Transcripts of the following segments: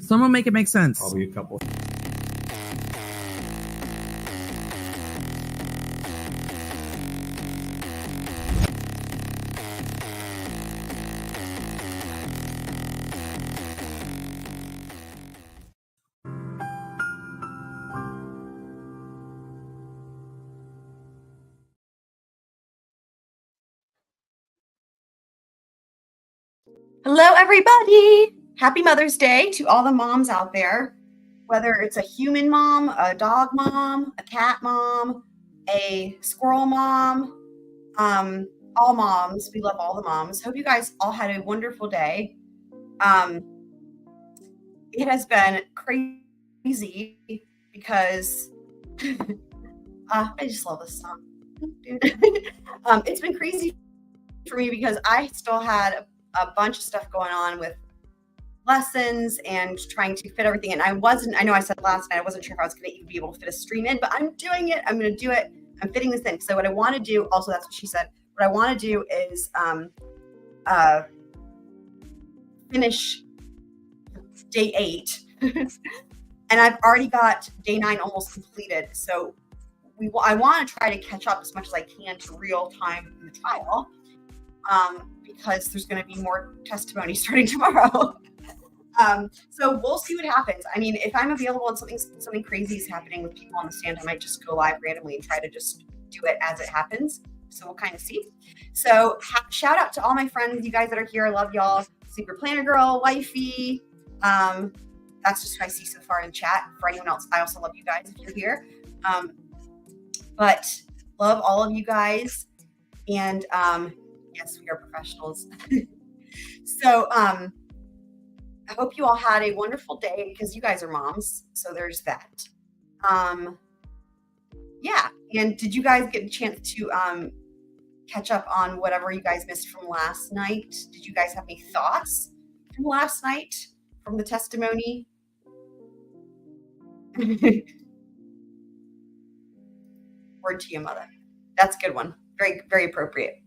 Someone make it make sense. Probably a couple. Hello, everybody. Happy Mother's Day to all the moms out there, whether it's a human mom, a dog mom, a cat mom, a squirrel mom, all moms. We love all the moms. Hope you guys all had a wonderful day. It has been crazy because I just love this song. It's been crazy for me because I still had a bunch of stuff going on with lessons and trying to fit everything in. I know I said last night, I wasn't sure if I was going to even be able to fit a stream in, but I'm doing it. I'm going to do it. I'm fitting this in. So what I want to do, also, that's what she said. What I want to do is finish day 8. And I've already got day 9 almost completed. So I want to try to catch up as much as I can to real time in the trial. Because there's going to be more testimony starting tomorrow. So we'll see what happens. I mean, if I'm available and something crazy is happening with people on the stand, I might just go live randomly and try to just do it as it happens. So we'll kind of see. So shout out to all my friends, you guys that are here. I love y'all. Super Planner Girl, Wifey. That's just what I see so far in chat. For anyone else, I also love you guys if you're here. But love all of you guys. And yes, we are professionals. So I hope you all had a wonderful day because you guys are moms. So there's that. Yeah. And did you guys get a chance to catch up on whatever you guys missed from last night? Did you guys have any thoughts from last night, from the testimony? Word to you, mother. That's a good one. Very, very appropriate.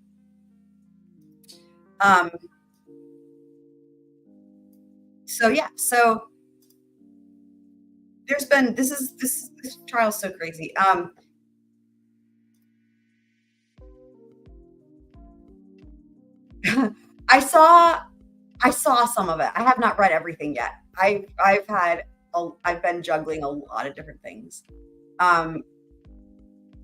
So there's been, this trial is so crazy. I saw some of it. I have not read everything yet. I've been juggling a lot of different things.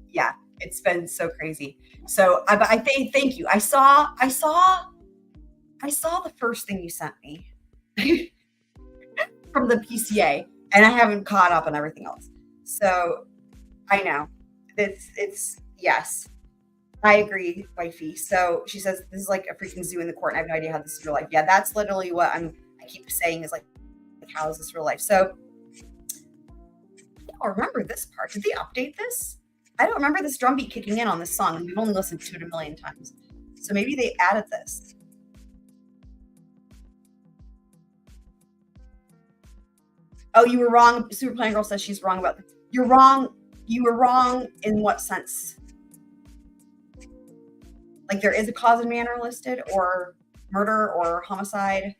Yeah, it's been so crazy. So I thank you. I saw the first thing you sent me from the PCA, and I haven't caught up on everything else. So I know it's yes, I agree, wifey. So she says this is like a freaking zoo in the court, and I have no idea how this is real life. Yeah, that's literally what I keep saying is like how is this real life? So I don't remember this part. Did they update this? I don't remember this drum beat kicking in on this song, and we've only listened to it a million times. So maybe they added this. Oh, you were wrong. Super Planning Girl says she's wrong about this. You're wrong. You were wrong in what sense? Like there is a cause and manner listed, or murder, or homicide.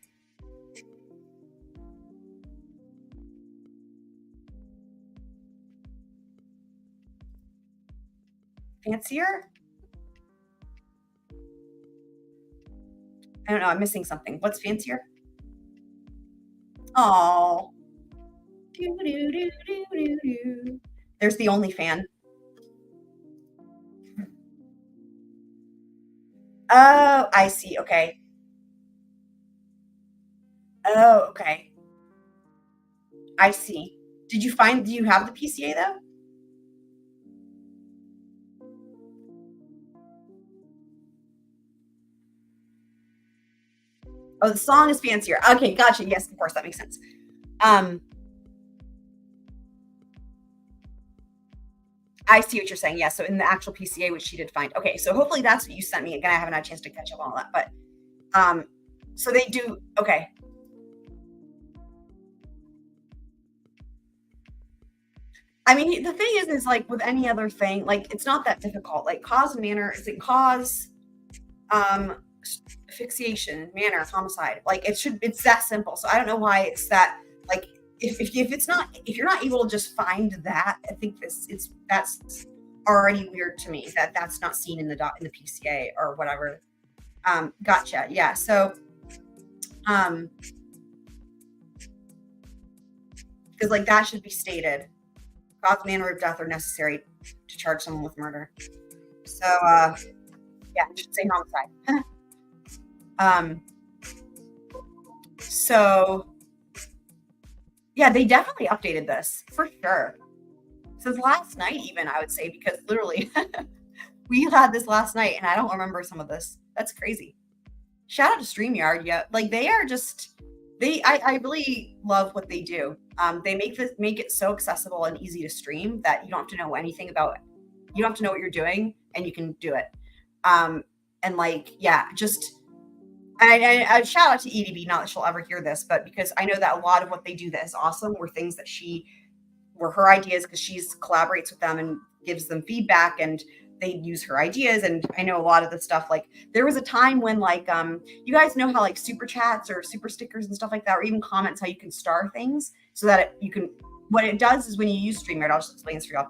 Fancier? I don't know. I'm missing something. What's fancier? Oh. There's the only fan. Oh, I see. Okay. Oh, okay. I see. Do you have the PCA though? Oh, the song is fancier. Okay, gotcha. Yes, of course, that makes sense. I see what you're saying. Yeah, so in the actual PCA, which she did find. Okay, so hopefully that's what you sent me. Again, I haven't had a chance to catch up on all that, but so they do. Okay. I mean, the thing is like with any other thing, like it's not that difficult. Like cause and manner, is it cause, asphyxiation, manner, homicide? Like it's that simple. So I don't know why it's that like if you're not able to just find that, I think that's already weird to me that that's not seen in the PCA or whatever. Gotcha. Yeah. So, because like that should be stated. Cause, manner of death are necessary to charge someone with murder. So, yeah, I should say homicide. So, yeah, they definitely updated this for sure. Since last night, even I would say, because literally we had this last night and I don't remember some of this. That's crazy. Shout out to StreamYard. Yeah, like they are just I really love what they do. They make it so accessible and easy to stream that you don't have to know anything about it. You don't have to know what you're doing and you can do it. And like, yeah, just I shout out to EDB, not that she'll ever hear this, but because I know that a lot of what they do that is awesome were things that were her ideas, because she's collaborates with them and gives them feedback, and they use her ideas. And I know a lot of the stuff, like there was a time when like you guys know how like super chats or super stickers and stuff like that, or even comments, how you can star things so that you can, what it does is when you use StreamYard, I'll just explain this for y'all.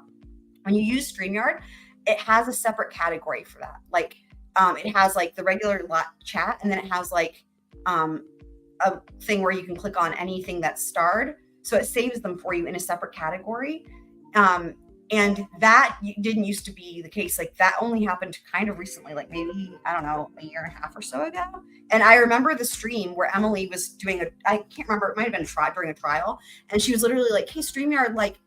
When you use StreamYard, it has a separate category for that. Like it has like the regular chat, and then it has like a thing where you can click on anything that's starred. So it saves them for you in a separate category. And that didn't used to be the case. Like that only happened kind of recently, like maybe, I don't know, a year and a half or so ago. And I remember the stream where Emily was doing I can't remember, it might've been during a trial. And she was literally like, hey, StreamYard, like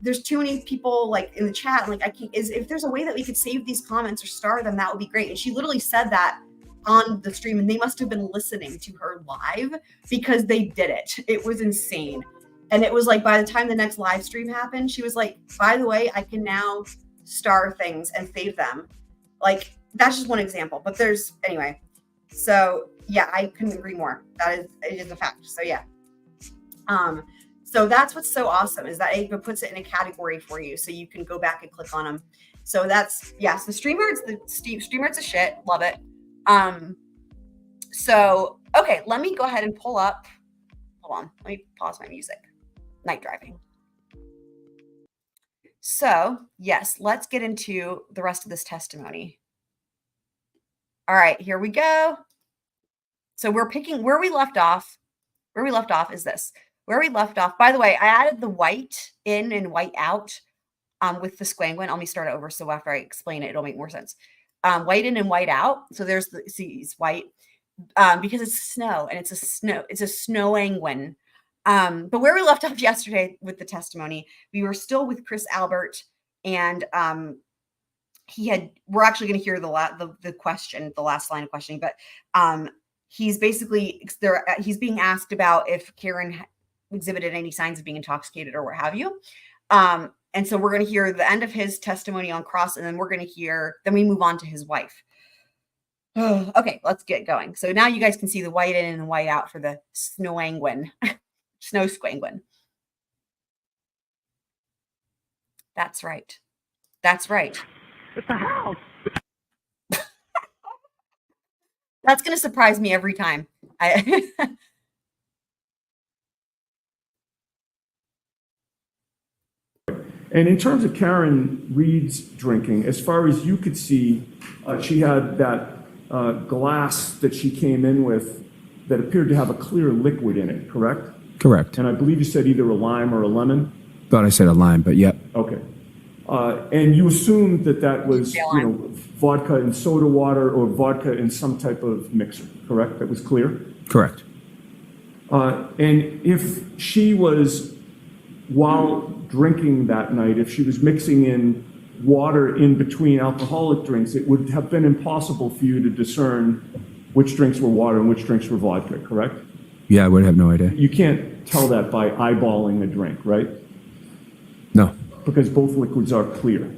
there's too many people like in the chat. Like if there's a way that we could save these comments or star them, that would be great. And she literally said that on the stream, and they must have been listening to her live because they did it. It was insane. And it was like, by the time the next live stream happened, she was like, by the way, I can now star things and save them. Like, that's just one example, but anyway. So yeah, I couldn't agree more. It is a fact. So yeah. So that's what's so awesome, is that it puts it in a category for you, so you can go back and click on them. So that's, yeah. So StreamYard's a shit. Love it. So, okay, let me go ahead and pull up. Hold on. Let me pause my music. Night driving. So, yes, let's get into the rest of this testimony. All right, here we go. So we're picking where we left off. Where we left off is this. Where we left off, by the way, I added the white in and white out with the squanguin. Let me start it over, so after I explain it, it'll make more sense. White in and white out. So there's it's white because it's snow, and it's a snowanguin. But where we left off yesterday with the testimony, we were still with Chris Albert, and we're actually going to hear the question, the last line of questioning, but he's basically he's being asked about if Karen exhibited any signs of being intoxicated or what have you. And so we're going to hear the end of his testimony on cross, and then then we move on to his wife. Okay, let's get going. So now you guys can see the white in and white out for the snowanguin. Snow squanguin. That's right. That's right. It's a house. That's going to surprise me every time. And in terms of Karen Reed's drinking, as far as you could see, she had that glass that she came in with that appeared to have a clear liquid in it, correct? Correct. And I believe you said either a lime or a lemon? Thought I said a lime, but yep. Okay. And you assumed that was, vodka and soda water or vodka in some type of mixer, correct? That was clear? Correct. And if she was, while drinking that night, if she was mixing in water in between alcoholic drinks, it would have been impossible for you to discern which drinks were water and which drinks were vodka, correct? Yeah, I would have no idea. You can't tell that by eyeballing a drink, right? No. Because both liquids are clear.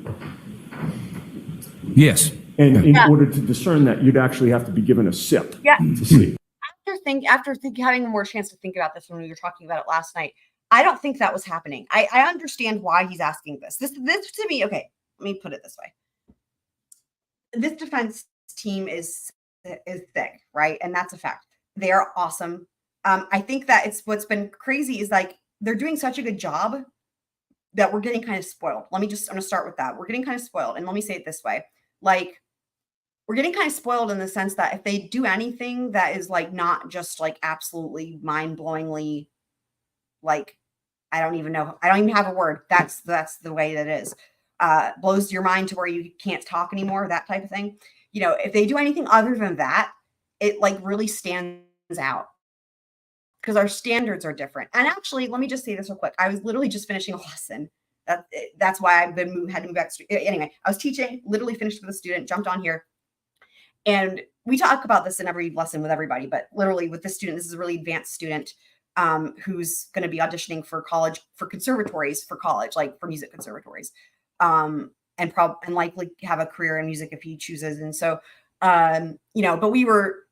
Yes. And in order to discern that, you'd actually have to be given a sip to see. After having more chance to think about this when we were talking about it last night, I don't think that was happening. I understand why he's asking this. This to me, okay, let me put it this way. This defense team is thick, right? And that's a fact. They are awesome. I think that what's been crazy is like they're doing such a good job that we're getting kind of spoiled. I'm going to start with that. We're getting kind of spoiled. And let me say it this way. Like, we're getting kind of spoiled in the sense that if they do anything that is like not just like absolutely mind-blowingly, like, I don't even have a word. That's the way that it is. Blows your mind to where you can't talk anymore, that type of thing. You know, if they do anything other than that, it like really stands out because our standards are different. And actually, let me just say this real quick. I was literally just finishing a lesson. That's why had to move back. Anyway, I was teaching, literally finished with a student, jumped on here. And we talk about this in every lesson with everybody, but literally with this student, this is a really advanced student who's going to be auditioning for college, for conservatories for college, like for music conservatories, and likely have a career in music if he chooses. And so, you know, but we were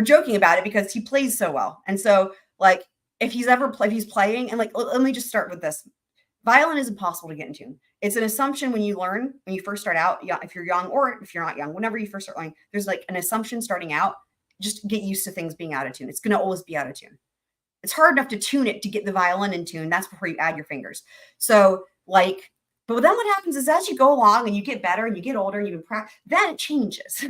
joking about it because he plays so well. And so like, if he's playing, and like, let me just start with this. Violin is impossible to get in tune. It's an assumption when you first start out, if you're young or if you're not young, whenever you first start learning, there's like an assumption starting out, just get used to things being out of tune. It's going to always be out of tune. It's hard enough to tune it to get the violin in tune. That's before you add your fingers. So like, but then what happens is as you go along and you get better and you get older and you practice, then it changes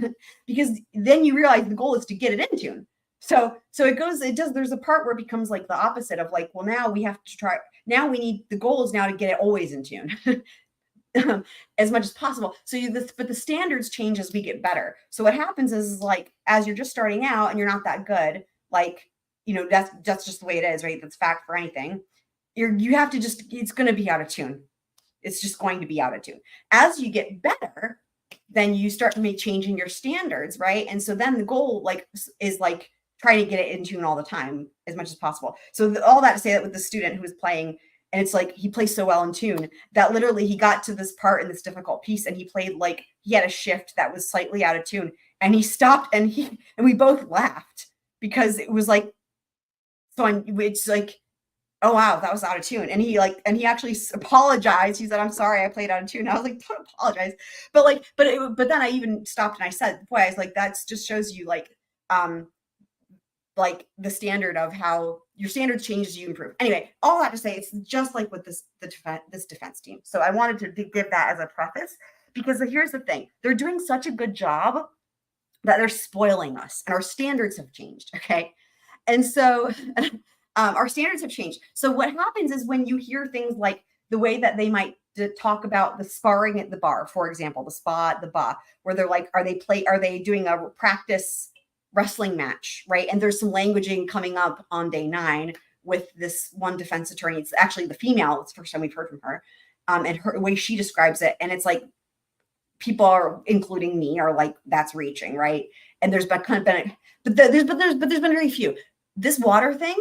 because then you realize the goal is to get it in tune. So there's a part where it becomes like the opposite of like, well, now we have to try, the goal is now to get it always in tune as much as possible. But the standards change as we get better. So what happens is like, as you're just starting out and you're not that good, like, you know, that's just the way it is, right? That's fact for anything. You have to it's going to be out of tune. It's just going to be out of tune. As you get better, then you start changing your standards, right? And so then the goal is try to get it in tune all the time as much as possible. So all that to say that with the student who was playing, and it's like he plays so well in tune that literally he got to this part in this difficult piece and he played like he had a shift that was slightly out of tune and he stopped and we both laughed because it was like, it's like, oh wow, that was out of tune. And he actually apologized. He said, I'm sorry, I played out of tune. And I was like, don't apologize. But then I even stopped and I said, boy, I was like, that just shows you like the standard of how your standards change as you improve. Anyway, all that to say, it's just like with this defense team. So I wanted to give that as a preface because here's the thing. They're doing such a good job that they're spoiling us and our standards have changed. Okay. And so our standards have changed. So what happens is when you hear things like the way that they might talk about the sparring at the bar, for example, the spa at the bar, where they're like, are they doing a practice wrestling match, right? And there's some languaging coming up on day 9 with this one defense attorney. It's actually the female. It's the first time we've heard from her. And her way she describes it. And it's like, people are, including me, are like, that's reaching, right? And there's been there's been very few. This water thing,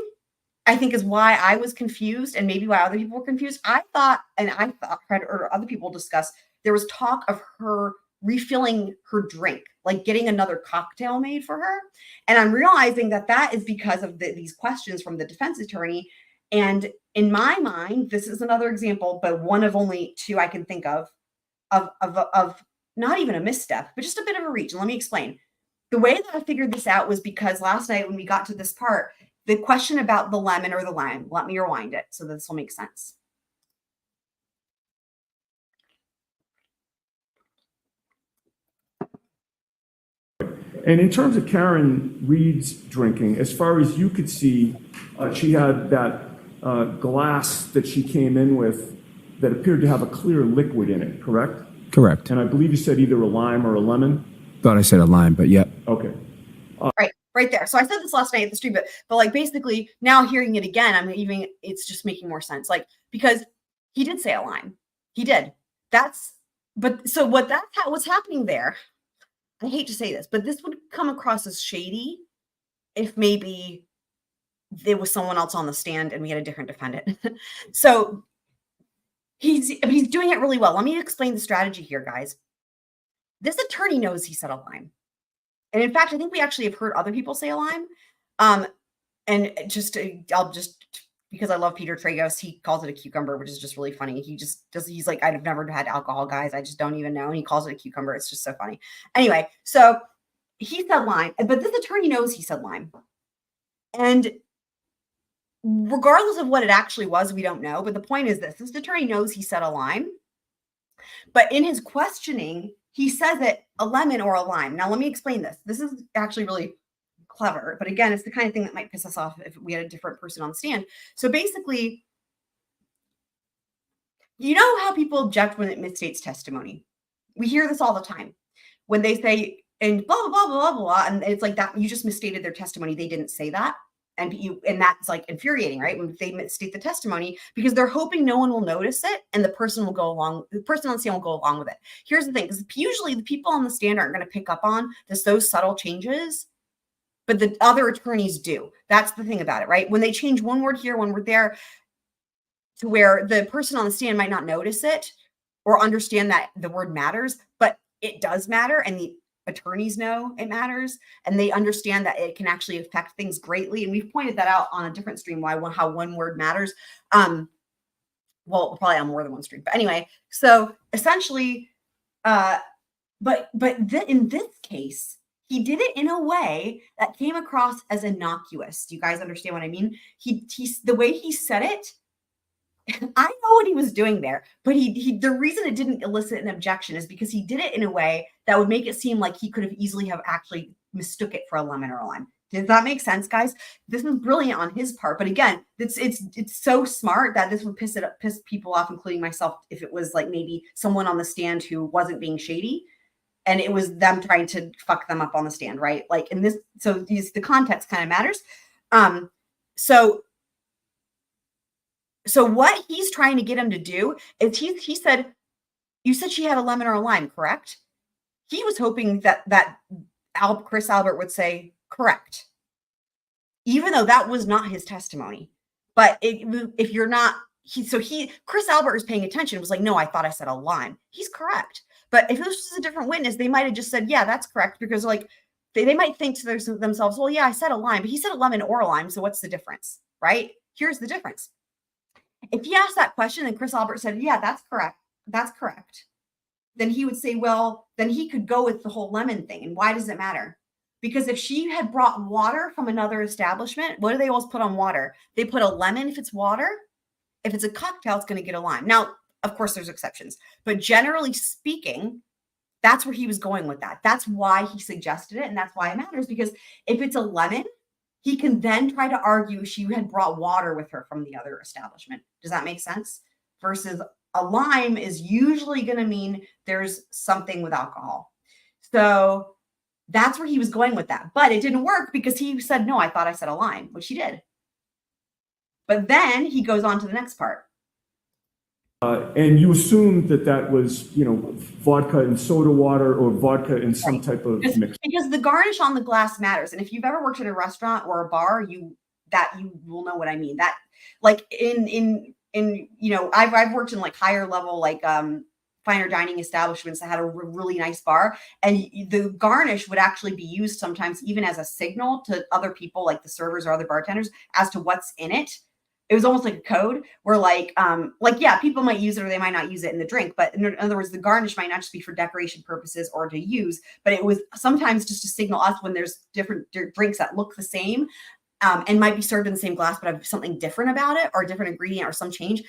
I think, is why I was confused and maybe why other people were confused. I thought or other people discussed, there was talk of her refilling her drink, like getting another cocktail made for her. And I'm realizing that is because of these questions from the defense attorney. And in my mind, this is another example, but one of only 2 I can think of not even a misstep, but just a bit of a reach. And let me explain. The way that I figured this out was because last night when we got to this part, the question about the lemon or the lime, let me rewind it so this will make sense. And in terms of Karen Reed's drinking, as far as you could see, she had that glass that she came in with that appeared to have a clear liquid in it, correct? Correct. And I believe you said either a lime or a lemon? Thought I said a lime, but yep. Okay. Right there. So I said this last night at the stream, but like basically now hearing it again, it's just making more sense. Like, because he did say a lime. He did. What's happening there, I hate to say this, but this would come across as shady if maybe there was someone else on the stand and we had a different defendant. So he's doing it really well. Let me explain the strategy here, guys. This attorney knows he said a lime. And in fact, I think we actually have heard other people say a lime. And I'll just, because I love Peter Tragos, he calls it a cucumber, which is just really funny. He's like, I've never had alcohol, guys. I just don't even know. And he calls it a cucumber. It's just so funny. Anyway, so he said lime, but this attorney knows he said lime. And regardless of what it actually was, we don't know. But the point is this attorney knows he said a lime. But in his questioning, he says it a lemon or a lime. Now, let me explain this. This is actually really clever. But again, it's the kind of thing that might piss us off if we had a different person on the stand. So basically, you know how people object when it misstates testimony? We hear this all the time. When they say, and blah, blah, blah, blah, blah, and it's like that, you just misstated their testimony. They didn't say that. And that's like infuriating, right? When they misstate the testimony, because they're hoping no one will notice it and the person on the stand will go along with it. Here's the thing, because usually the people on the stand aren't going to pick up on those subtle changes, but the other attorneys do. That's the thing about it, right? When they change one word here, one word there, to where the person on the stand might not notice it or understand that the word matters, but it does matter. And the attorneys know it matters, and they understand that it can actually affect things greatly. And we've pointed that out on a different stream, how one word matters. Well, probably on more than one stream, but anyway, so essentially, in this case, he did it in a way that came across as innocuous. Do you guys understand what I mean? The way he said it, I know what he was doing there, but the reason it didn't elicit an objection is because he did it in a way that would make it seem like he could have easily have actually mistook it for a lemon or a lime. Does that make sense, guys? This is brilliant on his part, but again, it's so smart that this would piss people off, including myself, if it was like maybe someone on the stand who wasn't being shady, and it was them trying to fuck them up on the stand, right? Like in this, so the context kind of matters. So what he's trying to get him to do is he said, you said she had a lemon or a lime, correct? He was hoping that Chris Albert would say correct, even though that was not his testimony. But if you're not, Chris Albert was paying attention. It was like, no, I thought I said a lime. He's correct. But if this was a different witness, they might have just said, yeah, that's correct, because like they might think to themselves, well, yeah, I said a lime, but he said a lemon or a lime, so what's the difference, right? Here's the difference. If he asked that question and Chris Albert said, yeah, that's correct, then he would say, well, then he could go with the whole lemon thing. And why does it matter? Because if she had brought water from another establishment, what do they always put on water? They put a lemon if it's water. If it's a cocktail, it's going to get a lime. Now, of course, there's exceptions, but generally speaking, that's where he was going with that. That's why he suggested it. And that's why it matters, because if it's a lemon, he can then try to argue she had brought water with her from the other establishment. Does that make sense? Versus a lime is usually going to mean there's something with alcohol. So that's where he was going with that. But it didn't work because he said, no, I thought I said a lime, which he did. But then he goes on to the next part. And you assumed that was, vodka and soda water or vodka in some type of mix. Because the garnish on the glass matters. And if you've ever worked at a restaurant or a bar, you will know what I mean. That like I've worked in like higher level, like finer dining establishments that had a really nice bar, and the garnish would actually be used sometimes even as a signal to other people, like the servers or other bartenders, as to what's in it. It was almost like a code where yeah, people might use it or they might not use it in the drink. But in other words, the garnish might not just be for decoration purposes or to use, but it was sometimes just to signal us when there's different drinks that look the same and might be served in the same glass, but have something different about it or a different ingredient or some change.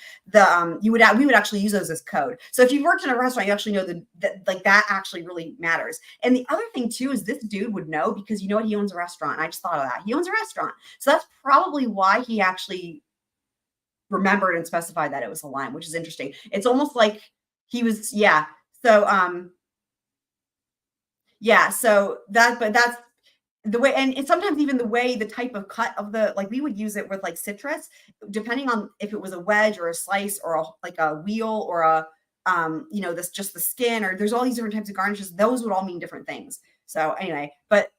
We would actually use those as code. So if you've worked in a restaurant, you actually know that actually really matters. And the other thing too is this dude would know, because he owns a restaurant. I just thought of that. He owns a restaurant. So that's probably why he actually remembered and specified that it was a lime, which is interesting. It's almost like he was, yeah. So, so that's the way, and sometimes even the way, the type of cut of we would use it with like citrus, depending on if it was a wedge or a slice or a wheel or a, just the skin, or there's all these different types of garnishes. Those would all mean different things. So anyway, but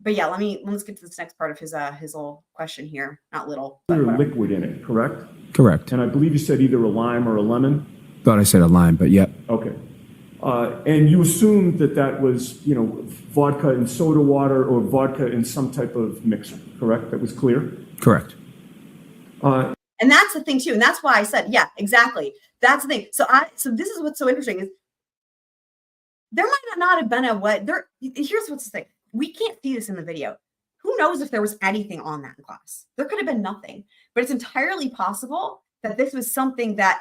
yeah, let's get to this next part of his little question here. Not little, but liquid in it, correct? Correct. And I believe you said either a lime or a lemon. Thought I said a lime, but yep. Okay. And you assumed that was, vodka and soda water or vodka in some type of mixer, correct? That was clear? Correct. And that's the thing too. And that's why I said, yeah, exactly. That's the thing. So this is what's so interesting is there might not have been here's what's the thing. We can't see this in the video. who knows if there was anything on that glass? There could have been nothing, but it's entirely possible that this was something that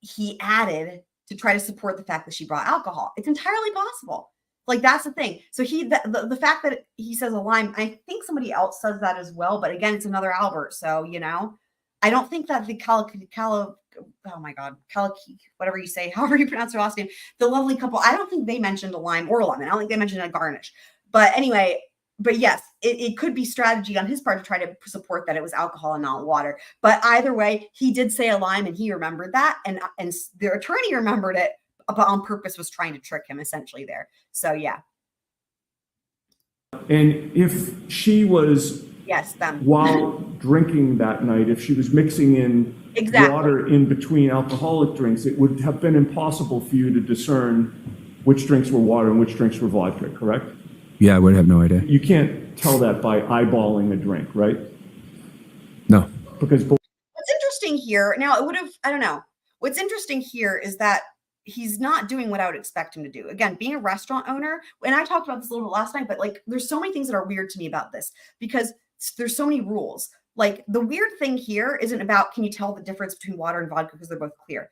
he added to try to support the fact that she brought alcohol. It's entirely possible. Like, that's the thing. So the fact that he says a lime, I think somebody else says that as well. But again, it's another Albert. So, I don't think that the oh my God, whatever you say, however you pronounce their last name, the lovely couple, I don't think they mentioned a lime or a lemon. I don't think they mentioned a garnish. But anyway, but yes, it could be strategy on his part to try to support that it was alcohol and not water. But either way, he did say a lime and he remembered that. And their attorney remembered it, but on purpose was trying to trick him essentially there. So yeah. And if she was, Yes, them. while drinking that night, if she was mixing in Exactly. water in between alcoholic drinks, it would have been impossible for you to discern which drinks were water and which drinks were vodka, correct? Yeah, I would have no idea. You can't tell that by eyeballing a drink, right? No. Because What's interesting here, now it would have, I don't know. What's interesting here is that he's not doing what I would expect him to do. Again, being a restaurant owner, and I talked about this a little bit last night, but like, there's so many things that are weird to me about this because there's so many rules. Like, the weird thing here isn't about, can you tell the difference between water and vodka because they're both clear.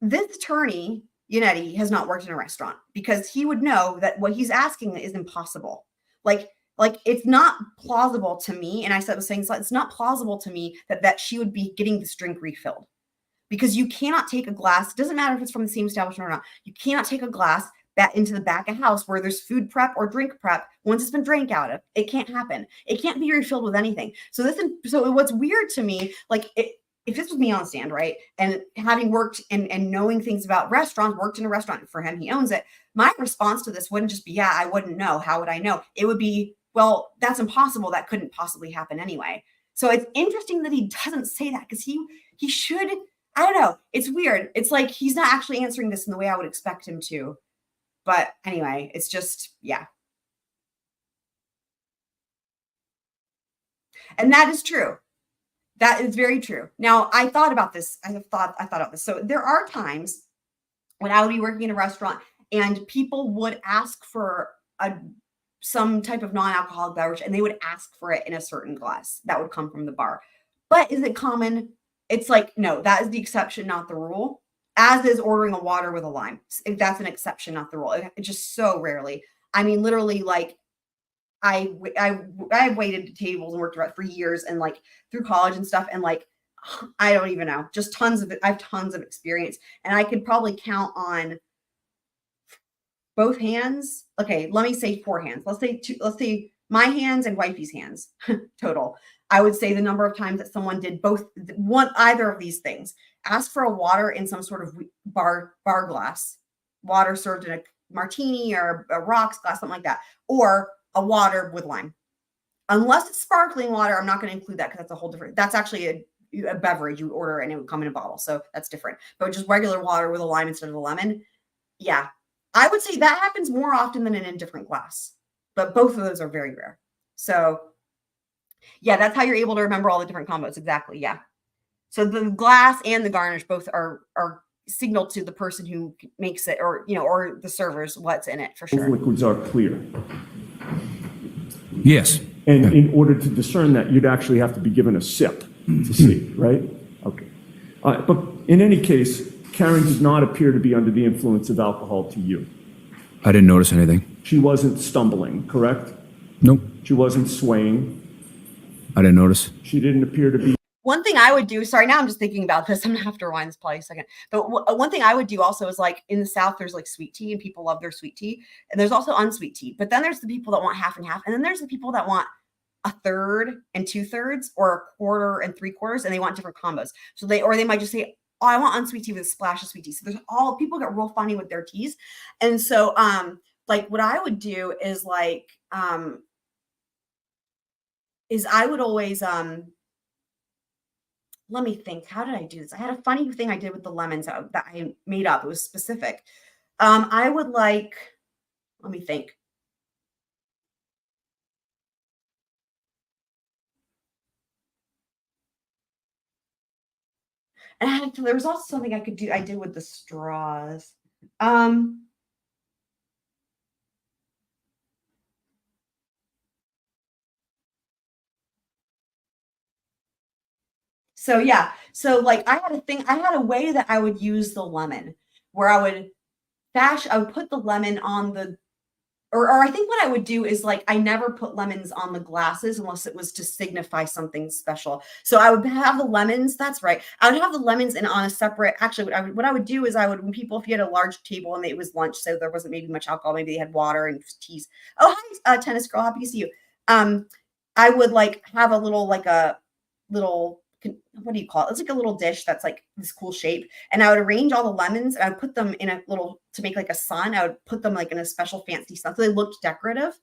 This attorney, Yannetti, has not worked in a restaurant because he would know that what he's asking is impossible. Like it's not plausible to me. And I was saying, it's not plausible to me that she would be getting this drink refilled because you cannot take a glass. It doesn't matter if it's from the same establishment or not. You cannot take a glass back into the back of house where there's food prep or drink prep once it's been drank out of. It can't happen. It can't be refilled with anything. So what's weird to me, like if this was me on stand, right, and having worked and knowing things about restaurants, worked in a restaurant for him, he owns it. My response to this wouldn't just be, yeah, I wouldn't know. How would I know? It would be, well, that's impossible. That couldn't possibly happen anyway. So it's interesting that he doesn't say that because he should. I don't know. It's weird. It's like he's not actually answering this in the way I would expect him to. But anyway, it's just, yeah. And that is true. That is very true. Now, I thought about this. I thought about this. So there are times when I would be working in a restaurant and people would ask for some type of non-alcoholic beverage and they would ask for it in a certain glass that would come from the bar. But is it common? It's like, no, that is the exception, not the rule. As is ordering a water with a lime. That's an exception, not the rule. It's just so rarely. I mean, literally, like, I waited tables and worked around for years and like through college and stuff. And like, I don't even know, just tons of it. I have tons of experience and I could probably count on both hands. Okay. Let me say 4 hands. Let's say 2, let's say my hands and wifey's hands total. I would say the number of times that someone did either of these things, ask for a water in some sort of bar glass, water served in a martini or a rocks glass, something like that, or a water with lime. Unless it's sparkling water, I'm not going to include that because that's a whole different, that's actually a beverage you order and it would come in a bottle. So that's different. But just regular water with a lime instead of a lemon. Yeah. I would say that happens more often than in a different glass, but both of those are very rare. So yeah, that's how you're able to remember all the different combos. Exactly. Yeah. So the glass and the garnish both are signaled to the person who makes it, or or the servers what's in it for both sure. liquids are clear. Yes. And in order to discern that, you'd actually have to be given a sip to see, right? Okay. But in any case, Karen does not appear to be under the influence of alcohol to you. I didn't notice anything. She wasn't stumbling, correct? Nope. She wasn't swaying. I didn't notice. She didn't appear to be. One thing I would do, sorry, now I'm just thinking about this. I'm gonna have to rewind this probably a second. But one thing I would do also is, like, in the South, there's like sweet tea and people love their sweet tea. And there's also unsweet tea. But then there's the people that want half and half. And then there's the people that want 1/3 and 2/3 or 1/4 and 3/4, and they want different combos. So they might just say, oh, I want unsweet tea with a splash of sweet tea. So there's people get real funny with their teas. And so like what I would do is I would always let me think. How did I do this? I had a funny thing I did with the lemons that I made up. It was specific. I would let me think. And there was also something I did with the straws. So yeah, so like I had a way that I would use the lemon where I would put the lemon on the, or I think what I would do is like I never put lemons on the glasses unless it was to signify something special. So I would have the lemons. That's right. I would have the lemons in on a separate. Actually, what I would do is I would, when people, if you had a large table and it was lunch, so there wasn't maybe much alcohol, maybe they had water and teas. Oh hi, tennis girl, happy to see you. I would like have a little like a little, what do you call it? It's like a little dish that's like this cool shape. And I would arrange all the lemons and I would put them in a little, to make like a sun, I would put them like in a special fancy sun. So they looked decorative.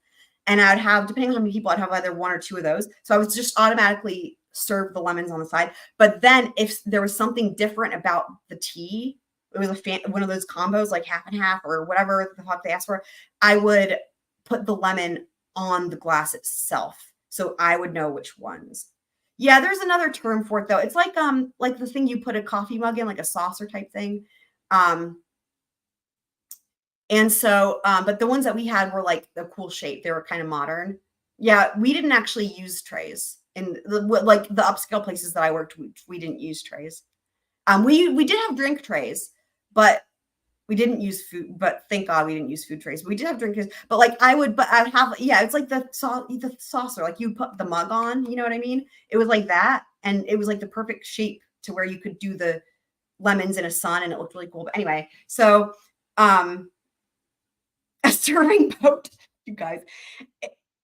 And I would have, depending on how many people, I'd have either one or two of those. So I would just automatically serve the lemons on the side. But then if there was something different about the tea, it was one of those combos, like half and half or whatever the fuck they asked for, I would put the lemon on the glass itself. So I would know which ones. Yeah, there's another term for it though. It's like the thing you put a coffee mug in, like a saucer type thing. And so, but the ones that we had were like the cool shape. They were kind of modern. Yeah, we didn't actually use trays in like the upscale places that I worked. We didn't use trays. We did have drink trays, but we didn't use food. But thank God we didn't use food trays. We did have drink trays, but like I'd have, yeah, it's like the saucer, like you put the mug on. You know what I mean? It was like that, and it was like the perfect shape to where you could do the lemons in a sun, and it looked really cool. But anyway, so a serving boat, you guys.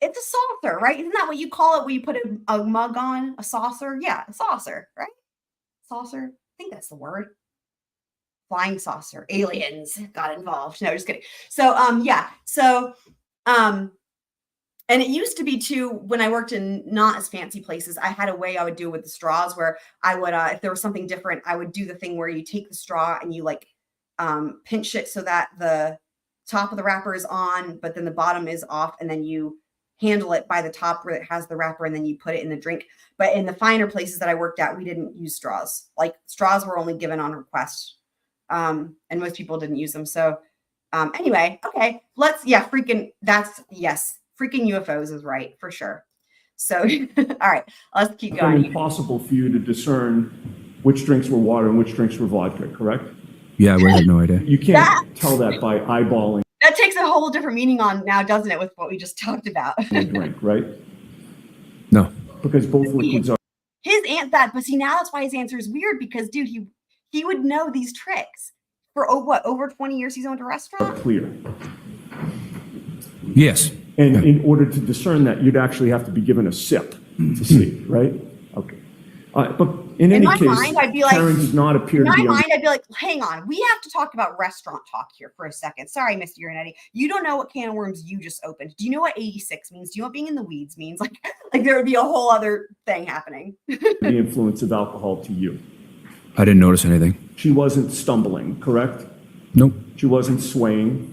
It's a saucer, right? Isn't that what you call it when you put a mug on? A saucer? Yeah, a saucer, right? Saucer. I think that's the word. Flying saucer. Aliens got involved. No, just kidding. So, yeah. So, and it used to be too, when I worked in not as fancy places, I had a way I would do it with the straws where I would, if there was something different, I would do the thing where you take the straw and you like pinch it so that the top of the wrapper is on, but then the bottom is off, and then you handle it by the top where it has the wrapper, and then you put it in the drink. But in the finer places that I worked at, we didn't use straws. Like straws were only given on request. And most people didn't use them. So anyway, okay, freaking UFOs is right for sure. So, all right, let's keep going. It's impossible for you to discern which drinks were water and which drinks were vodka, correct? Yeah, we have no idea. You can't tell that by eyeballing That takes a whole different meaning on now, doesn't it, with what we just talked about? a drink, right? No. Because both liquids are But see, now that's why his answer is weird, because dude, he would know these tricks for over 20 years he's owned a restaurant. clear. Yes. And in order to discern that, you'd actually have to be given a sip to see, right? Okay. But in any my case, mind, I'd be like, Karen does not appear in to my be. mind, I'd be like, hang on, we have to talk about restaurant talk here for a second. Sorry, Mr. Urinetti. You don't know what can of worms you just opened. Do you know what 86 means? Do you know what being in the weeds means? Like there would be a whole other thing happening. The influence of alcohol to you. I didn't notice anything. She wasn't stumbling, correct? Nope. She wasn't swaying.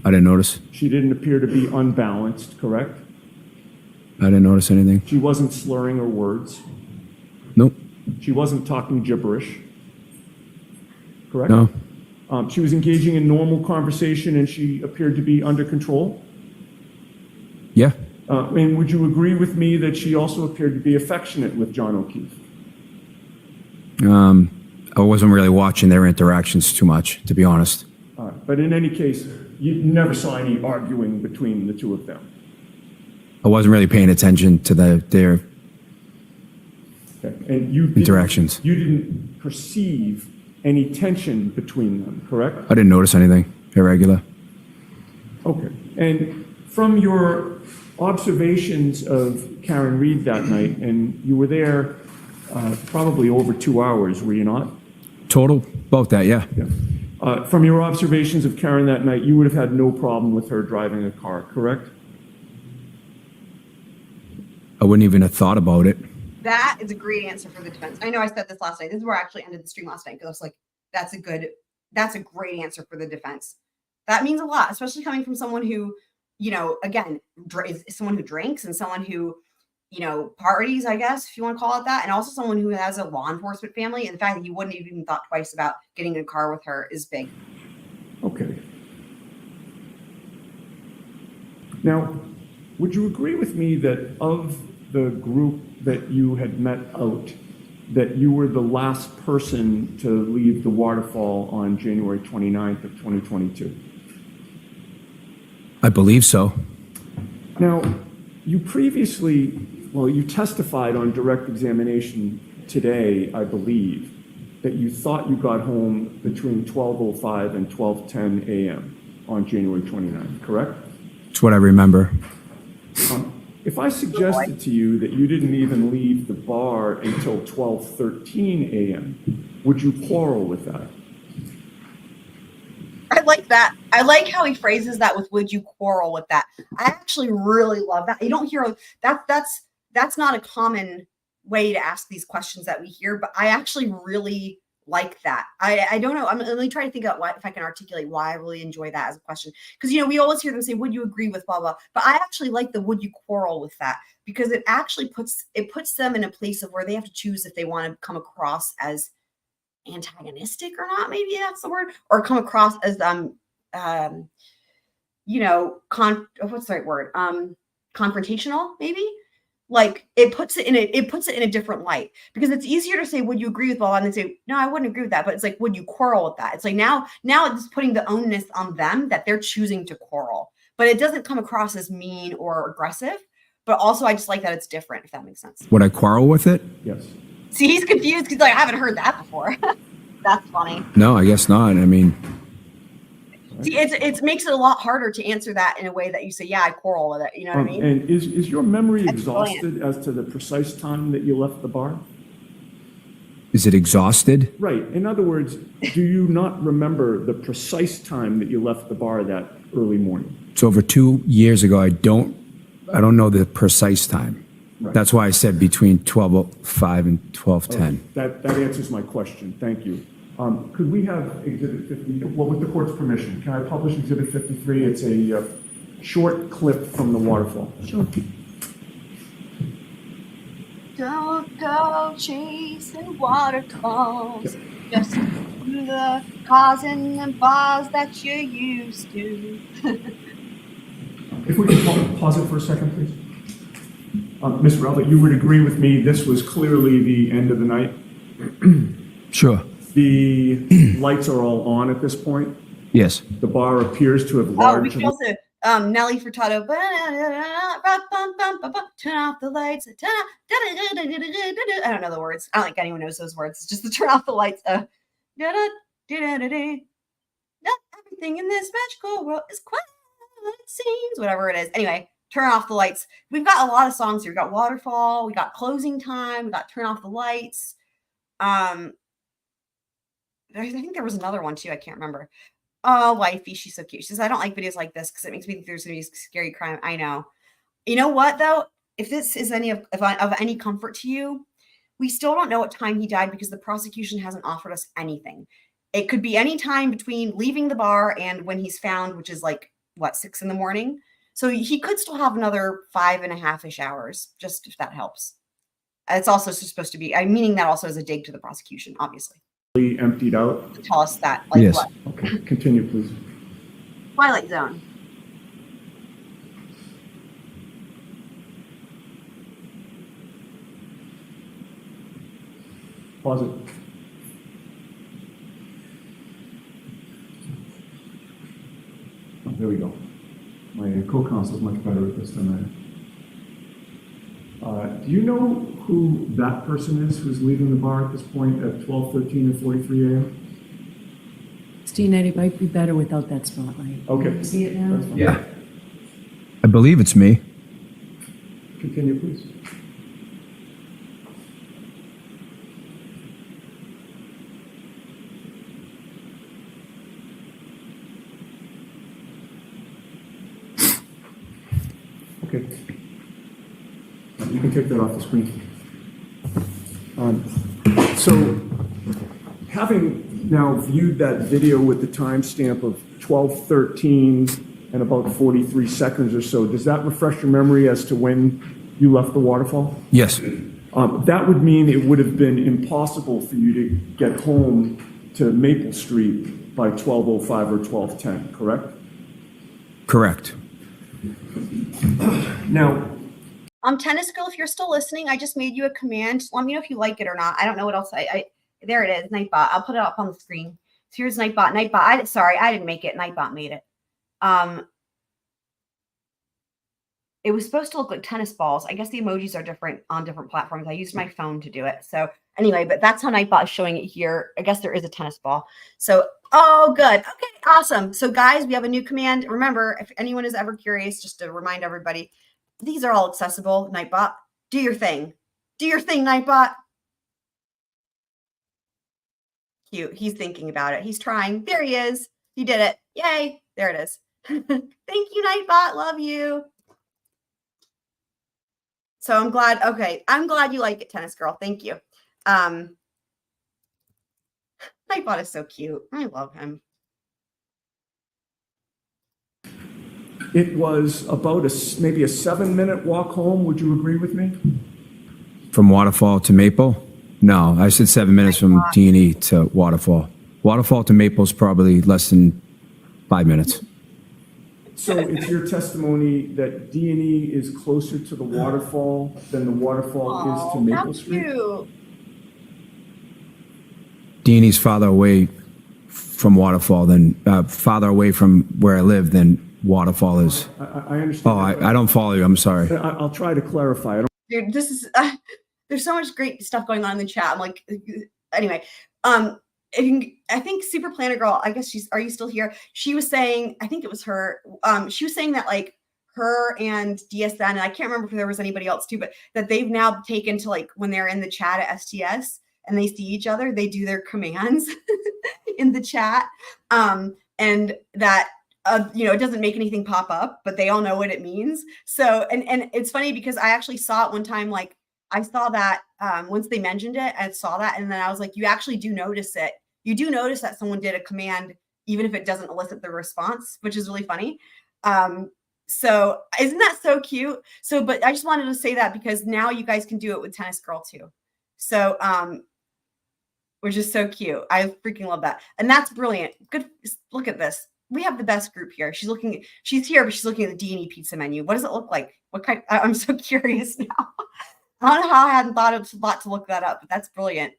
I didn't notice. She didn't appear to be unbalanced, correct? I didn't notice anything. She wasn't slurring her words. Nope. She wasn't talking gibberish, correct? No. She was engaging in normal conversation and she appeared to be under control. Yeah. And would you agree with me that she also appeared to be affectionate with John O'Keefe? I wasn't really watching their interactions too much, to be honest. But in any case, you never saw any arguing between the two of them. I wasn't really paying attention to their Okay. And you interactions. You didn't perceive any tension between them, correct? I didn't notice anything irregular. Okay. And from your observations of Karen Reed that night, and you were there probably over 2 hours, were you not? Total? About that, yeah. Yeah. From your observations of Karen that night, you would have had no problem with her driving a car, correct? I wouldn't even have thought about it. That is a great answer for the defense. I know I said this last night. This is where I actually ended the stream last night, because I was like, that's a great answer for the defense. That means a lot, especially coming from someone who, you know, again, is someone who drinks and someone who, you know, parties, I guess, if you want to call it that, and also someone who has a law enforcement family. And the fact that you wouldn't have even thought twice about getting in a car with her is big. Okay. Now, would you agree with me that of the group that you had met out, that you were the last person to leave the waterfall on January 29th of 2022? I believe so. Now, you previously, well, you testified on direct examination today, I believe, that you thought you got home between 12:05 and 12:10 a.m. on January 29th, correct? It's what I remember. If I suggested to you that you didn't even leave the bar until 12:13 a.m., would you quarrel with that? I like that. I like how he phrases that with "would you quarrel with that." I actually really love that. You don't hear that. That's not a common way to ask these questions that we hear, but I actually really like that. I don't know. Let me try to think out if I can articulate why I really enjoy that as a question. Because we always hear them say, "Would you agree with blah blah?" But I actually like the "would you quarrel with that," because it actually puts them in a place of where they have to choose if they want to come across as antagonistic or not, maybe that's the word, or come across as what's the right word, confrontational, maybe. Like it puts it in a different light, because it's easier to say would you agree with blah and then say no, I wouldn't agree with that, but it's like would you quarrel with that. It's like now it's putting the onus on them that they're choosing to quarrel, but it doesn't come across as mean or aggressive. But also I just like that it's different, if that makes sense. Would I quarrel with it? Yes. See, he's confused because I haven't heard that before. That's funny. No, I guess not. I mean, See, it makes it a lot harder to answer that in a way that you say, yeah, I quarrel with it. You know what I mean? And is your memory That's exhausted as to the precise time that you left the bar? is it exhausted? Right. In other words, do you not remember the precise time that you left the bar that early morning? It's over 2 years ago. I don't know the precise time. Right. That's why I said between 12:05 and 12:10. That answers my question. Thank you. Could we have Exhibit 50? Well, with the court's permission, can I publish Exhibit 53? It's a short clip from the waterfall. Sure. Don't go chasing waterfalls. Just do the causing and bars that you're used to. If we could pause it for a second, please. Ms. Rowley, you would agree with me this was clearly the end of the night? Sure. The lights are all on at this point. Yes. The bar appears to have we largely... can also Nelly Furtado. Turn off the lights. I don't know the words. I don't think anyone knows those words. It's just the turn off the lights. Everything in this magical world is quiet, it seems. Whatever it is. Anyway, turn off the lights. We've got a lot of songs here. We got Waterfall. We got Closing Time. We got Turn Off the Lights. I think there was another one too. I can't remember. Oh, wifey, she's so cute. She says, I don't like videos like this because it makes me think there's going to be scary crime. I know. You know what, though? If this is any of any comfort to you, we still don't know what time he died because the prosecution hasn't offered us anything. It could be any time between leaving the bar and when he's found, which is like, 6 a.m. So he could still have another 5.5-ish hours, just if that helps. It's also supposed to be, I'm meaning that also as a dig to the prosecution, obviously. Emptied out. To tell us that, like yes. what? Okay, continue, please. Twilight Zone. Pause it. There we go. My co-counsel is much better at this than I am. Do you know who that person is who's leaving the bar at this point at 12:13 and 43 a.m.? Stina, it might be better without that spotlight. Okay. See it now? That's fine. Yeah. I believe it's me. Continue, please. Okay. You can take that off the screen. So, having now viewed that video with the timestamp of 12:13 and about 43 seconds or so, does that refresh your memory as to when you left the waterfall? Yes. That would mean it would have been impossible for you to get home to Maple Street by 12:05 or 12:10, correct? Correct. Now, Tennis Girl, if you're still listening, I just made you a command. Let me know if you like it or not. I don't know what else there it is, Nightbot. I'll put it up on the screen. So here's Nightbot. Sorry, I didn't make it. Nightbot made it. It was supposed to look like tennis balls. I guess the emojis are different on different platforms. I used my phone to do it. So anyway, but that's how Nightbot is showing it here. I guess there is a tennis ball. So, oh, good. Okay, awesome. So guys, we have a new command. Remember, if anyone is ever curious, just to remind everybody, these are all accessible. Nightbot, do your thing. Do your thing, Nightbot. Cute. He's thinking about it. He's trying. There he is. He did it. Yay. There it is. Thank you, Nightbot. Love you. So I'm glad. Okay. I'm glad you like it, Tennis Girl. Thank you. Nightbot is so cute. I love him. It was about maybe a 7-minute walk home. Would you agree with me? From Waterfall to Maple? No, I said 7 minutes from D&E to Waterfall. Waterfall to Maple is probably less than 5 minutes. So it's your testimony that D&E is closer to the waterfall than the waterfall is to Maple Street? Cute. D&E's farther away from Waterfall than farther away from where I live than Waterfall is. I understand. Oh, I don't follow you. I'm sorry. I'll try to clarify. Dude, this is there's so much great stuff going on in the chat. I'm like, anyway, I think Super Planner Girl, I guess are you still here? She was saying, I think it was her. She was saying that like her and DSN, and I can't remember if there was anybody else too, but that they've now taken to like when they're in the chat at STS and they see each other, they do their commands in the chat. And that, it doesn't make anything pop up, but they all know what it means. So, and it's funny because I actually saw it one time, like I saw that once they mentioned it, I saw that. And then I was like, you actually do notice it. You do notice that someone did a command, even if it doesn't elicit the response, which is really funny. So isn't that so cute? So, but I just wanted to say that because now you guys can do it with Tennis Girl too. So, which is so cute. I freaking love that. And that's brilliant. Good. Look at this. We have the best group here. She's here, but she's looking at the D&E pizza menu. What does it look like? What kind? I'm so curious now. I don't know how I hadn't thought to look that up, but that's brilliant.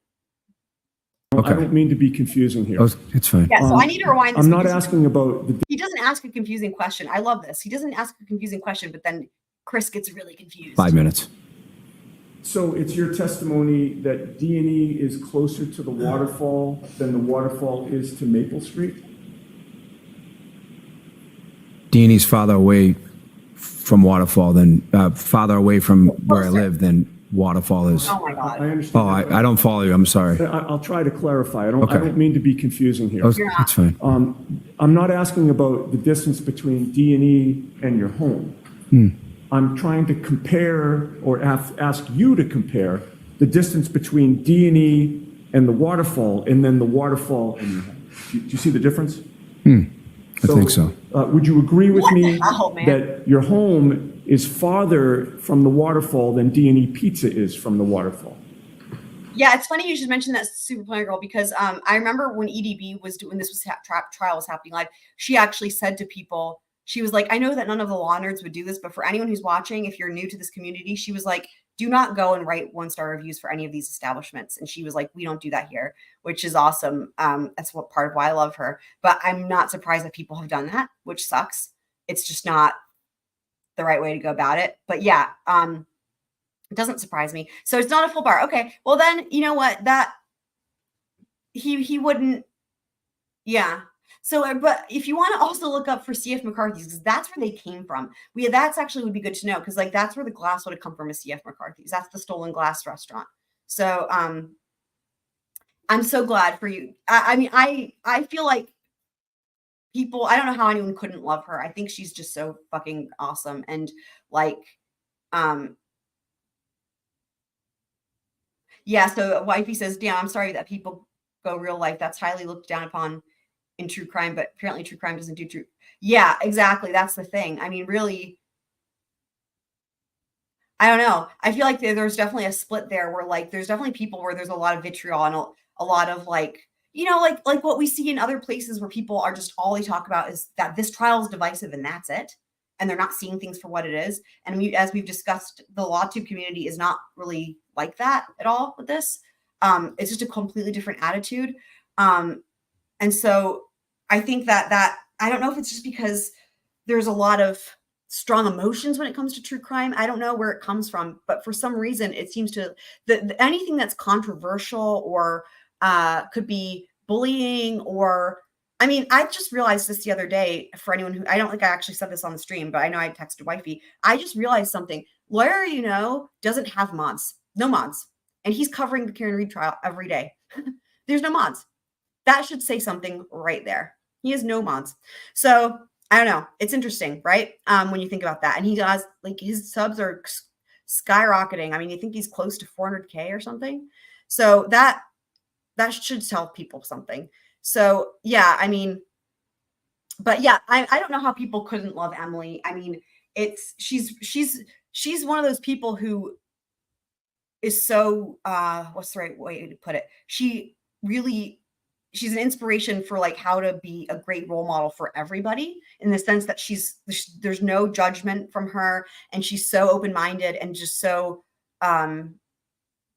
Okay. I don't mean to be confusing here. It's fine. Yeah, so I need to rewind this. I'm not asking about he doesn't ask a confusing question. I love this. He doesn't ask a confusing question, but then Chris gets really confused. 5 minutes. So it's your testimony that D&E is closer to the waterfall than the waterfall is to Maple Street? D&E's farther away from Waterfall than farther away from where I live than Waterfall is. Oh my God. I understand. Oh, I don't follow you. I'm sorry. I'll try to clarify. I don't mean to be confusing here. It's fine. I'm not asking about the distance between D&E and your home. I'm trying to compare or ask you to compare the distance between D&E and the waterfall and then the waterfall and your home. Do you see the difference? I think so. Would you agree with me hell, man? that your home is farther from the waterfall than D&E Pizza is from the waterfall? Yeah, it's funny you should mention that, Super Planner Girl, because I remember when EDB was doing this, trial was happening live, she actually said to people, she was like, I know that none of the law nerds would do this, but for anyone who's watching, if you're new to this community, she was like, do not go and write 1-star reviews for any of these establishments. And she was like, we don't do that here, which is awesome. That's what part of why I love her. But I'm not surprised that people have done that, which sucks. It's just not the right way to go about it. But yeah, it doesn't surprise me. So it's not a full bar. Okay. Well, then you know what? That he wouldn't. Yeah. So, but if you want to also look up for CF McCarthy's, because that's where they came from. That's actually would be good to know, because like that's where the glass would have come from, is CF McCarthy's. That's the stolen glass restaurant. So, I'm so glad for you. I mean, I feel like people. I don't know how anyone couldn't love her. I think she's just so fucking awesome, and like, yeah. So, wifey says, "Damn, I'm sorry that people go real life. That's highly looked down upon in true crime, but apparently true crime doesn't do true." Yeah, exactly. That's the thing. I mean, really, I don't know. I feel like there's definitely a split there where like, there's definitely people where there's a lot of vitriol and a lot of like, like what we see in other places where people are just, all they talk about is that this trial is divisive and that's it. and they're not seeing things for what it is. And as we've discussed, the LawTube community is not really like that at all with this. It's just a completely different attitude. And so I think that I don't know if it's just because there's a lot of strong emotions when it comes to true crime. I don't know where it comes from, but for some reason it seems to that anything that's controversial or could be bullying or I mean, I just realized this the other day for anyone who I don't think I actually said this on the stream, but I know I texted wifey. I just realized something. Lawyer, doesn't have mods, no mods. And he's covering the Karen Reed trial every day. There's no mods. That should say something right there. He has no mods. So I don't know. It's interesting, right? When you think about that. And he does like his subs are skyrocketing. I mean, you think he's close to 400K or something. So that should tell people something. So yeah, I mean, but yeah, I don't know how people couldn't love Emily. I mean, she's one of those people who is so what's the right way to put it? She's an inspiration for like how to be a great role model for everybody in the sense that there's no judgment from her and she's so open-minded and just so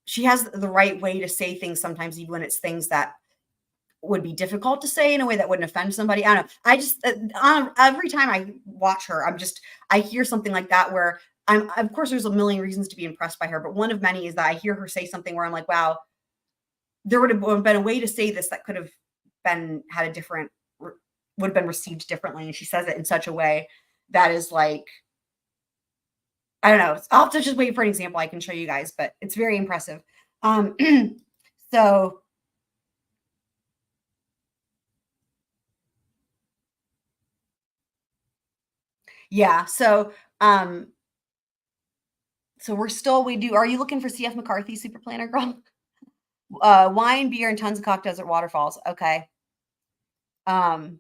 she has the right way to say things sometimes even when it's things that would be difficult to say in a way that wouldn't offend somebody. I don't know. I just every time I watch her, I hear something like that where of course there's a million reasons to be impressed by her, but one of many is that I hear her say something where I'm like, wow, there would have been a way to say this that could have been would have been received differently. And she says it in such a way that is like, I don't know. I'll have to just wait for an example I can show you guys, but it's very impressive. So yeah. So are you looking for CF McCarthy Super Planner Girl? Wine, beer, and tons of cocktails at waterfalls. Okay. Do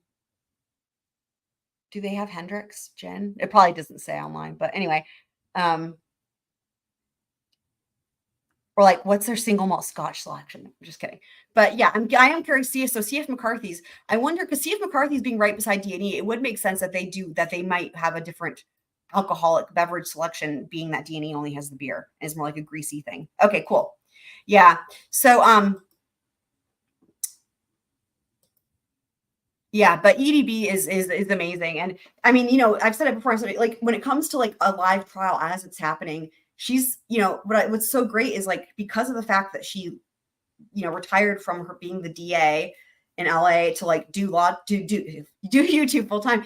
they have Hendrix gin? It probably doesn't say online, but anyway. Or like, what's their single malt Scotch selection? I'm just kidding. But yeah, I am curious. So CF McCarthy's, I wonder, because CF McCarthy's being right beside D&E, it would make sense that they might have a different alcoholic beverage selection, being that D&E only has the beer. It's more like a greasy thing. Okay, cool. Yeah. So, yeah, but EDB is amazing. And I mean, I've said it before. I said, like, when it comes to like a live trial as it's happening, she's, what's so great is like, because of the fact that she, retired from her being the DA in LA to like do YouTube full time,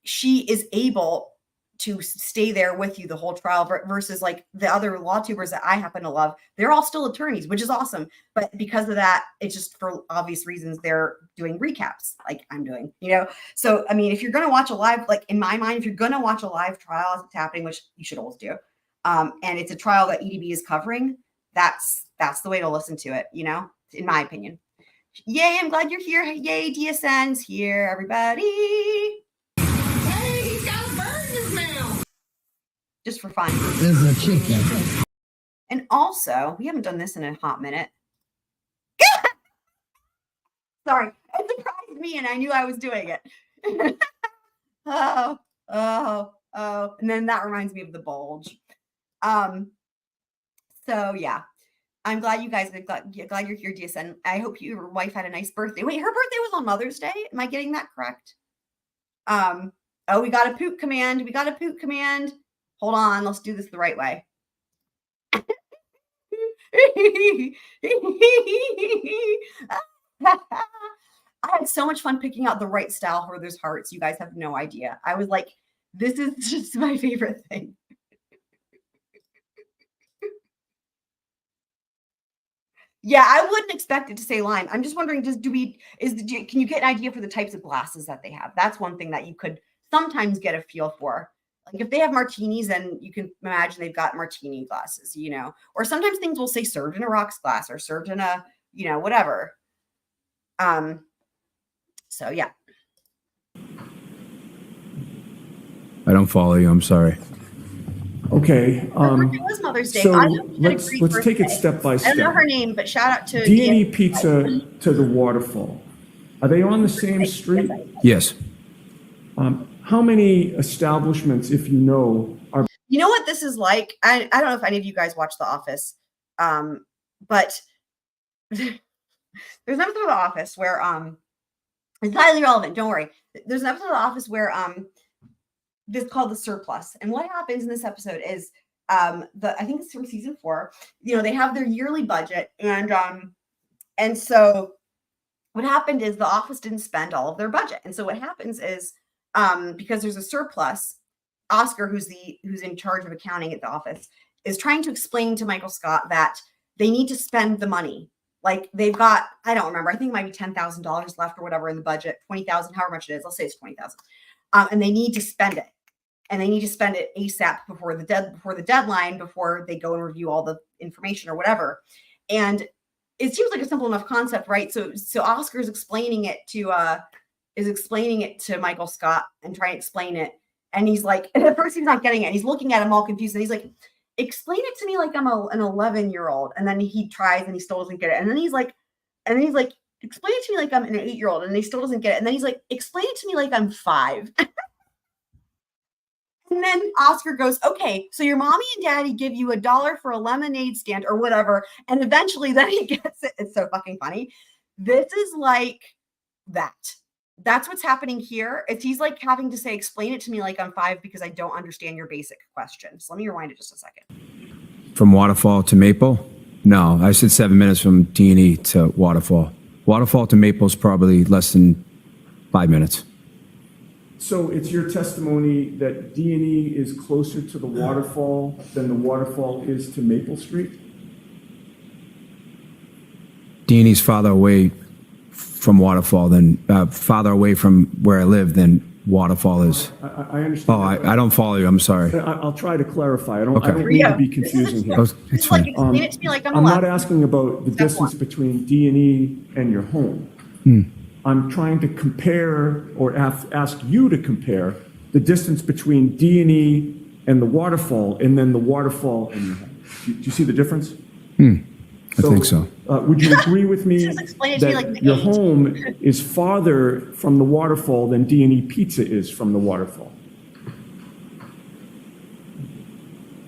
she is able to stay there with you the whole trial versus like the other law tubers that I happen to love. They're all still attorneys, which is awesome. But because of that, it's just for obvious reasons, they're doing recaps like I'm doing, So, I mean, if you're going to watch a live, like in my mind, if you're going to watch a live trial as it's happening, which you should always do, and it's a trial that EDB is covering, that's the way to listen to it, in my opinion. Yay, I'm glad you're here. Yay, DSN's here, everybody. Just for fun. There's a chicken. And also, we haven't done this in a hot minute. Sorry, it surprised me and I knew I was doing it. Oh. And then that reminds me of the bulge. So yeah, I'm glad you guys glad you're here, DSN. I hope your wife had a nice birthday. Wait, her birthday was on Mother's Day? Am I getting that correct? Oh, we got a Poot command. Hold on, let's do this the right way. I had so much fun picking out the right style for those hearts. You guys have no idea. I was like, this is just my favorite thing. Yeah, I wouldn't expect it to say lime. I'm just wondering, can you get an idea for the types of glasses that they have? That's one thing that you could sometimes get a feel for. Like if they have martinis, then you can imagine they've got martini glasses, or sometimes things will say served in a rocks glass or served in a, whatever. So yeah. I don't follow you. I'm sorry. Okay. It was Mother's Day. So I hope you had a great let's take it birthday. step by I step. don't know her name, but shout out to D&E Pizza to the Waterfall. Are they on the same street? Yes. How many establishments, if you know, are You know what this is like? I don't know if any of you guys watch The Office, but there's an episode of The Office where it's highly relevant. Don't worry. There's an episode of The Office where this is called The Surplus, and what happens in this episode is I think it's from season 4. You know, they have their yearly budget, and so what happened is the office didn't spend all of their budget, and so what happens is because there's a surplus, Oscar, who's in charge of accounting at the office, is trying to explain to Michael Scott that they need to spend the money. Like they've got, I don't remember, I think it might be $10,000 left or whatever in the budget, 20,000, however much it is. I'll say it's 20,000, and they need to spend it, and they need to spend it ASAP before the deadline, before they go and review all the information or whatever. And it seems like a simple enough concept, right? So Oscar is explaining it to Michael Scott and trying to explain it. And he's like, and at first he's not getting it. And he's looking at him all confused. And he's like, explain it to me like I'm an 11-year-old. And then he tries and he still doesn't get it. And then he's like, explain it to me like I'm an 8-year-old. And he still doesn't get it. And then he's like, explain it to me like I'm 5. And then Oscar goes, okay, so your mommy and daddy give you $1 for a lemonade stand or whatever. And eventually then he gets it. It's so fucking funny. This is like that. That's what's happening here. He's like having to say, explain it to me like I'm 5 because I don't understand your basic question. So let me rewind it just a second. From Waterfall to Maple? No, I said 7 minutes from D&E to Waterfall. Waterfall to Maple is probably less than 5 minutes. So it's your testimony that D&E is closer to the waterfall than the waterfall is to Maple Street? D&E's farther away from Waterfall than, farther away from where I live than Waterfall is. I understand. Oh, I don't follow you. I'm sorry. I'll try to clarify. I don't Okay. mean to be confusing here. It's It's like, fine. explain it to me like I'm I'm 11. not asking about the Step distance one. between D&E and your home. I'm trying to compare or ask you to compare the distance between D&E and the waterfall and then the waterfall and your home. Do you see the difference? I think so. Would you agree with me Just explain it to me like that the your age. home is farther from the waterfall than D&E Pizza is from the waterfall?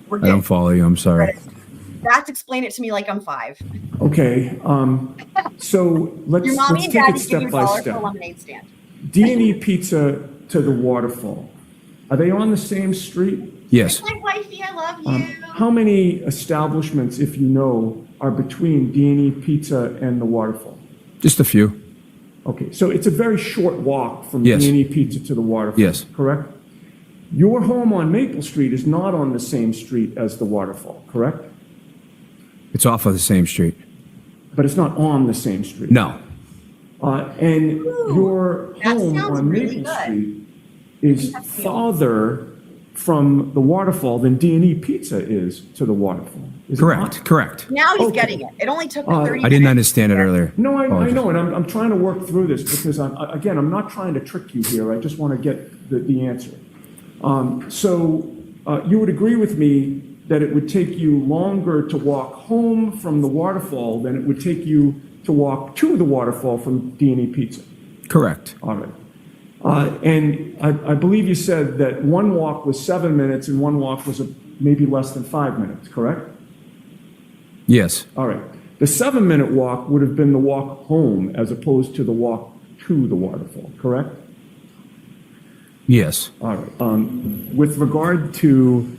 We're I don't good. follow you. I'm sorry. That's explain it to me like I'm 5. Okay, so let's Your mommy and take daddy it give step you $1 by for a step. lemonade stand. D&E Pizza to the waterfall, are they on the same street? Yes. My wifey, I love you. How many establishments, if you know, are between D&E Pizza and the waterfall? Just a few. Okay, so it's a very short walk from Yes. D&E Pizza to the waterfall. Yes. Correct? Your home on Maple Street is not on the same street as the waterfall, correct? It's off of the same street. But it's not on the same street. No. And your that home sounds on really Maple good. Street is farther from the waterfall than D&E Pizza is to the waterfall. Is it Correct. not? Correct. Now he's Okay. getting it. It only took me 30 I didn't minutes. understand it earlier. No, I Apologies. know, and I'm trying to work through this because I'm not trying to trick you here. I just want to get the answer. So you would agree with me that it would take you longer to walk home from the waterfall than it would take you to walk to the waterfall from D&E Pizza. Correct. All right. And I believe you said that one walk was 7 minutes and one walk was maybe less than 5 minutes, correct? Yes. All right. The 7-minute walk would have been the walk home as opposed to the walk to the waterfall, correct? Yes. All right. With regard to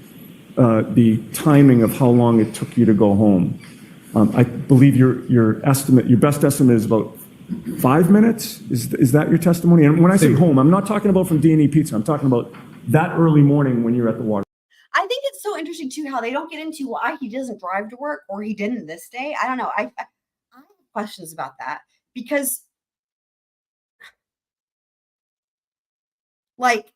the timing of how long it took you to go home, I believe your best estimate is about 5 minutes. Is that your testimony? And when I say home, I'm not talking about from D&E Pizza. I'm talking about that early morning when you're at the water. I think it's so interesting too how they don't get into why he doesn't drive to work or he didn't this day. I don't know. I have questions about that because, like,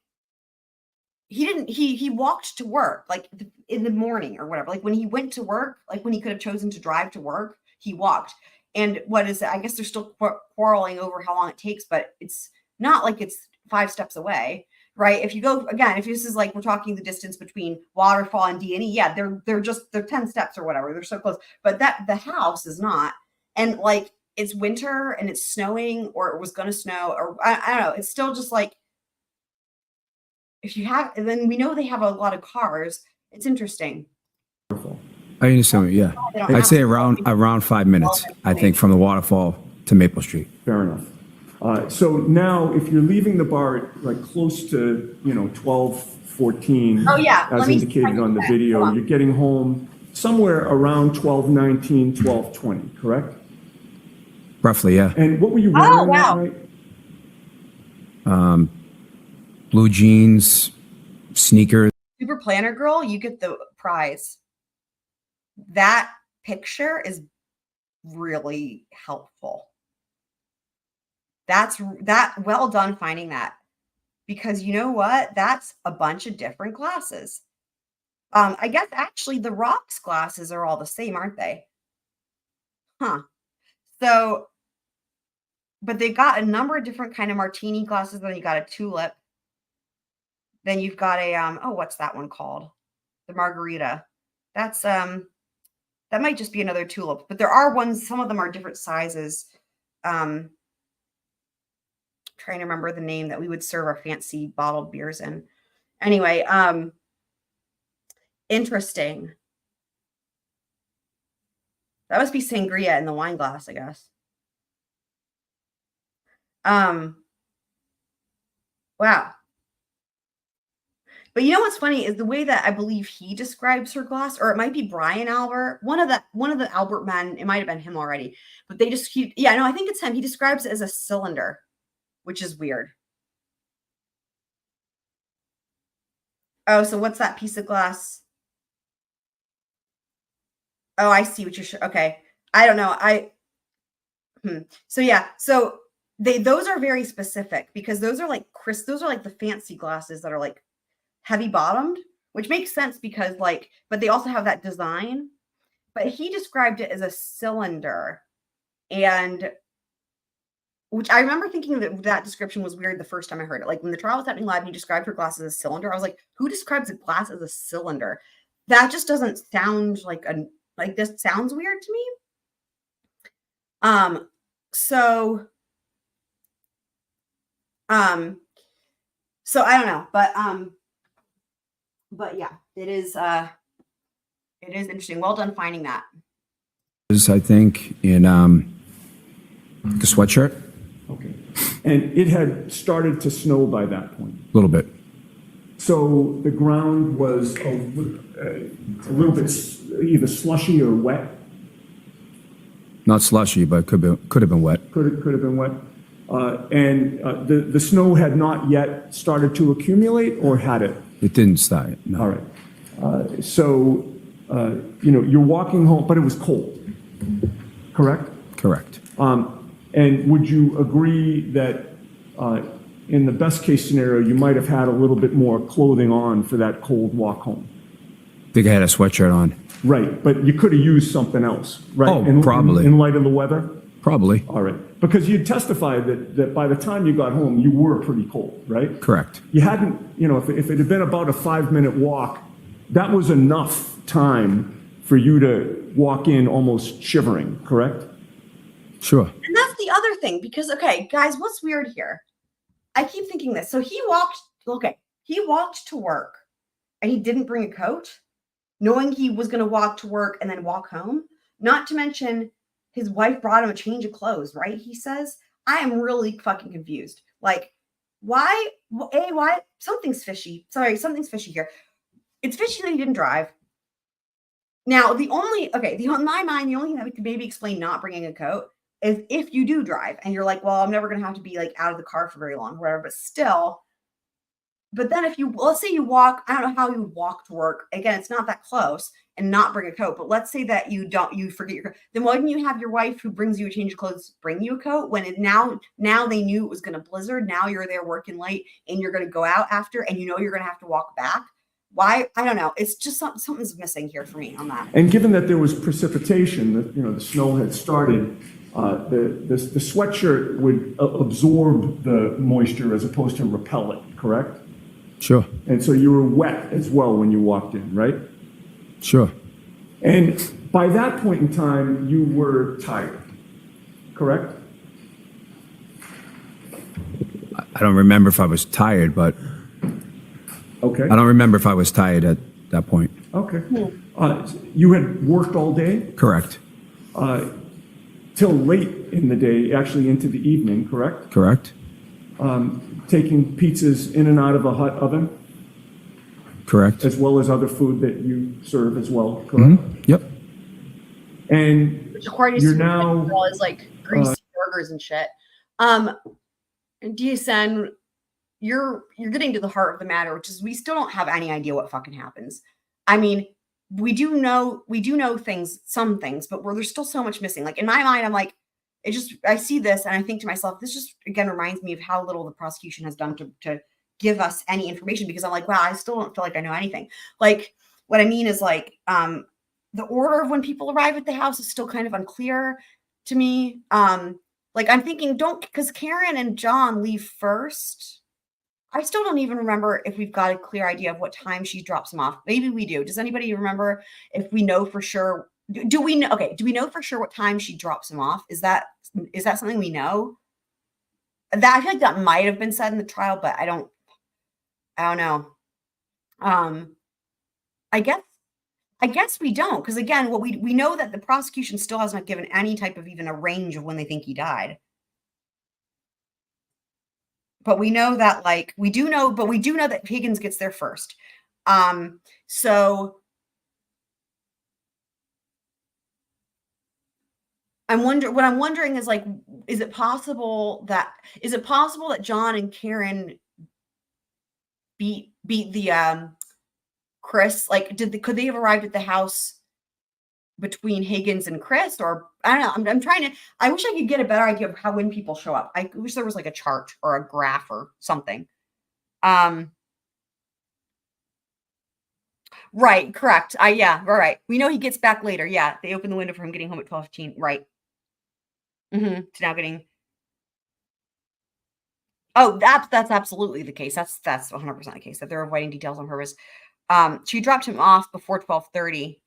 he didn't. He walked to work like in the morning or whatever. Like when he went to work, like when he could have chosen to drive to work, he walked. And what is it? I guess they're still quarreling over how long it takes, but it's not like it's 5 steps away. Right. If you go again, if this is like we're talking the distance between Waterfall and D&E, yeah, they're 10 steps or whatever. They're so close. But that the house is not. And like it's winter and it's snowing or it was gonna snow or I don't know. It's still just like if you have, and then we know they have a lot of cars. It's interesting. I understand. Yeah, They don't I'd have say a- around 5 minutes. I think from the waterfall to Maple Street. Fair enough. So now, if you're leaving the bar at like close to, 12, 14, Oh, yeah. as Let me see if I indicated can on the do that. Hold video, on. you're getting home somewhere around 12:19, 12:20, correct? Roughly, yeah. And what were you Oh, wearing wow. that night? Blue jeans, sneakers. Super Planner Girl, you get the prize. That picture is really helpful. That's well done finding that, because you know what? That's a bunch of different glasses. I guess actually the rocks glasses are all the same, aren't they? Huh. So, but they got a number of different kind of martini glasses. Then you got a tulip. Then you've got a oh, what's that one called? The margarita. That's that might just be another tulip, but there are ones, some of them are different sizes. Trying to remember the name that we would serve our fancy bottled beers in. Anyway, interesting. That must be sangria in the wine glass, I guess. Wow. But you know what's funny is the way that I believe he describes her glass, or it might be Brian Albert, one of the Albert men. It might have been him already, but I think it's him. He describes it as a cylinder, which is weird. Oh, so what's that piece of glass? Oh, I see what you're. Okay, I don't know. So yeah, so those are very specific, because those are like those are like the fancy glasses that are like heavy bottomed, which makes sense because but they also have that design. But he described it as a cylinder, and which I remember thinking that description was weird the first time I heard it. Like when the trial was happening live, and he described her glass as a cylinder. I was like, who describes a glass as a cylinder? That just doesn't sound like this sounds weird to me. So I don't know, but yeah, it is interesting. Well done finding that. I think in a sweatshirt. Okay. And it had started to snow by that point. A little bit. So the ground was a little bit either slushy or wet. Not slushy, but could have been wet. Could have been wet. And the snow had not yet started to accumulate, or had it? It didn't start. No. All right. So you're walking home, but it was cold, correct? Correct. And would you agree that in the best case scenario, you might have had a little bit more clothing on for that cold walk home? I think I had a sweatshirt on. Right, but you could have used something else, right? Oh, probably. In light of the weather? Probably. All right, because you testified that by the time you got home, you were pretty cold, right? Correct. You hadn't, if it had been about a 5-minute walk, that was enough time for you to walk in almost shivering, correct? Sure. And that's the other thing, because, okay, guys, what's weird here? I keep thinking this. So he walked to work and he didn't bring a coat, knowing he was going to walk to work and then walk home. Not to mention his wife brought him a change of clothes, right? He says, I am really fucking confused. Like, why? Something's fishy. Sorry, something's fishy here. It's fishy that he didn't drive. Now, in my mind, the only thing that we could maybe explain not bringing a coat is if you do drive and you're like, well, I'm never going to have to be like out of the car for very long, whatever, but still. But then let's say you walk, I don't know how you would walk to work. Again, it's not that close, and not bring a coat. But let's say that you forget your coat. Then why didn't you have your wife who brings you a change of clothes bring you a coat when now they knew it was going to blizzard. Now you're there working late and you're going to go out after, and you're going to have to walk back. Why? I don't know. It's just something's missing here for me on that. And given that there was precipitation, that the snow had started, the sweatshirt would absorb the moisture as opposed to repel it, correct? Sure. And so you were wet as well when you walked in, right? Sure. And by that point in time, you were tired, correct? I don't remember if I was tired, but Okay. I don't remember if I was tired at that point. Okay. You had worked all day Correct. till late in the day, actually into the evening, correct? Correct. Taking pizzas in and out of a hot oven, Correct. as well as other food that you serve as well, correct? Yep. And Which according you're to now is like greasy burgers and shit. And DSN, you're getting to the heart of the matter, which is we still don't have any idea what fucking happens. I mean, we do know things, some things, but there's still so much missing. Like in my mind, I'm like, I see this and I think to myself, this just again reminds me of how little the prosecution has done to give us any information, because I'm like, wow, I still don't feel like I know anything. Like what I mean is like, the order of when people arrive at the house is still kind of unclear to me. Like I'm thinking, because Karen and John leave first. I still don't even remember if we've got a clear idea of what time she drops them off. Maybe we do. Does anybody remember if we know for sure? Do we know? Okay. Do we know for sure what time she drops them off? Is that something we know? That I feel like that might have been said in the trial, but I don't know. I guess we don't, because again, what we know that the prosecution still has not given any type of even a range of when they think he died. But we know that we do know that Higgins gets there first. So what I'm wondering is like, is it possible that John and Karen beat the Chris? Like, could they have arrived at the house between Higgins and Chris? Or I don't know. I'm trying to. I wish I could get a better idea of when people show up. I wish there was like a chart or a graph or something. Right. Correct. Yeah. Right. We know he gets back later. Yeah. They open the window for him getting home at 12:15. Right. To now getting. Oh, that's absolutely the case. That's 100% the case, that they're avoiding details on purpose. She dropped him off before 12:30.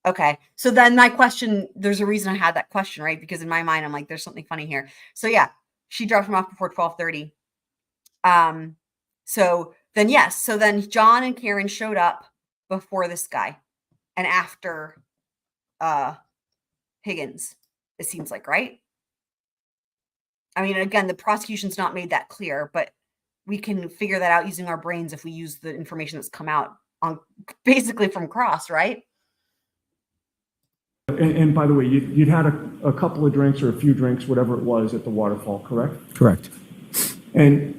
Okay. So then my question, there's a reason I had that question, right? Because in my mind, I'm like, there's something funny here. So yeah, she dropped him off before 12:30. So then, yes. So then John and Karen showed up before this guy and after Higgins, it seems like, right? I mean, again, the prosecution's not made that clear, but we can figure that out using our brains if we use the information that's come out on basically from Cross, right? And by the way, you'd had a couple of drinks or a few drinks, whatever it was, at the waterfall, correct? Correct. And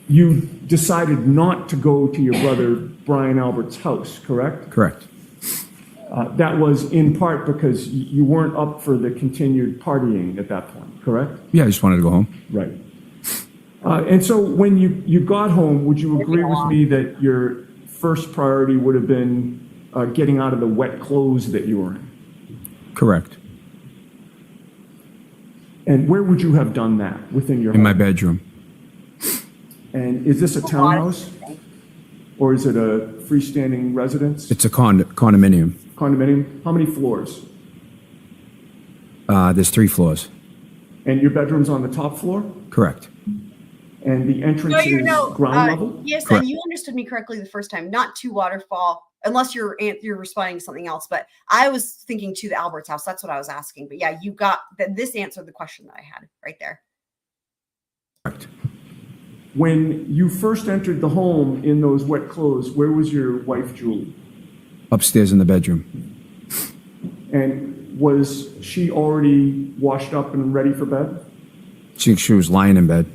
you decided not to go to your brother Brian Albert's house, correct? Correct. That was in part because you weren't up for the continued partying at that point, correct? Yeah, I just wanted to go home. Right. And so when you got home, would you agree with me that your first priority would have been getting out of the wet clothes that you were in? Correct. And where would you have done that within your In my home? bedroom. And is this a townhouse? Or is it a freestanding residence? It's a condominium. Condominium? How many floors? There's 3 floors. And your bedroom's on the top floor? Correct. And the entrance is ground level? Yes, Correct. and you understood me correctly the first time. Not to Waterfall, unless you're responding to something else. But I was thinking to the Alberts house. That's what I was asking. But yeah, you got that. This answered the question that I had right there. Correct. When you first entered the home in those wet clothes, where was your wife, Julie? Upstairs in the bedroom. And was she already washed up and ready for bed? She was lying in bed.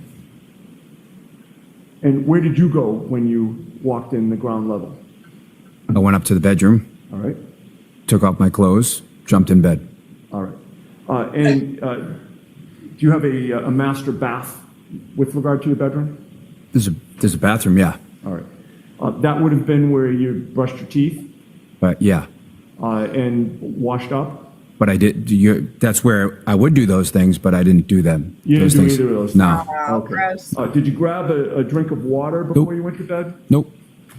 And where did you go when you walked in the ground level? I went up to the bedroom, All right. took off my clothes, jumped in bed. All right. Do you have a master bath with regard to your bedroom? There's a bathroom, yeah. All right. That would have been where you brushed your teeth But yeah. and washed up? But I did. That's where I would do those things, but I didn't do them. You didn't those do things. either of those No. Oh, Okay. gross. Did you grab a drink of water before Nope. you went to bed? Nope.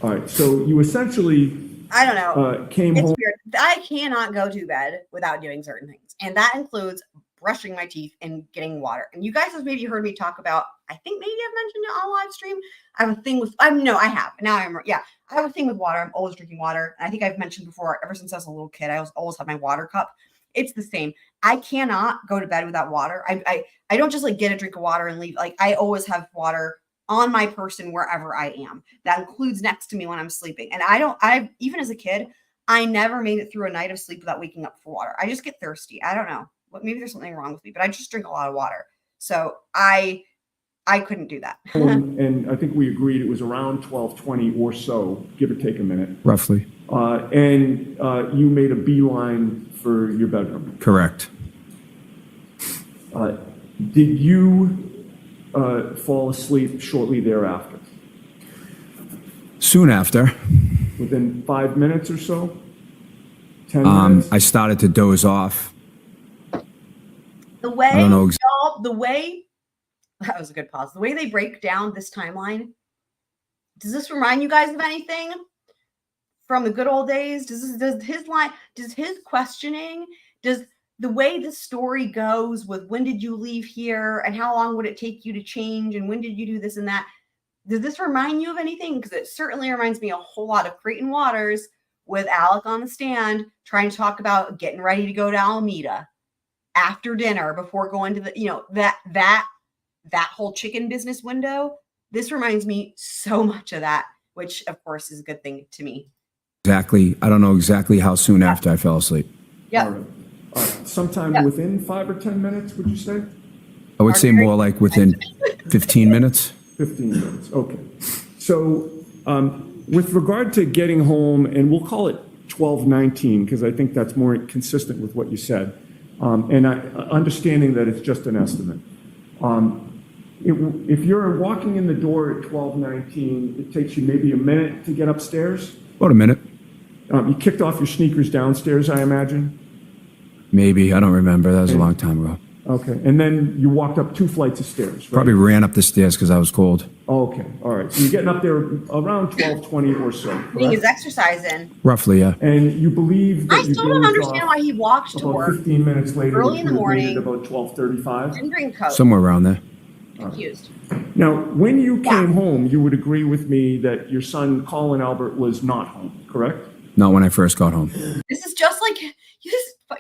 All right. So you essentially I don't know. came It's home. weird. I cannot go to bed without doing certain things, and that includes brushing my teeth and getting water. And you guys have maybe heard me talk about, I think maybe I've mentioned it on live stream. I have a thing with, no, I have. Now I have a thing with water. I'm always drinking water. And I think I've mentioned before, ever since I was a little kid, I always have my water cup. It's the same. I cannot go to bed without water. I don't just like get a drink of water and leave. Like I always have water on my person wherever I am. That includes next to me when I'm sleeping. And even as a kid, I never made it through a night of sleep without waking up for water. I just get thirsty. I don't know. Maybe there's something wrong with me, but I just drink a lot of water. So I couldn't do that. And I think we agreed it was around 12:20 or so, give or take a minute. Roughly. And you made a beeline for your bedroom. Correct. Did you fall asleep shortly thereafter? Soon after, Within 5 minutes or so? 10 minutes? I started to doze off. The way, I don't know that was a good pause. The way they break down this timeline, does this remind you guys of anything from the good old days? Does his questioning, does the way the story goes with when did you leave here and how long would it take you to change and when did you do this and that? Does this remind you of anything? Because it certainly reminds me a whole lot of Creighton Waters with Alec on the stand trying to talk about getting ready to go to Alameda after dinner before going to the, that whole chicken business window. This reminds me so much of that, which of course is a good thing to me. Exactly. I don't know exactly how soon after I fell asleep. Yeah. All right. Sometime within 5 or 10 minutes, would you say? I would say more like within 15 minutes. 15 minutes, okay. So with regard to getting home, and we'll call it 12:19, because I think that's more consistent with what you said, and understanding that it's just an estimate. If you're walking in the door at 12:19, it takes you maybe a minute to get upstairs? About a minute. You kicked off your sneakers downstairs, I imagine? Maybe. I don't remember. That was a long time ago. Okay, and then you walked up 2 flights of stairs, right? Probably ran up the stairs because I was cold. Okay, all right. So you're getting up there around 12:20 or so, Getting his correct? exercise in. Roughly, yeah. And you believe that I you still don't dozed understand off why he walked to about work 15 minutes later, early which in the would have made morning. it about 12:35. and drink Coke. Somewhere around there. Confused. Now, when you came home, you would agree with me that your son, Colin Albert, was not home, correct? Not when I first got home. This is just like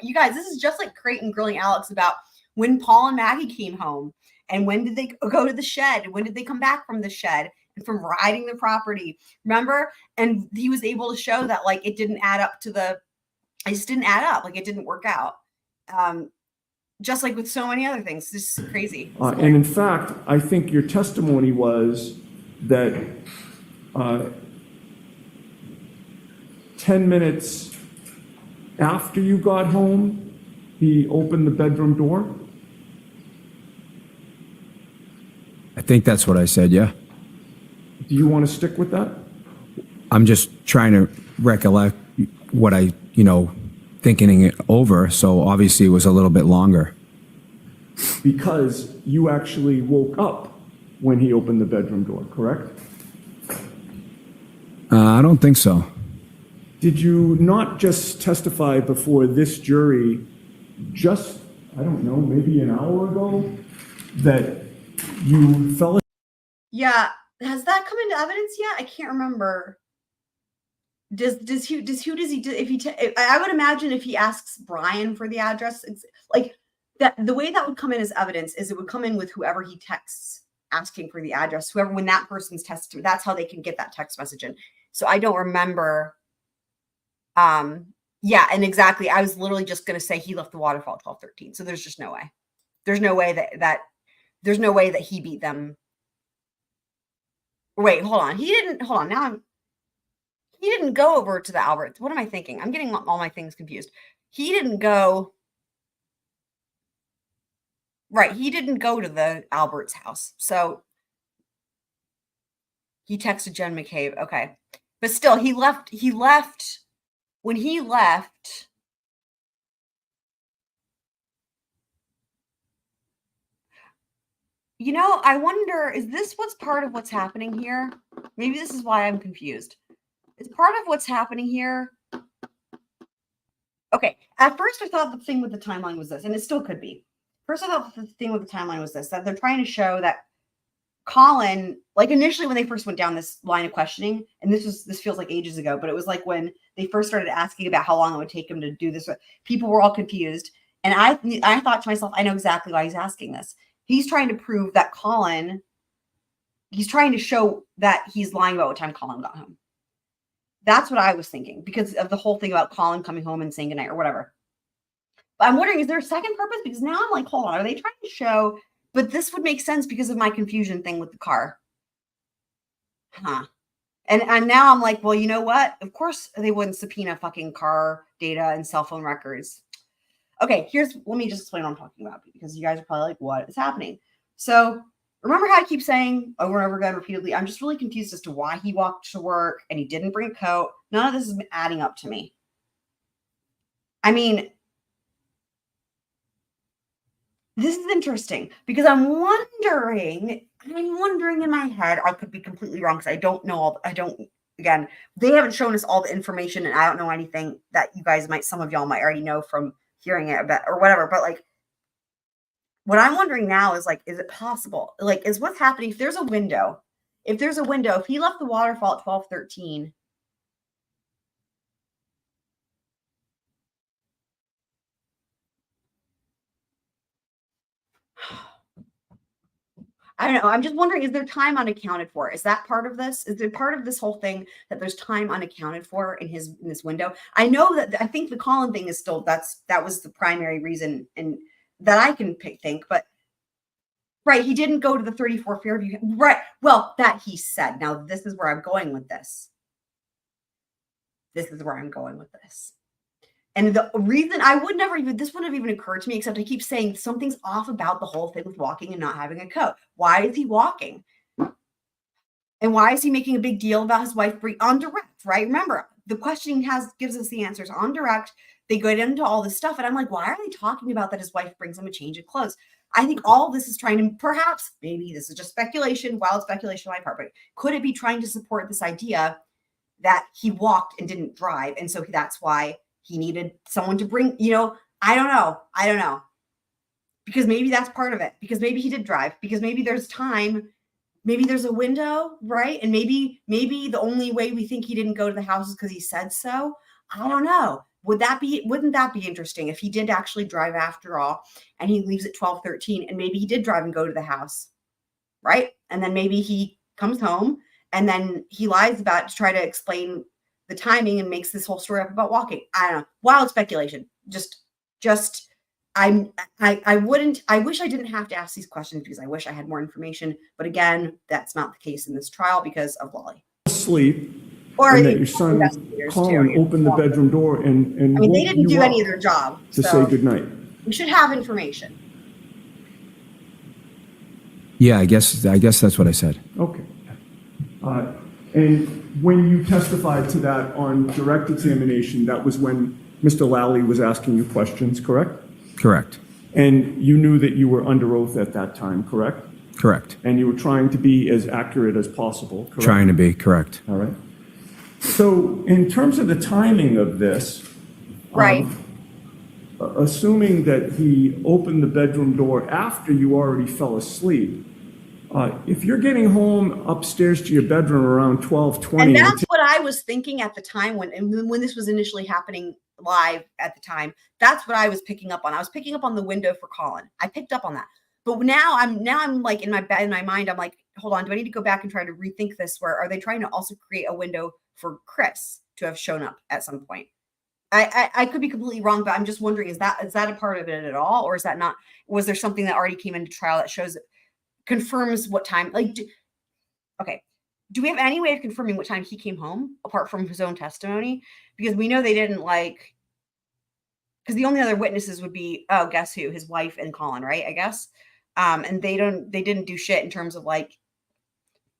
you guys. This is just like Creighton grilling Alex about when Paul and Maggie came home and when did they go to the shed? When did they come back from the shed and from riding the property? Remember? And he was able to show that like it didn't add up it just didn't add up. Like it didn't work out. Just like with so many other things. This is crazy. And in fact, I think your testimony was that 10 minutes after you got home, he opened the bedroom door? I think that's what I said, yeah. Do you want to stick with that? I'm just trying to recollect what I, thinking it over. So obviously it was a little bit longer. Because you actually woke up when he opened the bedroom door, correct? I don't think so. Did you not just testify before this jury just, I don't know, maybe an hour ago, that you fell? Yeah. Has that come into evidence yet? I can't remember. I would imagine if he asks Brian for the address, it's like that the way that would come in as evidence is it would come in with whoever he texts asking for the address, when that person's texted, that's how they can get that text message in. So I don't remember. Yeah, and exactly. I was literally just going to say he left the waterfall at 12:13. So there's just no way. There's no way that he beat them. Wait, hold on. He didn't go over to the Alberts. What am I thinking? I'm getting all my things confused. He didn't go. Right. He didn't go to the Alberts house. So he texted Jen McCabe. Okay. But still, he left. When he left, I wonder, is this what's part of what's happening here? Maybe this is why I'm confused. Is part of what's happening here? Okay. At first, I thought the thing with the timeline was this, and it still could be. first of all, the thing with the timeline was this, that they're trying to show that Colin, like initially when they first went down this line of questioning, and this feels like ages ago, but it was like when they first started asking about how long it would take him to do this, people were all confused. And I thought to myself, I know exactly why he's asking this. He's trying to prove that he's trying to show that he's lying about what time Colin got home. That's what I was thinking because of the whole thing about Colin coming home and saying goodnight or whatever. But I'm wondering, is there a second purpose? Because now I'm like, hold on, are they trying to show, but this would make sense because of my confusion thing with the car. Huh. And now I'm like, well, you know what? Of course they wouldn't subpoena fucking car data and cell phone records. Okay, let me just explain what I'm talking about because you guys are probably like, what is happening? So remember how I keep saying over and over again repeatedly, I'm just really confused as to why he walked to work and he didn't bring a coat. None of this has been adding up to me. I mean, this is interesting because I'm wondering in my head, I could be completely wrong because I don't know again, they haven't shown us all the information and I don't know anything that you guys some of y'all might already know from hearing it about or whatever. But like, what I'm wondering now is like, is it possible? Like, is what's happening if there's a window, if he left the waterfall at 12:13, I don't know. I'm just wondering, is there time unaccounted for? Is that part of this? Is there part of this whole thing that there's time unaccounted for in this window? I know that I think the Colin thing is still that was the primary reason and that I can think, but right, he didn't go to the 34 Fairview. Right. Well, that he said. Now this is where I'm going with this. And the reason this wouldn't have even occurred to me, except I keep saying something's off about the whole thing with walking and not having a coat. Why is he walking? And why is he making a big deal about his wife on direct, right? Remember, the questioning gives us the answers on direct. They go into all this stuff. And I'm like, why are they talking about that his wife brings him a change of clothes? I think all this is trying to, perhaps, maybe this is just speculation, wild speculation on my part, but could it be trying to support this idea that he walked and didn't drive? And so that's why he needed someone to bring, I don't know. Because maybe that's part of it. Because maybe he did drive. Because maybe there's time. Maybe there's a window, right? And maybe the only way we think he didn't go to the house is because he said so. I don't know. Wouldn't that be interesting if he did actually drive after all and he leaves at 12:13 and maybe he did drive and go to the house, right? And then maybe he comes home and then he lies about it to try to explain the timing and makes this whole story up about walking. I don't know. Wild speculation. I wish I didn't have to ask these questions because I wish I had more information. But again, that's not the case in this trial because of Lolly. Sleep. Or and that your son Colin opened the bedroom door and I mean, they didn't do any of their job to say goodnight. We should have information. Yeah, I guess that's what I said. Okay. And when you testified to that on direct examination, that was when Mr. Lally was asking you questions, correct? Correct. And you knew that you were under oath at that time, correct? Correct. And you were trying to be as accurate as possible, correct? Trying to be, correct. All right. So in terms of the timing of this, right. Assuming that he opened the bedroom door after you already fell asleep, if you're getting home upstairs to your bedroom around 12:20, and that's what I was thinking at the time when this was initially happening live at the time. That's what I was picking up on. I was picking up on the window for Colin. I picked up on that. But now I'm like in my mind, I'm like, hold on, do I need to go back and try to rethink this? Where are they trying to also create a window for Chris to have shown up at some point? I could be completely wrong, but I'm just wondering, is that a part of it at all? Or is that not, was there something that already came into trial that confirms what time, okay. Do we have any way of confirming what time he came home apart from his own testimony? Because we know they didn't because the only other witnesses would be, guess who? His wife and Colin, right? I guess. And they didn't do shit in terms of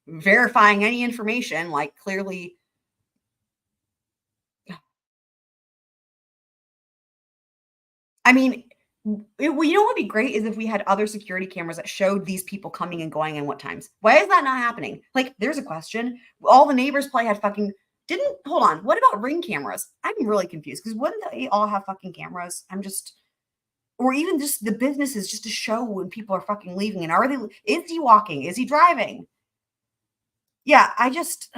verifying any information, clearly. I mean, you know what would be great is if we had other security cameras that showed these people coming and going and what times. Why is that not happening? There's a question. All the neighbors probably had hold on. What about Ring cameras? I'm really confused because wouldn't they all have fucking cameras? or even just the businesses, just to show when people are fucking leaving. And is he walking? Is he driving? Yeah, I just,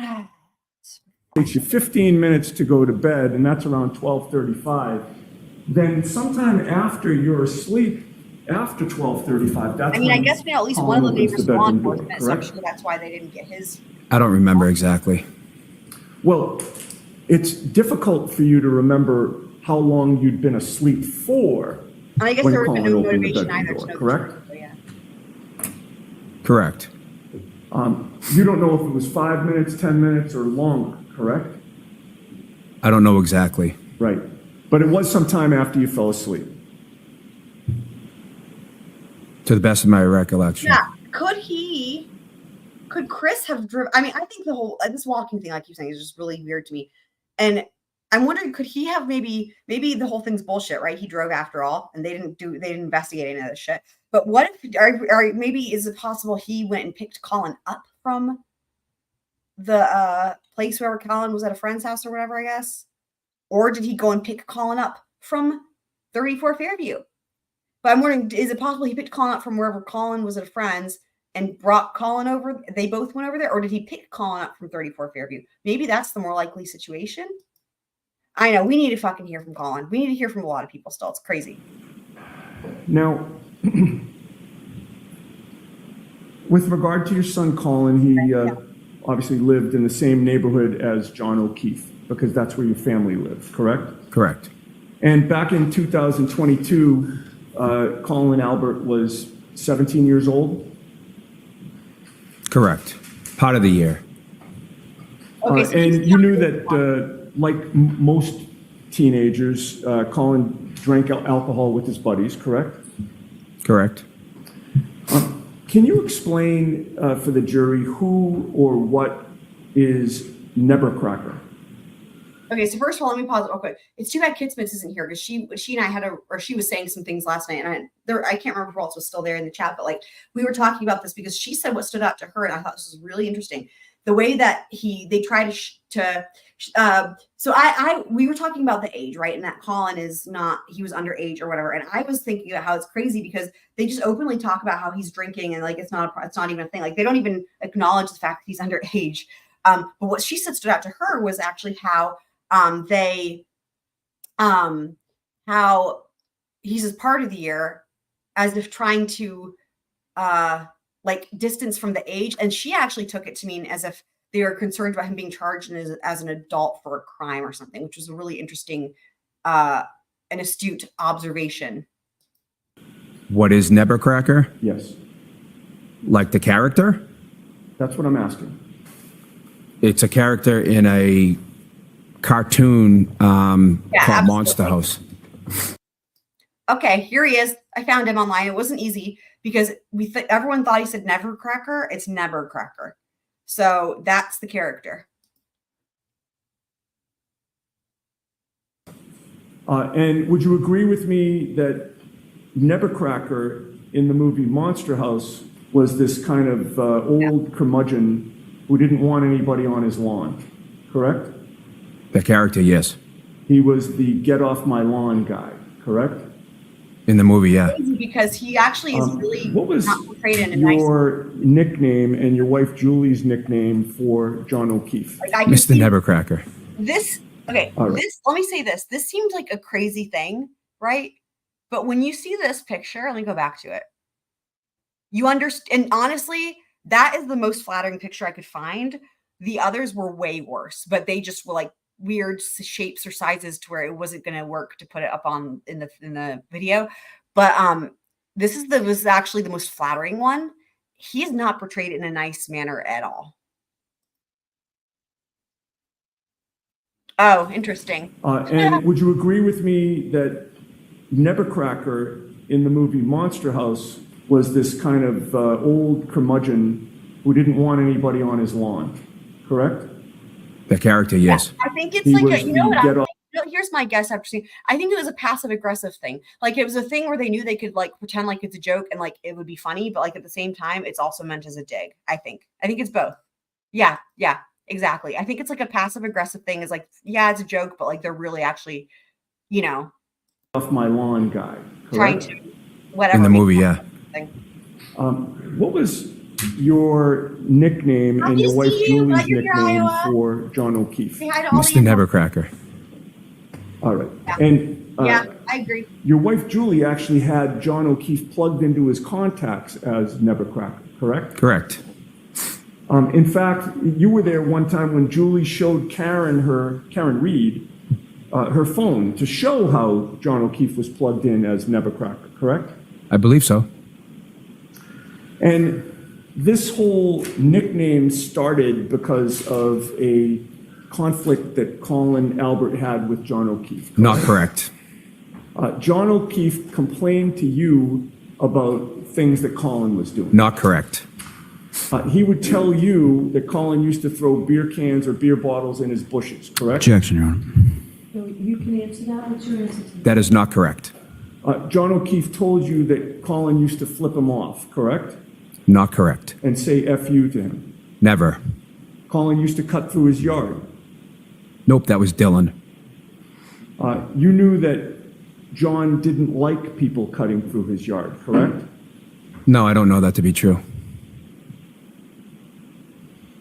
takes you 15 minutes to go to bed, and that's around 12:35. Then sometime after you're asleep, after 12:35, that's I mean, I when guess we know at least Colin one of the opens neighbors is bedroom law door, enforcement, so I'm correct? sure that's why they didn't get his. I don't remember exactly. Well, it's difficult for you to remember how long you'd been asleep for And I guess when there would have been Colin no opened the motivation bedroom either door, to know. correct? So, yeah. Correct. You don't know if it was 5 minutes, 10 minutes, or longer, correct? I don't know exactly. Right. But it was some time after you fell asleep. To the best of my recollection. Yeah. Could Chris have driven? I mean, I think the whole this walking thing, like you're saying, is just really weird to me. And I'm wondering, could he have maybe the whole thing's bullshit, right? He drove after all, and they didn't investigate any of this shit. But what if, or maybe is it possible he went and picked Colin up from the place wherever Colin was at a friend's house or whatever, I guess? Or did he go and pick Colin up from 34 Fairview? But I'm wondering, is it possible he picked Colin up from wherever Colin was at a friend's and brought Colin over? They both went over there, or did he pick Colin up from 34 Fairview? Maybe that's the more likely situation. I know, we need to fucking hear from Colin. We need to hear from a lot of people still. It's crazy. Now, with regard to your son Colin, he obviously lived in the same neighborhood as John O'Keefe, because that's where your family lives, correct? Correct. And back in 2022, Colin Albert was 17 years old. Correct. Part of the year. Okay, so And he's you knew not- that, like most teenagers, Colin drank alcohol with his buddies, correct? Correct. Can you explain for the jury who or what is Nebercracker? Okay, so first of all, let me pause real quick. It's too bad Kit Smith isn't here because she and I had she was saying some things last night, and I can't remember who else was still there in the chat, but like we were talking about this because she said what stood out to her, and I thought this was really interesting. The way that they try we were talking about the age, right? And that Colin he was underage or whatever. And I was thinking about how it's crazy because they just openly talk about how he's drinking and like it's not even a thing. Like they don't even acknowledge the fact that he's underage. But what she said stood out to her was actually how how he says part of the year as if trying to like distance from the age, and she actually took it to mean as if they are concerned about him being charged as an adult for a crime or something, which was a really interesting and astute observation. What is Nebercracker? Yes, Like the character? that's what I'm asking. It's a character in a cartoon called absolutely. Monster House. Okay, here he is. I found him online. It wasn't easy because everyone thought he said Nevercracker. It's Nebercracker. So that's the character. And would you agree with me that Nebercracker in the movie Monster House was this kind of old curmudgeon who didn't want anybody on his lawn, correct? The character, yes. He was the get off my lawn guy, correct? In the movie, yeah. Crazy because he actually is really What was not portrayed in a nice. your nickname and your wife Julie's nickname for John O'Keefe? Like I can Mr. see Nebercracker. this. Okay, All right. let me say this. This seemed like a crazy thing, right? But when you see this picture, let me go back to it. You understand, and honestly, that is the most flattering picture I could find. The others were way worse, but they just were like weird shapes or sizes to where it wasn't going to work to put it up on in the video. But this was actually the most flattering one. He is not portrayed in a nice manner at all. Oh, interesting. And would you agree with me that Nebercracker in the movie Monster House was this kind of old curmudgeon who didn't want anybody on his lawn, correct? The character, yes. I think it's He like was you know the what get I off- think? Here's my guess after seeing. I think it was a passive aggressive thing. Like it was a thing where they knew they could like pretend like it's a joke and like it would be funny, but like at the same time, it's also meant as a dig. I think it's both. Yeah, exactly. I think it's like a passive aggressive thing. Is like, yeah, it's a joke, but like they're really actually, you know, off my lawn guy, Trying correct? to, whatever. In the movie, yeah. What was your nickname Happy and to your wife see you. Julie's Glad you're here, nickname Iowa. for John O'Keefe? Say hi to all Mr. the Nevercracker. All right. Yeah. And Yeah, I agree. your wife Julie actually had John O'Keefe plugged into his contacts as Nevercracker, correct? Correct. In fact, you were there one time when Julie showed Karen Reed, her phone to show how John O'Keefe was plugged in as Nevercracker, correct? I believe so. And this whole nickname started because of a conflict that Colin Albert had with John O'Keefe. Not correct. John O'Keefe complained to you about things that Colin was doing. Not correct. He would tell you that Colin used to throw beer cans or beer bottles in his bushes, correct? Objection, Your Honor. So you can answer that. What's your answer to that? That is not correct. John O'Keefe told you that Colin used to flip him off, correct? Not correct. And say F you to him. Never. Colin used to cut through his yard. Nope, that was Dylan. You knew that John didn't like people cutting through his yard, correct? No, I don't know that to be true.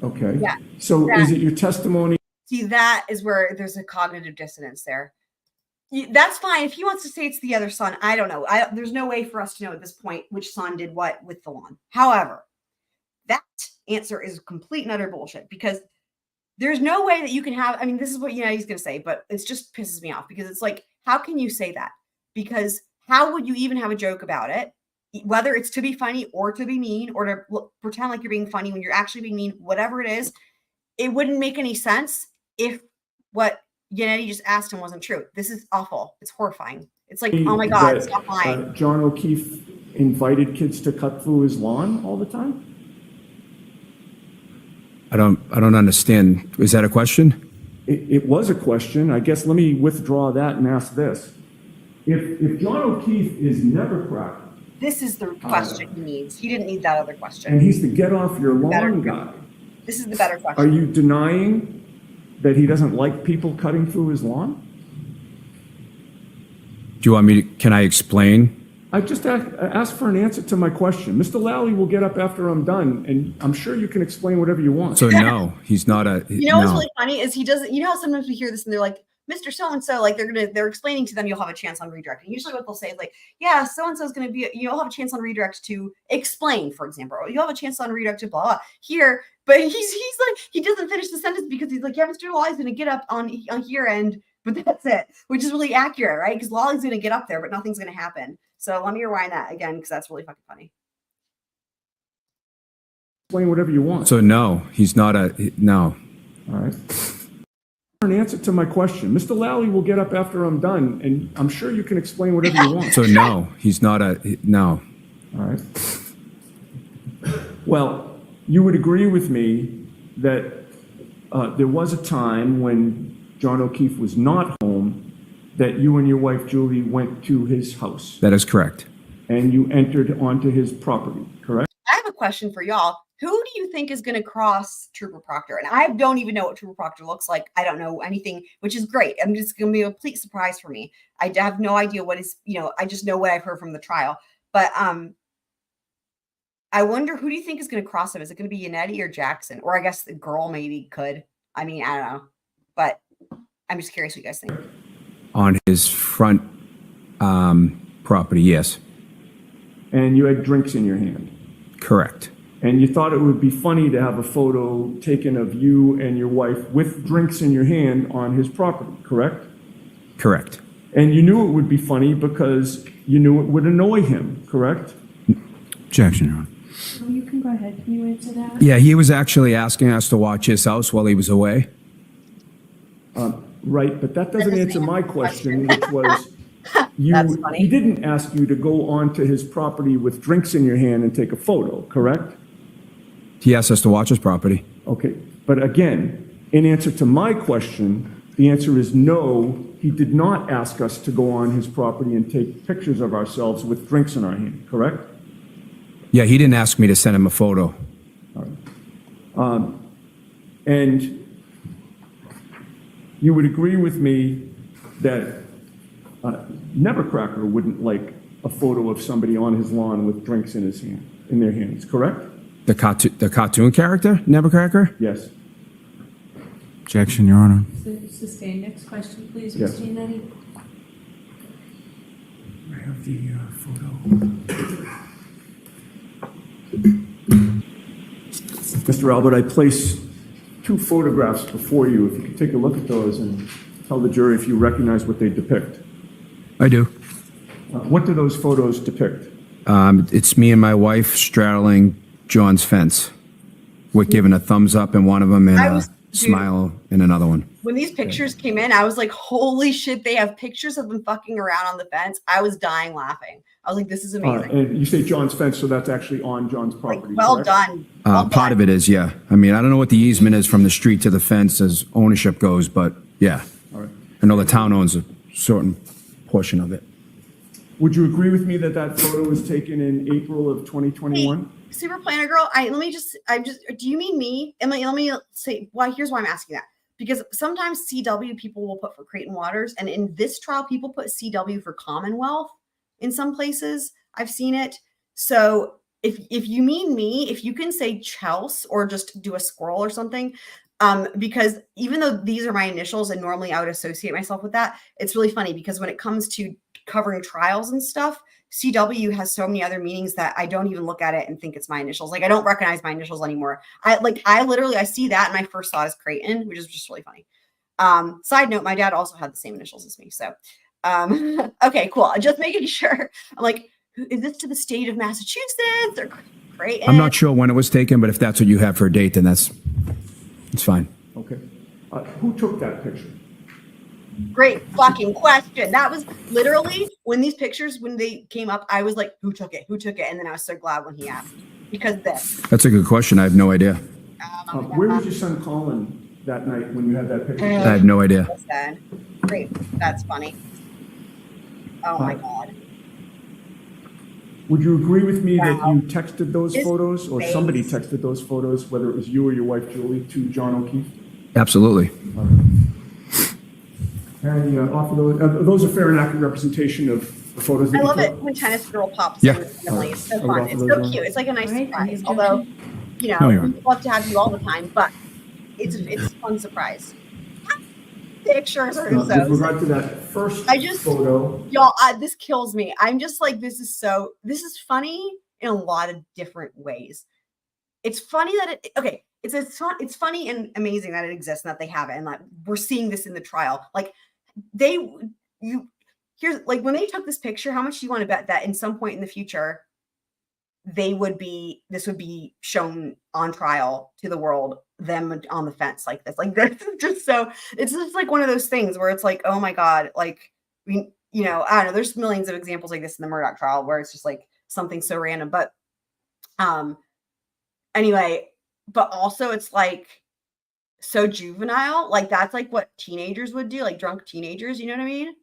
Okay. Yeah, So is it your testimony? See, that is where there's a cognitive dissonance there. That's fine. If he wants to say it's the other son, I don't know. There's no way for us to know at this point which son did what with the lawn. However, that answer is complete and utter bullshit because there's no way that you can have, I mean, this is what he's going to say, but it just pisses me off because it's like, how can you say that? Because how would you even have a joke about it? Whether it's to be funny or to be mean or to pretend like you're being funny when you're actually being mean, whatever it is, it wouldn't make any sense if what Yannetti just asked him wasn't true. This is awful. It's horrifying. It's like, oh my God, that, stop lying. John O'Keefe invited kids to cut through his lawn all the time? I don't understand. Is that a question? It was a question. I guess let me withdraw that and ask this. If John O'Keefe is Nevercracker, This is the question he needs. He didn't need that other question. and he's the get off your Better. lawn guy, This is the better are question. you denying that he doesn't like people cutting through his lawn? Do you want me to, can I explain? I just asked for an answer to my question. Mr. Lally will get up after I'm done, and I'm sure you can explain whatever you want. So no, he's not a, You know what's no. really funny is he doesn't, you know how sometimes we hear this and they're like, Mr. So-and-so, like they're explaining to them you'll have a chance on redirect. And usually what they'll say is like, yeah, so-and-so is going to be, you'll have a chance on redirect to explain, for example, or you'll have a chance on redirect to blah, blah, here. But he's like, he doesn't finish the sentence because he's like, yeah, Mr. Lawley's going to get up on here and, but that's it, which is really accurate, right? Because Lawley's going to get up there, but nothing's going to happen. So let me rewind that again, because that's really fucking funny. Explain whatever you want. So no, he's not a, no. All right. An answer to my question. Mr. Lally will get up after I'm done, and I'm sure you can explain whatever you want. So no, he's not a, no. All right. Well, you would agree with me that there was a time when John O'Keefe was not home that you and your wife Julie went to his house That is correct. and you entered onto his property, correct? I have a question for y'all. Who do you think is going to cross Trooper Proctor? And I don't even know what Trooper Proctor looks like. I don't know anything, which is great. I'm just going to be a complete surprise for me. I have no idea what is, I just know what I've heard from the trial. But I wonder, who do you think is going to cross him? Is it going to be Yannetti or Jackson? Or I guess the girl maybe could. I mean, I don't know. But I'm just curious what you guys think. On his front property, yes. And you had drinks in your hand. Correct. And you thought it would be funny to have a photo taken of you and your wife with drinks in your hand on his property, correct? Correct. And you knew it would be funny because you knew it would annoy him, correct? Objection, Your Honor. Oh, you can go ahead. Can you answer that? Yeah, he was actually asking us to watch his house while he was away. Right, but that doesn't answer my question, which was, That's funny. he didn't ask you to go onto his property with drinks in your hand and take a photo, correct? He asked us to watch his property. Okay, but again, in answer to my question, the answer is no, he did not ask us to go on his property and take pictures of ourselves with drinks in our hand, correct? Yeah, he didn't ask me to send him a photo. And you would agree with me that Nevercracker wouldn't like a photo of somebody on his lawn with drinks in their hands, correct? The cartoon character, Nevercracker? Yes. Objection, Your Honor. Sustain. Next question, please, Yes. Christine Eddy. I have the photo. Mr. Albert, I place 2 photographs before you. If you could take a look at those and tell the jury if you recognize what they depict. I do. What do those photos depict? It's me and my wife straddling John's fence. We're giving a thumbs up in one of them and a smile in another one. When these pictures came in, I was like, holy shit, they have pictures of them fucking around on the fence. I was dying laughing. I was like, this is amazing. And you say John's fence, so that's actually on John's property, Like, well correct? done. Well Part of it is, yeah. I mean, I don't know what the easement is from the street to the fence as ownership goes, but yeah. All right. I know the town owns a certain portion of it. Would you agree with me that that photo was taken in April of 2021? Super planner girl, do you mean me? And let me say, well, here's why I'm asking that. Because sometimes CW people will put for Creighton Waters, and in this trial, people put CW for Commonwealth in some places. I've seen it. So if you mean me, if you can say Chelsea or just do a squirrel or something, because even though these are my initials and normally I would associate myself with that, it's really funny because when it comes to covering trials and stuff, CW has so many other meanings that I don't even look at it and think it's my initials. Like I don't recognize my initials anymore. I see that and my first thought is Creighton, which is just really funny. Side note, my dad also had the same initials as me. So, okay, cool. Just making sure. I'm like, is this to the state of Massachusetts or Creighton? I'm not sure when it was taken, but if that's what you have for a date, then it's fine. Okay. Who took that picture? Great fucking question. That was literally when these pictures, when they came up, I was like, who took it? Who took it? And then I was so glad when he asked because this. That's a good question. I have no idea. Where was your son Colin that night when you had that picture? I have no idea. Great. That's funny. Oh my God. Would you agree with me that Wow. you texted those His photos or face. somebody texted those photos, whether it was you or your wife Julie, to John O'Keefe? Absolutely. And offer those are fair and accurate representation of the photos that I you love took? it when tennis girl pops Yeah. in randomly. It's so I would fun. offer It's those so on. cute. It's like a nice All right, surprise. any Although, objection? No, Your Honor. we'd love to have you all the time, but it's a fun surprise. Pictures are With so regard to that first I just- photo, y'all. This kills me. I'm just like, this is funny in a lot of different ways. It's funny that it's funny and amazing that it exists and that they have it, and like we're seeing this in the trial. Like here's like when they took this picture, how much do you want to bet that in some point in the future this would be shown on trial to the world, them on the fence like this? Like that's just so, it's just like one of those things where it's like, oh my God, like I don't know, there's millions of examples like this in the Murdoch trial where it's just like something so random. But anyway, but also it's like so juvenile, like that's like what teenagers would do, like drunk teenagers, you know what I mean?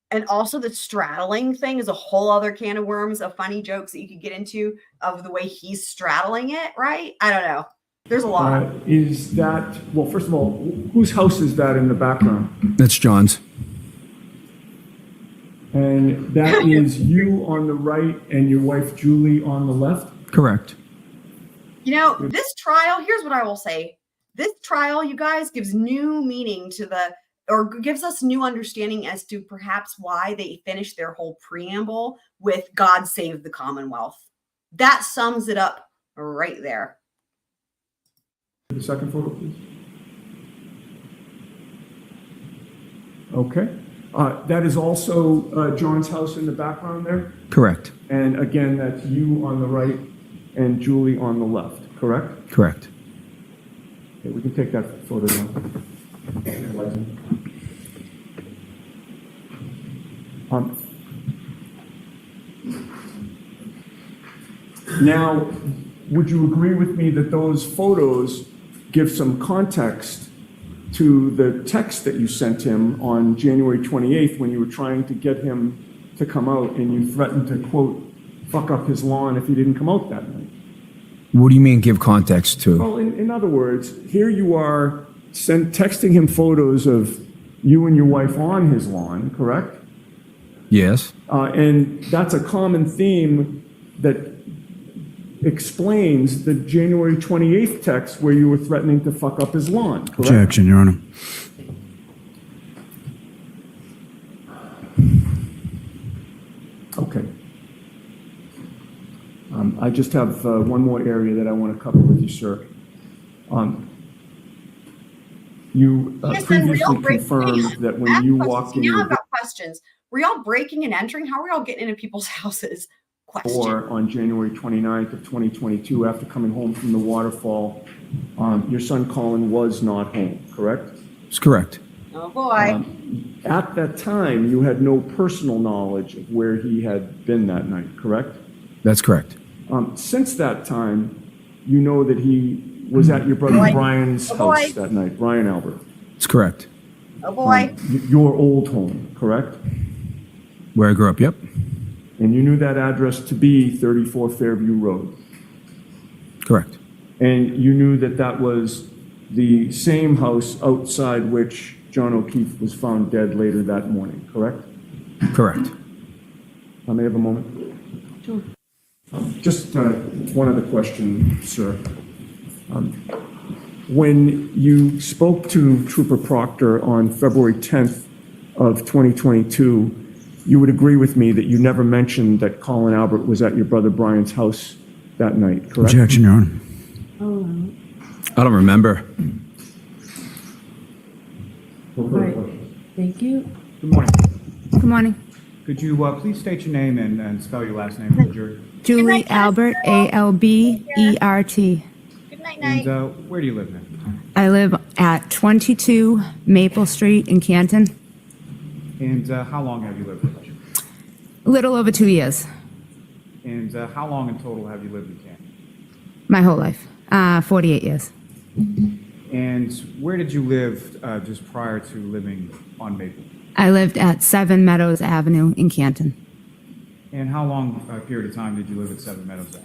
And also the straddling thing is a whole other can of worms of funny jokes that you could get into of the way he's straddling it, right? I don't know. There's a lot. is that, well, first of all, whose house is that in the background? That's John's. And that is you on the right and your wife Julie on the left? Correct. This trial, here's what I will say. This trial, you guys, gives new meaning or gives us new understanding as to perhaps why they finished their whole preamble with God Save the Commonwealth. That sums it up right there. The second photo, please. Okay. That is also John's house in the background there? Correct. And again, that's you on the right and Julie on the left, correct? Correct. Okay, we can take that photo now. Now, would you agree with me that those photos give some context to the text that you sent him on January 28th when you were trying to get him to come out and you threatened to, quote, fuck up his lawn if he didn't come out that night? What do you mean give context to? Well, in other words, here you are texting him photos of you and your wife on his lawn, correct? Yes. And that's a common theme that explains the January 28th text where you were threatening to fuck up his lawn, correct? Objection, Your Honor. Okay. I just have one more area that I want to cover with you, sir. You Yes, then previously real break- confirmed that when Ask you questions. walked in Now your I've got questions. Were y'all breaking and entering? How were y'all getting into people's houses? Question. door on January 29th of 2022 after coming home from the waterfall, your son Colin was not home, correct? That's correct. Oh boy. At that time, you had no personal knowledge of where he had been that night, correct? That's correct. Since that time, you know that he was at your brother Boy. Brian's Oh, boy. house that night, Brian Albert. That's correct. Oh boy. Your old home, correct? Where I grew up, yep. And you knew that address to be 34 Fairview Road. Correct. And you knew that that was the same house outside which John O'Keefe was found dead later that morning, correct? Correct. I may have a moment? Sure. Just one other question, sir. When you spoke to Trooper Proctor on February 10th of 2022, you would agree with me that you never mentioned that Colin Albert was at your brother Brian's house that night, correct? Objection, Your Honor. Oh, I don't remember. No further right. questions. thank you. Good morning. Good morning. Could you please state your name and spell your last name for the jury? Julie Albert, A-L-B-E-R-T. Good night, night. And where do you live now? I live at 22 Maple Street in Canton. And how long have you lived with us? A little over 2 years, And how long in total have you lived in Canton? my whole life, 48 years. And where did you live just prior to living on Maple? I lived at 7 Meadows Avenue in Canton. And how long period of time did you live at 7 Meadows Ave?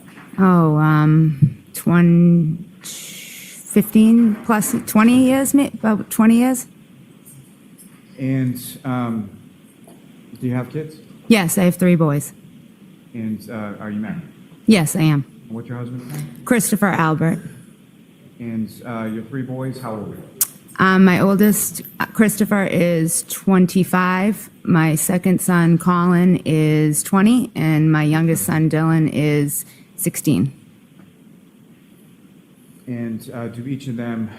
15 plus 20 years, about 20 years. And do you have kids? Yes, I have 3 boys. And are you married? Yes, I am. And what's your husband's name? Christopher Albert. And your 3 boys, how old are you? My oldest, Christopher, is 25. My second son, Colin, is 20. And my youngest son, Dylan, is 16. And do each of them,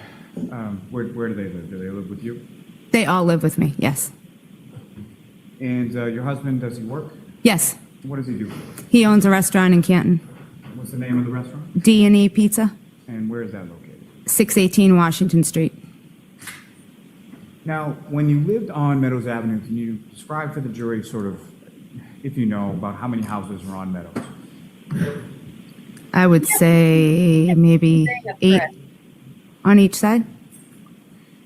where do they live? Do they live with you? They all live with me, yes. And your husband, does he work? Yes, What does he do? he owns a restaurant in Canton, What's the name of the restaurant? D&E Pizza, And where is that located? 618 Washington Street. Now, when you lived on Meadows Avenue, can you describe for the jury sort of, if you know, about how many houses are on Meadows? I would say maybe 8 on each side.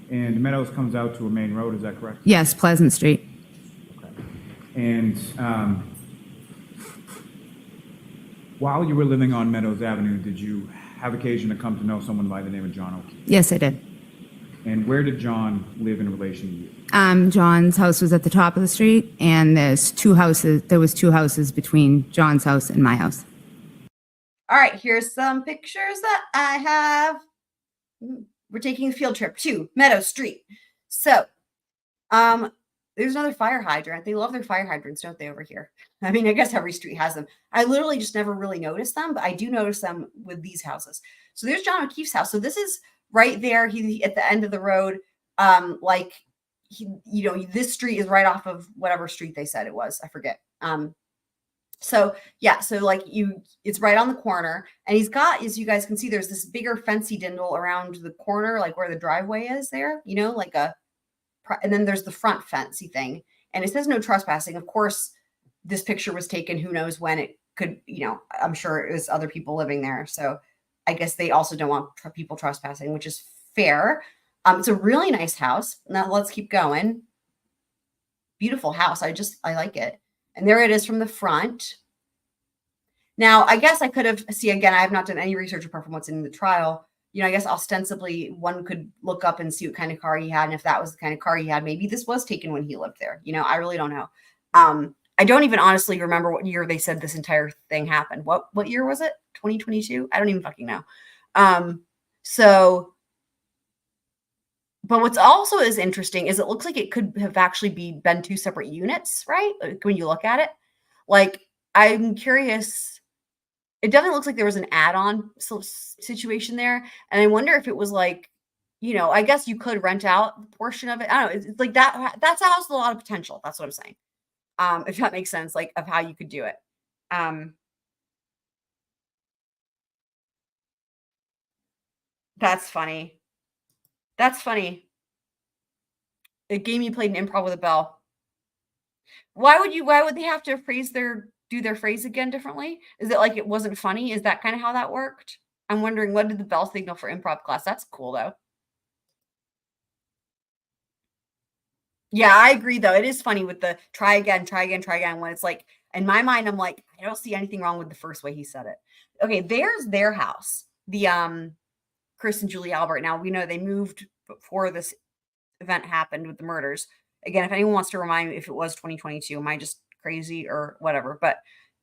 And Meadows comes out to a main road, is that correct? Yes, Pleasant Street. Okay. And while you were living on Meadows Avenue, did you have occasion to come to know someone by the name of John O'Keefe? Yes, I did. And where did John live in relation to you? John's house was at the top of the street, and there's 2 houses. There was 2 houses between John's house and my house. All right, here's some pictures that I have. We're taking a field trip to Meadow Street. So, there's another fire hydrant. They love their fire hydrants, don't they, over here? I mean, I guess every street has them. I literally just never really noticed them, but I do notice them with these houses. So there's John O'Keefe's house. So this is right there. He at the end of the road. This street is right off of whatever street they said it was. I forget. So yeah, so it's right on the corner, and he's got, as you guys can see, there's this bigger fencey dindle around the corner, like where the driveway is there, and then there's the front fencey thing, and it says no trespassing. Of course, this picture was taken, who knows when it could, I'm sure it was other people living there. So I guess they also don't want people trespassing, which is fair. It's a really nice house. Now let's keep going. Beautiful house. I like it. And there it is from the front. Now, I guess I could have, again, I have not done any research apart from what's in the trial. I guess ostensibly one could look up and see what kind of car he had. And if that was the kind of car he had, maybe this was taken when he lived there. I really don't know. I don't even honestly remember what year they said this entire thing happened. What year was it? 2022? I don't even fucking know. So, but what's also is interesting is it looks like it could have actually been two separate units, right? Like when you look at it, like I'm curious. It definitely looks like there was an add-on situation there, and I wonder if it was like, I guess you could rent out a portion of it. I don't know. It's like that. That's a house with a lot of potential. That's what I'm saying. If that makes sense, like of how you could do it. That's funny. That's funny. A game you played in improv with a bell. Why would they have to do their phrase again differently? Is it like it wasn't funny? Is that kind of how that worked? I'm wondering, what did the bell signal for improv class? That's cool though. Yeah, I agree though. It is funny with the try again, try again, try again. When it's like, in my mind, I'm like, I don't see anything wrong with the first way he said it. Okay, there's their house. The Chris and Julie Albert. Now we know they moved before this event happened with the murders. Again, if anyone wants to remind me if it was 2022, am I just crazy or whatever? But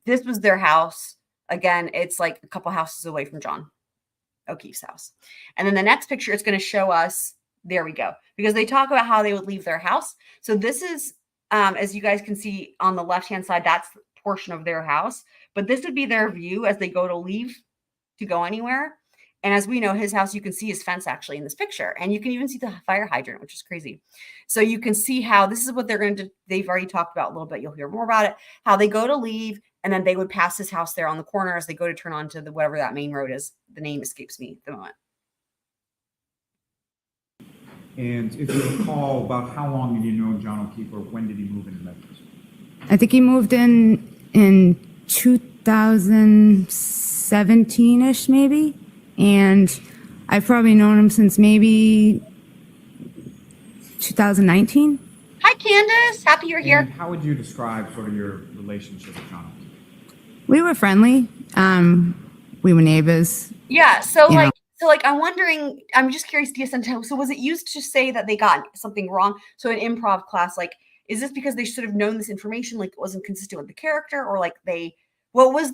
this was their house. Again, it's like a couple houses away from John O'Keefe's house. And then the next picture is going to show us, there we go, because they talk about how they would leave their house. So this is, as you guys can see on the left-hand side, that's the portion of their house. But this would be their view as they go to leave to go anywhere. And as we know, his house, you can see his fence actually in this picture. And you can even see the fire hydrant, which is crazy. So you can see how this is what they're going to do. They've already talked about a little bit. You'll hear more about it, how they go to leave. And then they would pass his house there on the corner as they go to turn onto the whatever that main road is. The name escapes me at the moment. And if you recall, about how long did you know John O'Keefe, or when did he move into Meadows? I think he moved in 2017-ish, maybe. And I've probably known him since maybe 2019. Hi, Candace. Happy you're here. And how would you describe sort of your relationship with John O'Keefe? We were friendly. We were neighbors. Yeah. So Yeah. I'm wondering, I'm just curious, DSN, so was it used to say that they got something wrong? So in improv class, like, is this because they should have known this information, like it wasn't consistent with the character, or like what was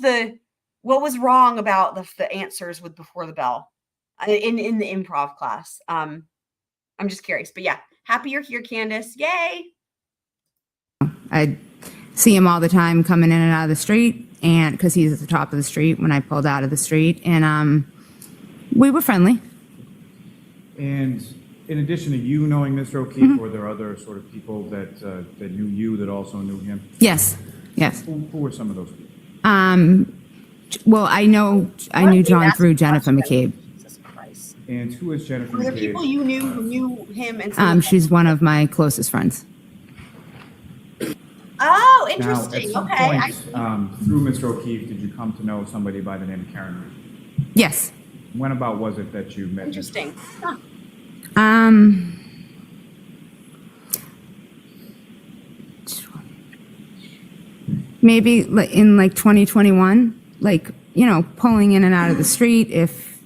wrong about the answers with before the bell in the improv class? I'm just curious, but yeah, happy you're here, Candace. Yay. I see him all the time coming in and out of the street, and because he's at the top of the street when I pulled out of the street, and we were friendly. And in addition to you knowing Mr. O'Keefe, were there other sort of people that knew you that also knew him? Yes. Who were some of those people? Well, I knew John through Jennifer McCabe. Jesus Christ. And who is Jennifer Were there McCabe? people you knew who knew him? And She's one of my closest friends. Oh, Now, interesting. at some Okay. point, through Mr. O'Keefe, did you come to know somebody by the name of Karen Reed? Yes. When about was it that you met? Interesting. Huh. Maybe in 2021, pulling in and out of the street if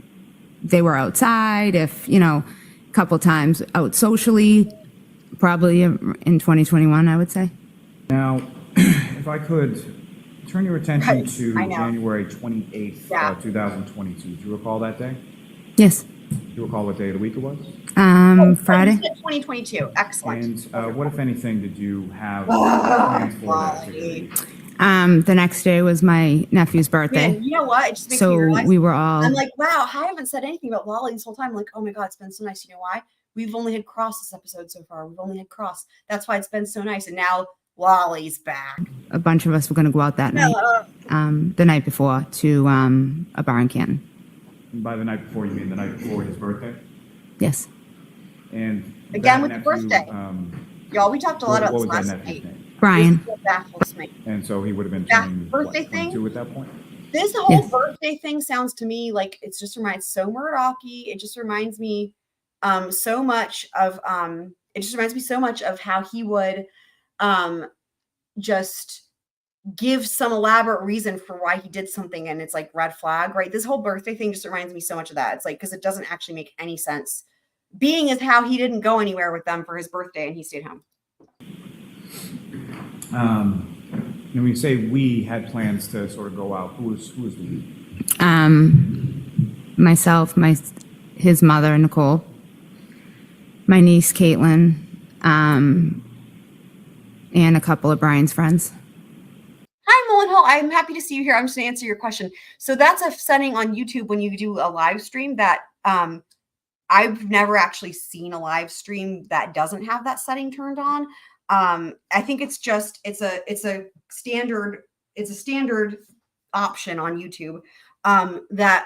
they were outside, if, a couple times out socially, probably in 2021, I would say. Now, if I could turn your attention Right, to I know. January 28th, Yeah. 2022. Do you recall that day? Yes. Do you recall what day of the week it was? Friday. 2022. Excellent. And what, if anything, did you have plans for that particular week? The next day was my nephew's birthday. Man, you know what? It just makes me So realize. we were all, I'm like, wow, I haven't said anything about Lolly this whole time. I'm like, oh my God, it's been so nice. You know why? We've only had Cross this episode so far. We've only had Cross. That's why it's been so nice. And now Lolly's back. a bunch of us were going to go out that night, the night before to a bar in Canton. And by the night before, you mean the night before his birthday? Yes. And Again that with the birthday. Y'all, we talked a lot what about was this that last nephew's night. name? Brian. This baffles me. And so he would have been That turning, birthday what, thing? 22 at that point? This whole Yes. birthday thing sounds to me like it just reminds so Murdoch-y. It just reminds me so much of how he would just give some elaborate reason for why he did something, and it's like red flag, right? This whole birthday thing just reminds me so much of that. It's like, because it doesn't actually make any sense, being as how he didn't go anywhere with them for his birthday and he stayed home. when you say we had plans to sort of go out, who was the we? Myself, his mother, Nicole, my niece, Caitlin, and a couple of Brian's friends. Hi, Mullenhill. I'm happy to see you here. I'm just going to answer your question. So that's a setting on YouTube when you do a live stream that I've never actually seen a live stream that doesn't have that setting turned on. I think it's a standard option on YouTube that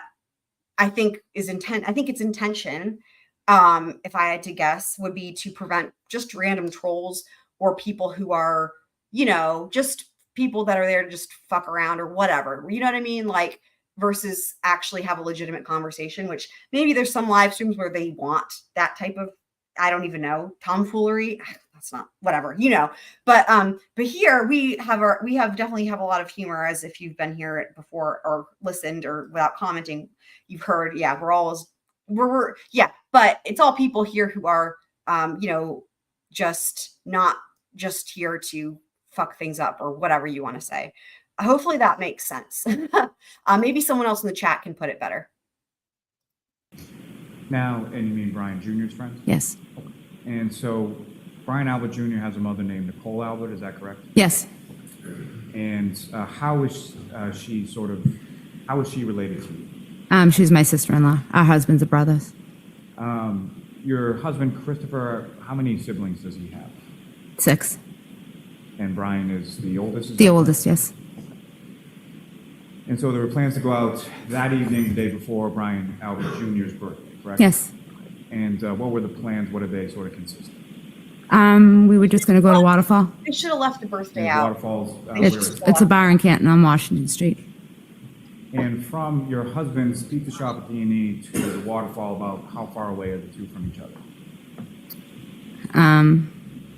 I think its intention, if I had to guess, would be to prevent just random trolls or people who are, just people that are there to just fuck around or whatever. You know what I mean? Like, versus actually have a legitimate conversation, which maybe there's some live streams where they want that type of, I don't even know, tomfoolery. That's not whatever, but here we definitely have a lot of humor, as if you've been here before or listened or without commenting, you've heard. Yeah. But it's all people here who are, just not just here to fuck things up or whatever you want to say. Hopefully that makes sense. Maybe someone else in the chat can put it better. Now, and you mean Brian Jr.'s friend? Yes. And so Brian Albert Jr. has a mother named Nicole Albert, is that correct? Yes. And how is she related to you? She's my sister-in-law. Our husbands are brothers. Your husband, Christopher, how many siblings does he have? 6. And Brian is the oldest? The oldest, yes. And so there were plans to go out that evening, the day before Brian Albert Jr.'s birthday, correct? Yes. And what were the plans? What did they sort of consist of? We were just going to go to Waterfall. They should have left the birthday And out. Waterfalls, It's a bar in Canton on Washington Street. And from your husband's pizza shop at D&E to the Waterfall, about how far away are the two from each other?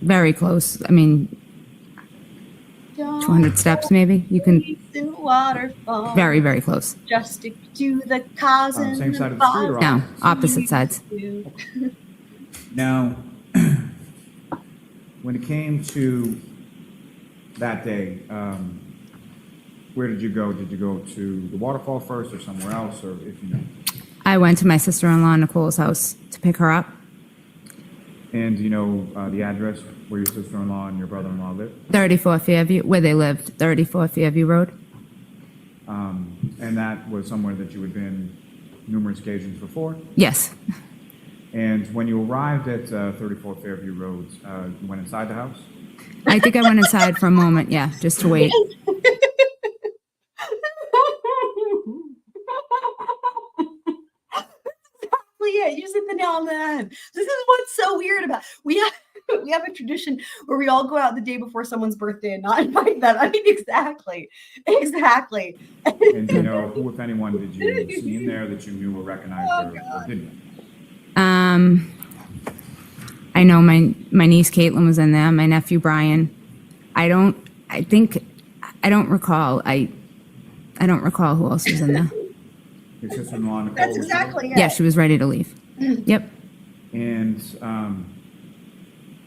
Very close. I mean, 200 steps maybe. You can. Waterfall. Very, very close. Just stick to the cause and Same side of the street or No, opposite? opposite sides. Now, when it came to that day, where did you go? Did you go to the Waterfall first or somewhere else, or if you know? I went to my sister-in-law Nicole's house to pick her up. And do you know the address where your sister-in-law and your brother-in-law live? 34 Fairview, where they lived, 34 Fairview Road. And that was somewhere that you had been numerous occasions before? Yes. And when you arrived at 34 Fairview Road, you went inside the house? I think I went inside for a moment, yeah, just to wait. Yeah, you just hit the nail on the head. This is what's so weird about we have a tradition where we all go out the day before someone's birthday and not invite them. I mean, exactly. And do you know who, if anyone, did you see in there that you knew or recognized or didn't? I know my niece Caitlin was in there, my nephew Brian. I don't recall. I don't recall who else was in there. Your sister-in-law, Nicole? That's was exactly it. Yeah, she was ready to leave. Yep. there? And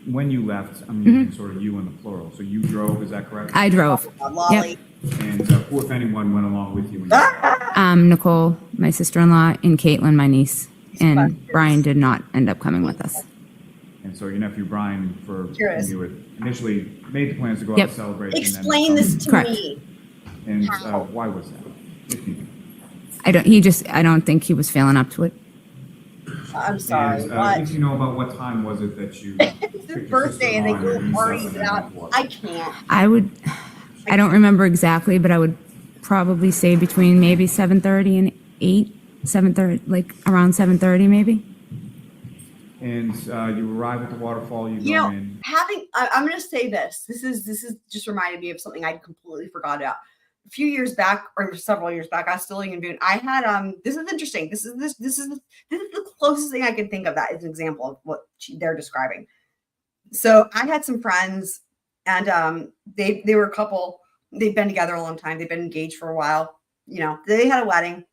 when you left, I'm using sort of you in the plural. So you drove, is that correct? I drove. Lolly. And who, if anyone, went along with you? When you Nicole, my sister-in-law, and Caitlin, my niece. And Brian did not end up coming with us. And so your nephew Brian, for Curious. you had initially made the plans to go out Yep. and celebrate. Explain and then, this to Correct. me. And why was that? If you know. I don't think he was feeling up to it. I'm sorry. And, What? if you know about what time was it that you It's their birthday and they go party without. I can't. I don't remember exactly, but I would probably say between maybe 7:30 and 7:30, like around 7:30 maybe. And you arrive at the Waterfall, you You go know, in. I'm going to say this. This is just reminded me of something I completely forgot about. A few years back, or several years back, I was still living in Boone. I had this is interesting. This is the closest thing I can think of that as an example of what they're describing. So I had some friends, and they were a couple. They've been together a long time. They've been engaged for a while. You know, they had a wedding.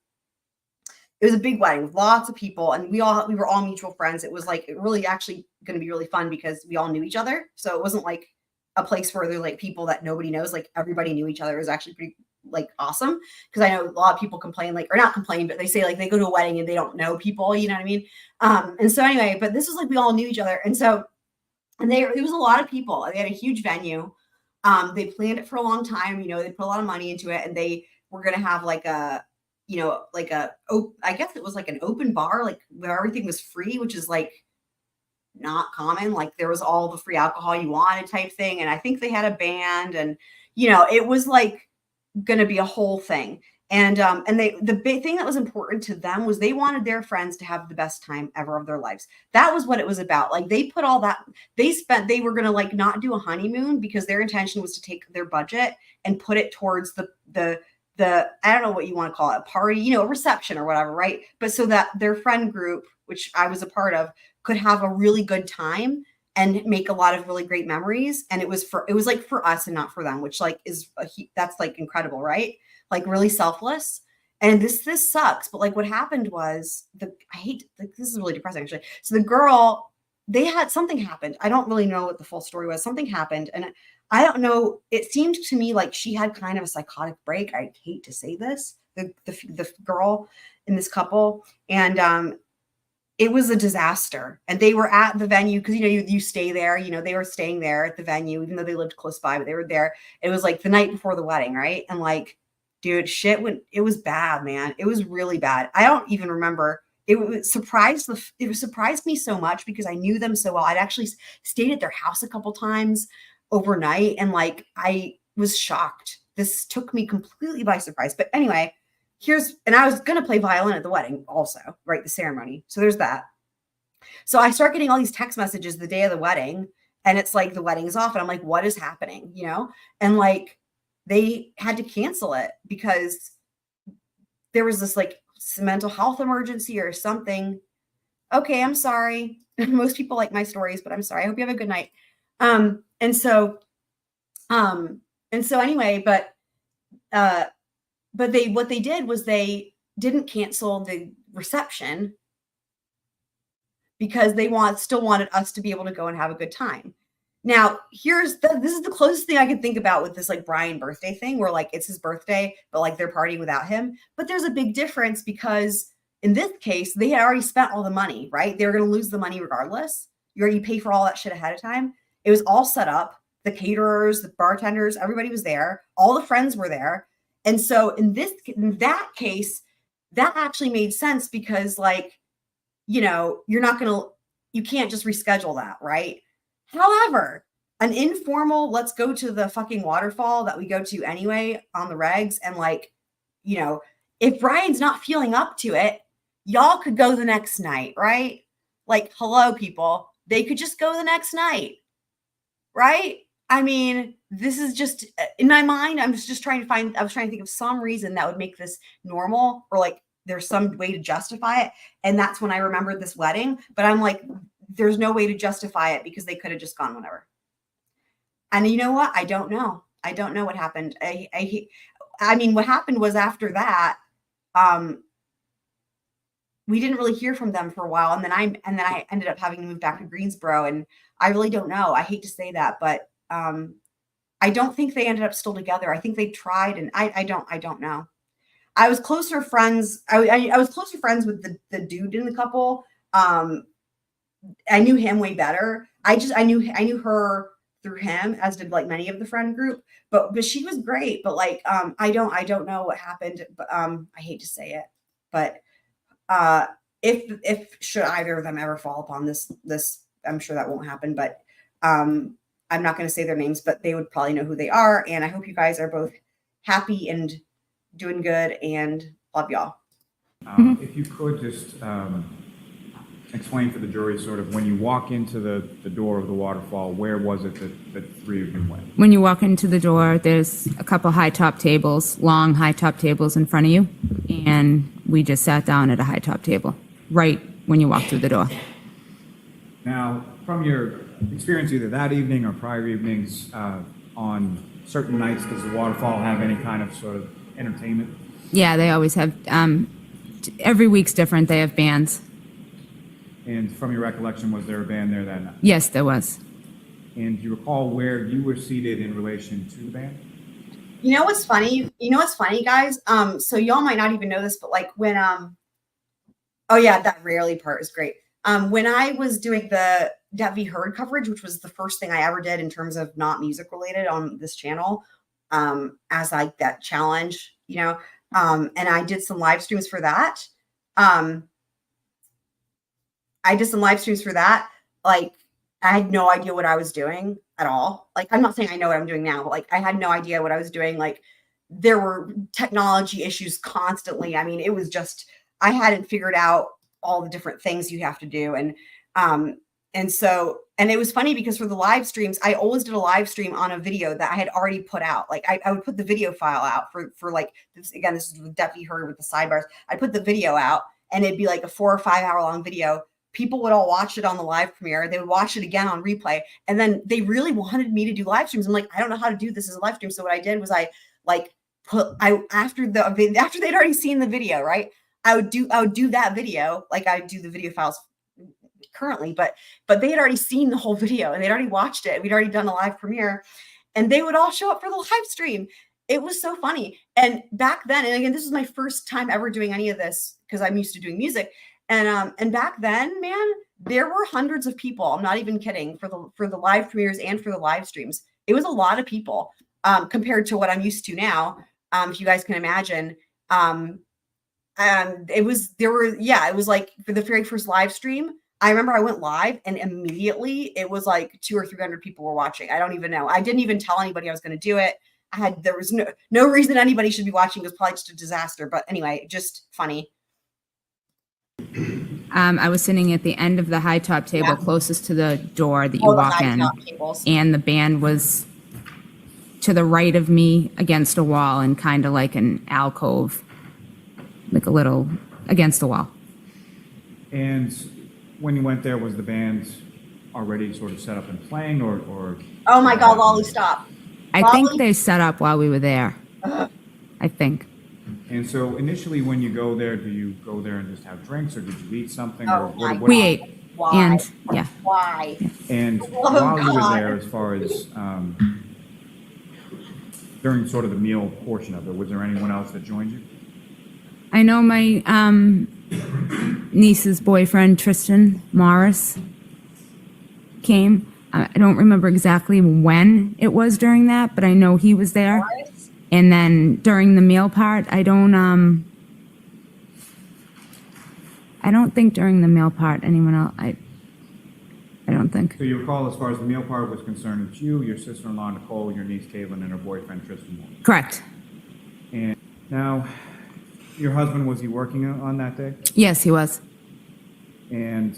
It was a big wedding with lots of people, and we were all mutual friends. It was like really actually going to be really fun because we all knew each other. So it wasn't like a place where there's like people that nobody knows, like everybody knew each other. It was actually pretty like awesome, because I know a lot of people complain, like, or not complain, but they say like they go to a wedding and they don't know people, you know what I mean? And so anyway, but this was like we all knew each other, and so it was a lot of people. They had a huge venue. They planned it for a long time. You know, they put a lot of money into it, and they were gonna have like a, you know, like I guess it was like an open bar, like where everything was free, which is like not common. Like there was all the free alcohol you wanted type thing. And I think they had a band, and, you know, it was like going to be a whole thing. And the big thing that was important to them was they wanted their friends to have the best time ever of their lives. That was what it was about. Like they put all that, they were going to like not do a honeymoon, because their intention was to take their budget and put it towards the I don't know what you want to call it, a party, you know, a reception or whatever, right? But so that their friend group, which I was a part of, could have a really good time and make a lot of really great memories. And it was like for us and not for them, which like that's like incredible, right? Like really selfless. And this sucks. But like what happened was this is really depressing actually. So the girl, something happened. I don't really know what the full story was. Something happened. And I don't know. It seemed to me like she had kind of a psychotic break. I hate to say this, the girl in this couple. And, it was a disaster. And they were at the venue because, you know, you stay there, you know, they were staying there at the venue, even though they lived close by, but they were there. It was like the night before the wedding, right? And like, dude, it was bad, man. It was really bad. I don't even remember. It surprised me so much because I knew them so well. I'd actually stayed at their house a couple times overnight, and like I was shocked. This took me completely by surprise. But anyway, and I was going to play violin at the wedding also, right? The ceremony. So there's that. So I start getting all these text messages the day of the wedding, and it's like the wedding is off, and I'm like, what is happening? You know? And like they had to cancel it because there was this like mental health emergency or something. Okay, I'm sorry. Most people like my stories, but I'm sorry. I hope you have a good night. And so anyway, but what they did was they didn't cancel the reception because they still wanted us to be able to go and have a good time. Now, this is the closest thing I could think about with this like Brian birthday thing, where like it's his birthday, but like they're partying without him. But there's a big difference because in this case, they had already spent all the money, right? They were going to lose the money regardless. You already pay for all that shit ahead of time. It was all set up. The caterers, the bartenders, everybody was there. All the friends were there. And so in that case, that actually made sense because like, you know, you can't just reschedule that, right? However, an informal, let's go to the fucking waterfall that we go to anyway on the regs. And like, you know, if Brian's not feeling up to it, y'all could go the next night, right? Like, hello, people. They could just go the next night, right? I mean, this is just in my mind. I was trying to think of some reason that would make this normal, or like there's some way to justify it. And that's when I remembered this wedding. But I'm like, there's no way to justify it because they could have just gone whenever. And you know what? I don't know. I don't know what happened. I mean, what happened was after that, we didn't really hear from them for a while. And then I ended up having to move back to Greensboro. And I really don't know. I hate to say that, but I don't think they ended up still together. I think they tried, and I don't know. I was closer friends. I was closer friends with the dude in the couple. I knew him way better. I knew her through him, as did like many of the friend group. But she was great. But like I don't know what happened. But I hate to say it. But if should either of them ever fall upon this, I'm sure that won't happen. But I'm not going to say their names, but they would probably know who they are. And I hope you guys are both happy and doing good, and love y'all. If you could just explain for the jury sort of when you walk into the door of the waterfall, where was it that three of you went? When you walk into the door, there's a couple long high top tables in front of you. And we just sat down at a high top table right when you walk through the door. Now, from your experience either that evening or prior evenings, on certain nights, does the waterfall have any kind of sort of entertainment? Yeah, they always have. Every week's different. They have bands. And from your recollection, was there a band there that night? Yes, there was. And do you recall where you were seated in relation to the band? You know what's funny? You know what's funny, guys? So y'all might not even know this, but like when oh yeah, that rarely part is great. When I was doing the Debt v. Heard coverage, which was the first thing I ever did in terms of not music related on this channel, as like that challenge, you know, and I did some live streams for that. Like I had no idea what I was doing at all. Like I'm not saying I know what I'm doing now, but like I had no idea what I was doing. Like there were technology issues constantly. I mean, it was just I hadn't figured out all the different things you have to do. And it was funny because for the live streams, I always did a live stream on a video that I had already put out. Like I would put the video file out for like this, again, this is with Debt v. Heard with the sidebars. I put the video out and it'd be like a 4 or 5 hour long video. People would all watch it on the live premiere. They would watch it again on replay. And then they really wanted me to do live streams. I'm like, I don't know how to do this as a live stream. So what I did was I like after they'd already seen the video, right? I would do that video, like I do the video files currently, but they had already seen the whole video and they'd already watched it. We'd already done a live premiere and they would all show up for the live stream. It was so funny. And back then, and again, this is my first time ever doing any of this because I'm used to doing music. And back then, man, there were hundreds of people. I'm not even kidding for the live premieres and for the live streams. It was a lot of people compared to what I'm used to now. If you guys can imagine, it was like for the very first live stream, I remember I went live and immediately it was like 200 or 300 people were watching. I don't even know. I didn't even tell anybody I was going to do it. There was no reason anybody should be watching. It was probably just a disaster. But anyway, just funny. I was sitting at the end of the high top table closest to the door that you walk in. And the band was to the right of me against a wall and kind of like an alcove, like a little against the wall. And when you went there, was the band already sort of set up and playing or oh my God, Lolly, stop. I think they set up while we were there. I think. And so initially when you go there, do you go there and just have drinks or did you eat something? Oh, or what, We ate. Why? And yeah. Why? And Oh, while you were God. there, as far as during sort of the meal portion of it, was there anyone else that joined you? I know my niece's boyfriend, Tristan Morris, came. I don't remember exactly when it was during that, but I know he was there. Morris? And then during the meal part, I don't think during the meal part anyone else, I don't think. So you recall as far as the meal part was concerned, it's you, your sister-in-law Nicole, your niece Caitlin, and her boyfriend Tristan Moore. Correct. And now, your husband, was he working on that day? Yes, he was. And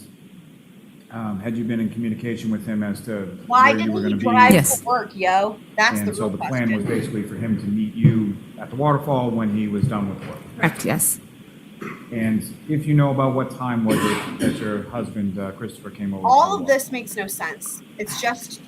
had you been in communication with him as to Why where you were didn't going he to be? drive Yes. to work, yo? That's the And so real the question. plan was basically for him to meet you at the waterfall when he was done with work. Correct, yes. And if you know about what time was it that your husband, Christopher, came over? All to of the this makes no sense. It's just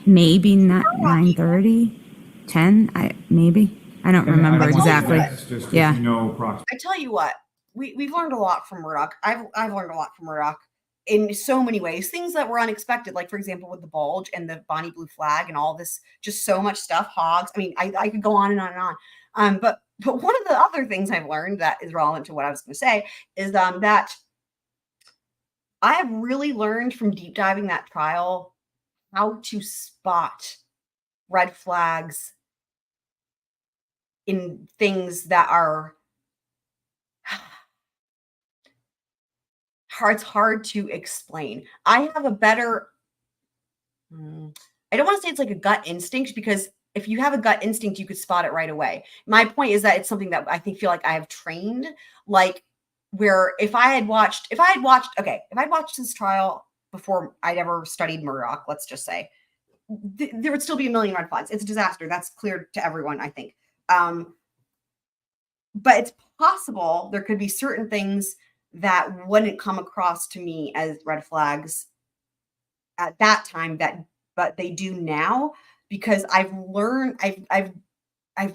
Maybe not 9:30, 10, maybe. I don't waterfall? And remember I don't want exactly. to guess, just Yeah. you know approximately. I tell you what, we've learned a lot from Murdoch. I've learned a lot from Murdoch in so many ways. Things that were unexpected, like for example with the bulge and the Bonnie Blue flag and all this, just so much stuff. Hogs. I mean, I could go on and on and on. But one of the other things I've learned that is relevant to what I was going to say is that I have really learned from deep diving that trial how to spot red flags in things that are it's hard to explain. I have a better, I don't want to say it's like a gut instinct, because if you have a gut instinct, you could spot it right away. My point is that it's something that I feel like I have trained, like where if I'd watched this trial before I'd ever studied Murdoch, let's just say, there would still be a million red flags. It's a disaster. That's clear to everyone, I think. But it's possible there could be certain things that wouldn't come across to me as red flags at that time, but they do now, because I've learned, I've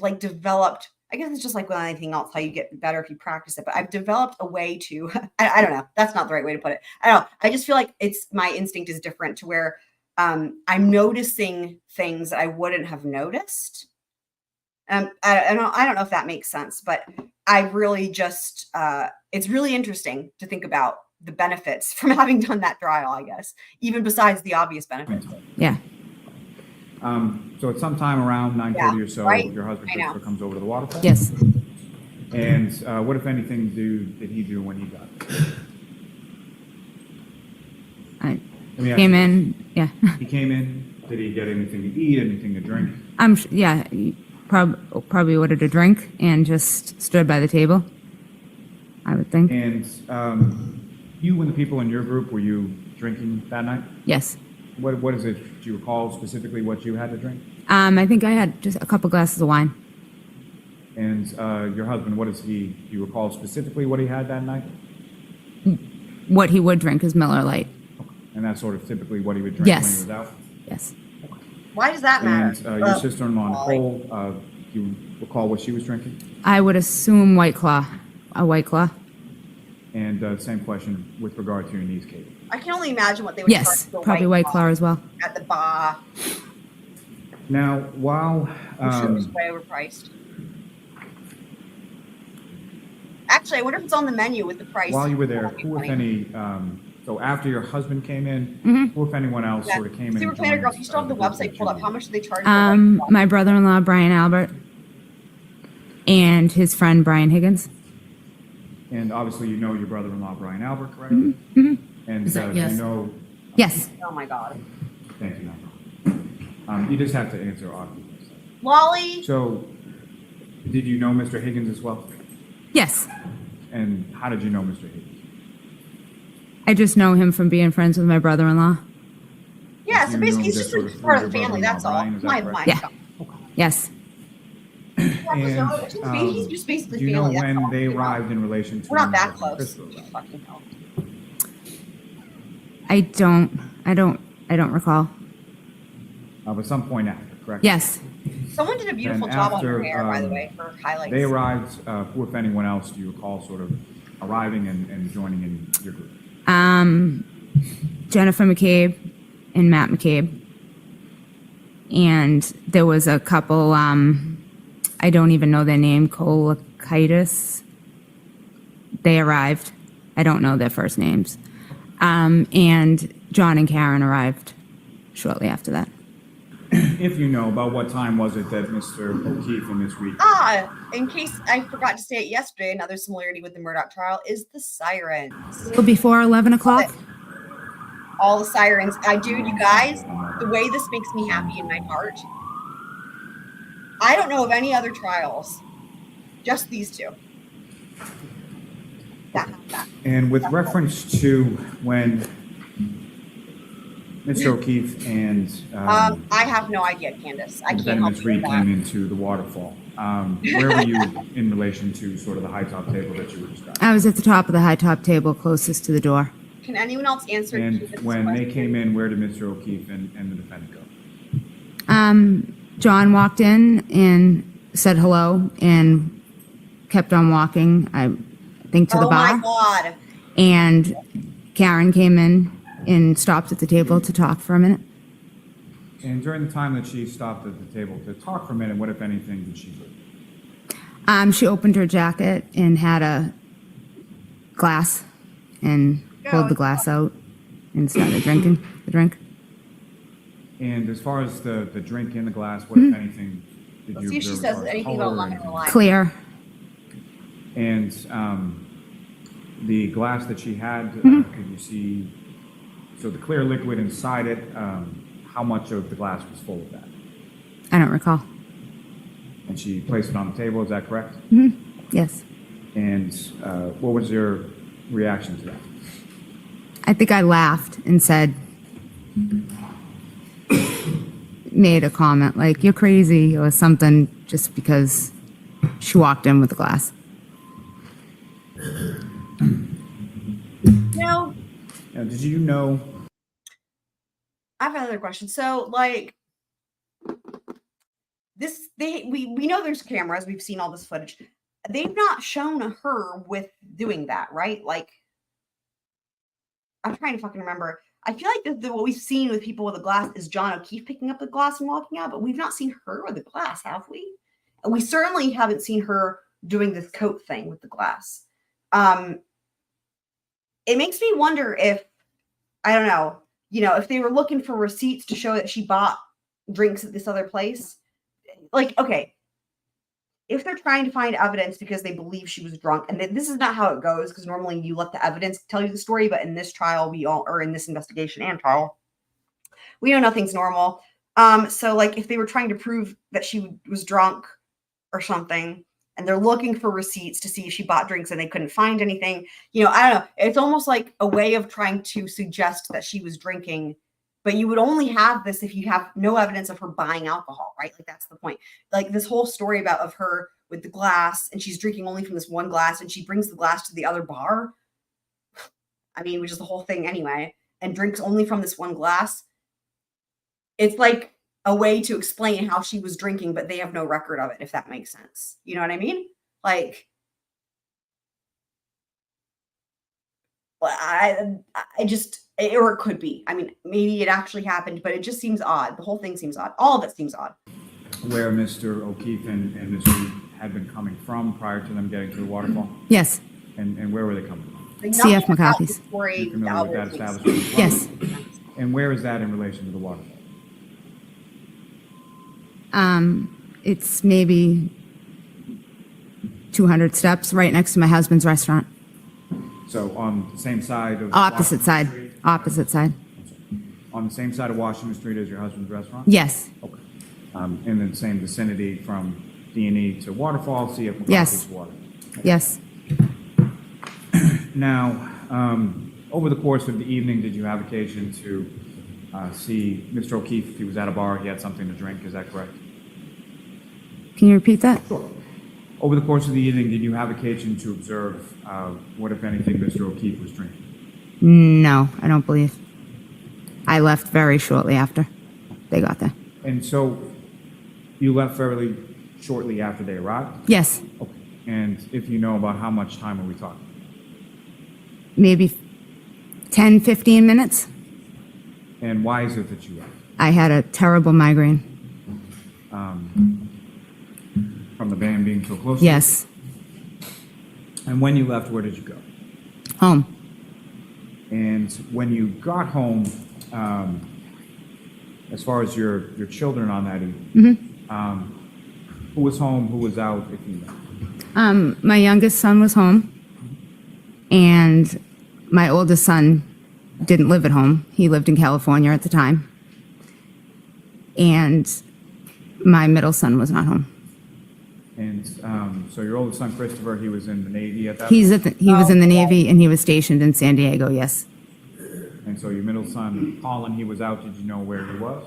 like developed, I guess it's just like with anything else, how you get better if you practice it, but I've developed a way to, I don't know, that's not the right way to put it. I don't know. I just feel like my instinct is different, to where I'm noticing things that I wouldn't have noticed. I don't know if that makes sense, but I really just, it's really interesting to think about the benefits from having done that trial, I guess, even besides the obvious benefits. Yeah. So at some time around 9:30 or so, right. your husband I know. Christopher comes over to the waterfall? Yes. And what, if anything, did he do when he got there? I Let me ask came you in. Yeah. this. He came in, did he get anything to eat, anything to drink? Yeah. Probably ordered a drink and just stood by the table, I would think. And you and the people in your group, were you drinking that night? Yes. What is it, do you recall specifically what you had to drink? I think I had just a couple glasses of wine. And your husband, do you recall specifically what he had that night? What he would drink is Miller Lite. And that's sort of typically what he would drink when he Yes. was out? Yes. Why does that matter? And your sister-in-law, Nicole, do you recall what she was drinking? I would assume White Claw, a White Claw. And same question with regard to your niece, Kate. I can only imagine what they would Yes, charge for probably White Claw as well. at the bar. Now, while I'm sure it was way overpriced. Actually, I wonder if it's on the menu with the price. while you were there, That'd be who, if funny. any, so after your husband came in, who, if anyone else, Yeah. sort of came in? Super and Planner joined, Girl, if you still have the group website that pulled you up, how were- much do they charge for White Claw? My brother-in-law, Brian Albert, and his friend, Brian Higgins. And obviously, you know your brother-in-law, Brian Albert, correct? Mm-hmm. And Is that do yes? you know? Yes. Oh my God. Thank you. You just have to answer honestly. Wally, So, did you know Mr. Higgins as well? Yes. And how did you know Mr. Higgins? I just know him from being friends with my brother-in-law. yeah, You so know basically he's just just sort a of part through of the your family, that's all. brother-in-law, Brian, is that correct? Yeah. Yes. And He's just basically do you know family. that's when all. they arrived in relation to We're not when that your husband close. Christopher arrived? Fucking hell. I don't recall. But some point after, correct? Yes. Someone did a beautiful Then job on her after, hair, by the way, for highlights. They arrived, who, if anyone else, do you recall sort of arriving and joining in your group? Jennifer McCabe and Matt McCabe. And there was a couple, I don't even know their name, Colakitis. They arrived. I don't know their first names. And John and Karen arrived shortly after that. If you know, about what time was it that Mr. O'Keefe and Miss Reed? In case I forgot to say it yesterday, another similarity with the Murdoch trial is the sirens. So before 11 o'clock? All the sirens. You guys, the way this makes me happy in my heart. I don't know of any other trials. Just these two. That. And with reference to when Mr. O'Keefe and I have no idea, Candace. I can't then help Miss you with Reed that. came into the waterfall, where were you in relation to sort of the high top table that you were describing? I was at the top of the high top table closest to the door. Can anyone else answer? And Candace's when they question? came in, where did Mr. O'Keefe and the defendant go? John walked in and said hello and kept on walking, I think, to the Oh bar. my God. And Karen came in and stopped at the table to talk for a minute. And during the time that she stopped at the table to talk for a minute, what, if anything, did she do? She opened her jacket and had a glass and pulled the glass out and started drinking the drink. And as far as the drink in the glass, what, if anything, did Let's you see if she observe as says far as anything color about or not anything? gonna lie. Clear. And the glass that she had, could you see, so the clear liquid inside it, how much of the glass was full of that? I don't recall. And she placed it on the table, is that correct? Yes. And what was your reaction to that? I think I laughed and said, made a comment like, "You're crazy," or something, just because she walked in with the glass. No, Now, did you know, I have another question. So, like, we know there's cameras. We've seen all this footage. They've not shown her with doing that, right? Like, I'm trying to fucking remember. I feel like what we've seen with people with a glass is John O'Keefe picking up the glass and walking out, but we've not seen her with a glass, have we? And we certainly haven't seen her doing this coat thing with the glass. It makes me wonder if, I don't know, if they were looking for receipts to show that she bought drinks at this other place. Like, okay, if they're trying to find evidence because they believe she was drunk, and this is not how it goes, because normally you let the evidence tell you the story, but in this trial, or in this investigation and trial, we know nothing's normal. So like if they were trying to prove that she was drunk or something, and they're looking for receipts to see if she bought drinks and they couldn't find anything, I don't know. It's almost like a way of trying to suggest that she was drinking, but you would only have this if you have no evidence of her buying alcohol, right? Like that's the point. Like this whole story of her with the glass, and she's drinking only from this one glass, and she brings the glass to the other bar. I mean, which is the whole thing anyway, and drinks only from this one glass. It's like a way to explain how she was drinking, but they have no record of it, if that makes sense. You know what I mean? Like, I just, or it could be. I mean, maybe it actually happened, but it just seems odd. The whole thing seems odd. All of it seems odd. Where Mr. O'Keefe and Ms. Reed had been coming from prior to them getting to the waterfall? Yes. And where were they coming from? Like, CF nothing about McCarthy's. the story You're familiar with that makes establishment as well? Yes. And where is that in relation to the waterfall? It's maybe 200 steps right next to my husband's restaurant. So on the same side of Opposite Washington side. Street? Opposite side. On the same side of Washington Street as your husband's restaurant? Yes. Okay. In the same vicinity from D&E to Waterfall, CF McCarthy's Yes. Water. Yes. Now, over the course of the evening, did you have occasion to see Mr. O'Keefe? If he was at a bar, he had something to drink, is that correct? Can you repeat that? Sure. Over the course of the evening, did you have occasion to observe what, if anything, Mr. O'Keefe was drinking? No, I don't believe. I left very shortly after they got there. And so you left fairly shortly after they arrived? Yes. Okay. And if you know about how much time are we talking? Maybe 10, 15 minutes. And why is it that you left? I had a terrible migraine. From the band being so close? Yes. And when you left, where did you go? Home. And when you got home, as far as your children on that evening, who was home, who was out, if you know? My youngest son was home, and my oldest son didn't live at home. He lived in California at the time. And my middle son was not home. And so your oldest son, Christopher, he was in the Navy at that He point? was in the Navy, and he was stationed in San Diego, yes. And so your middle son, Colin, he was out. Did you know where he was?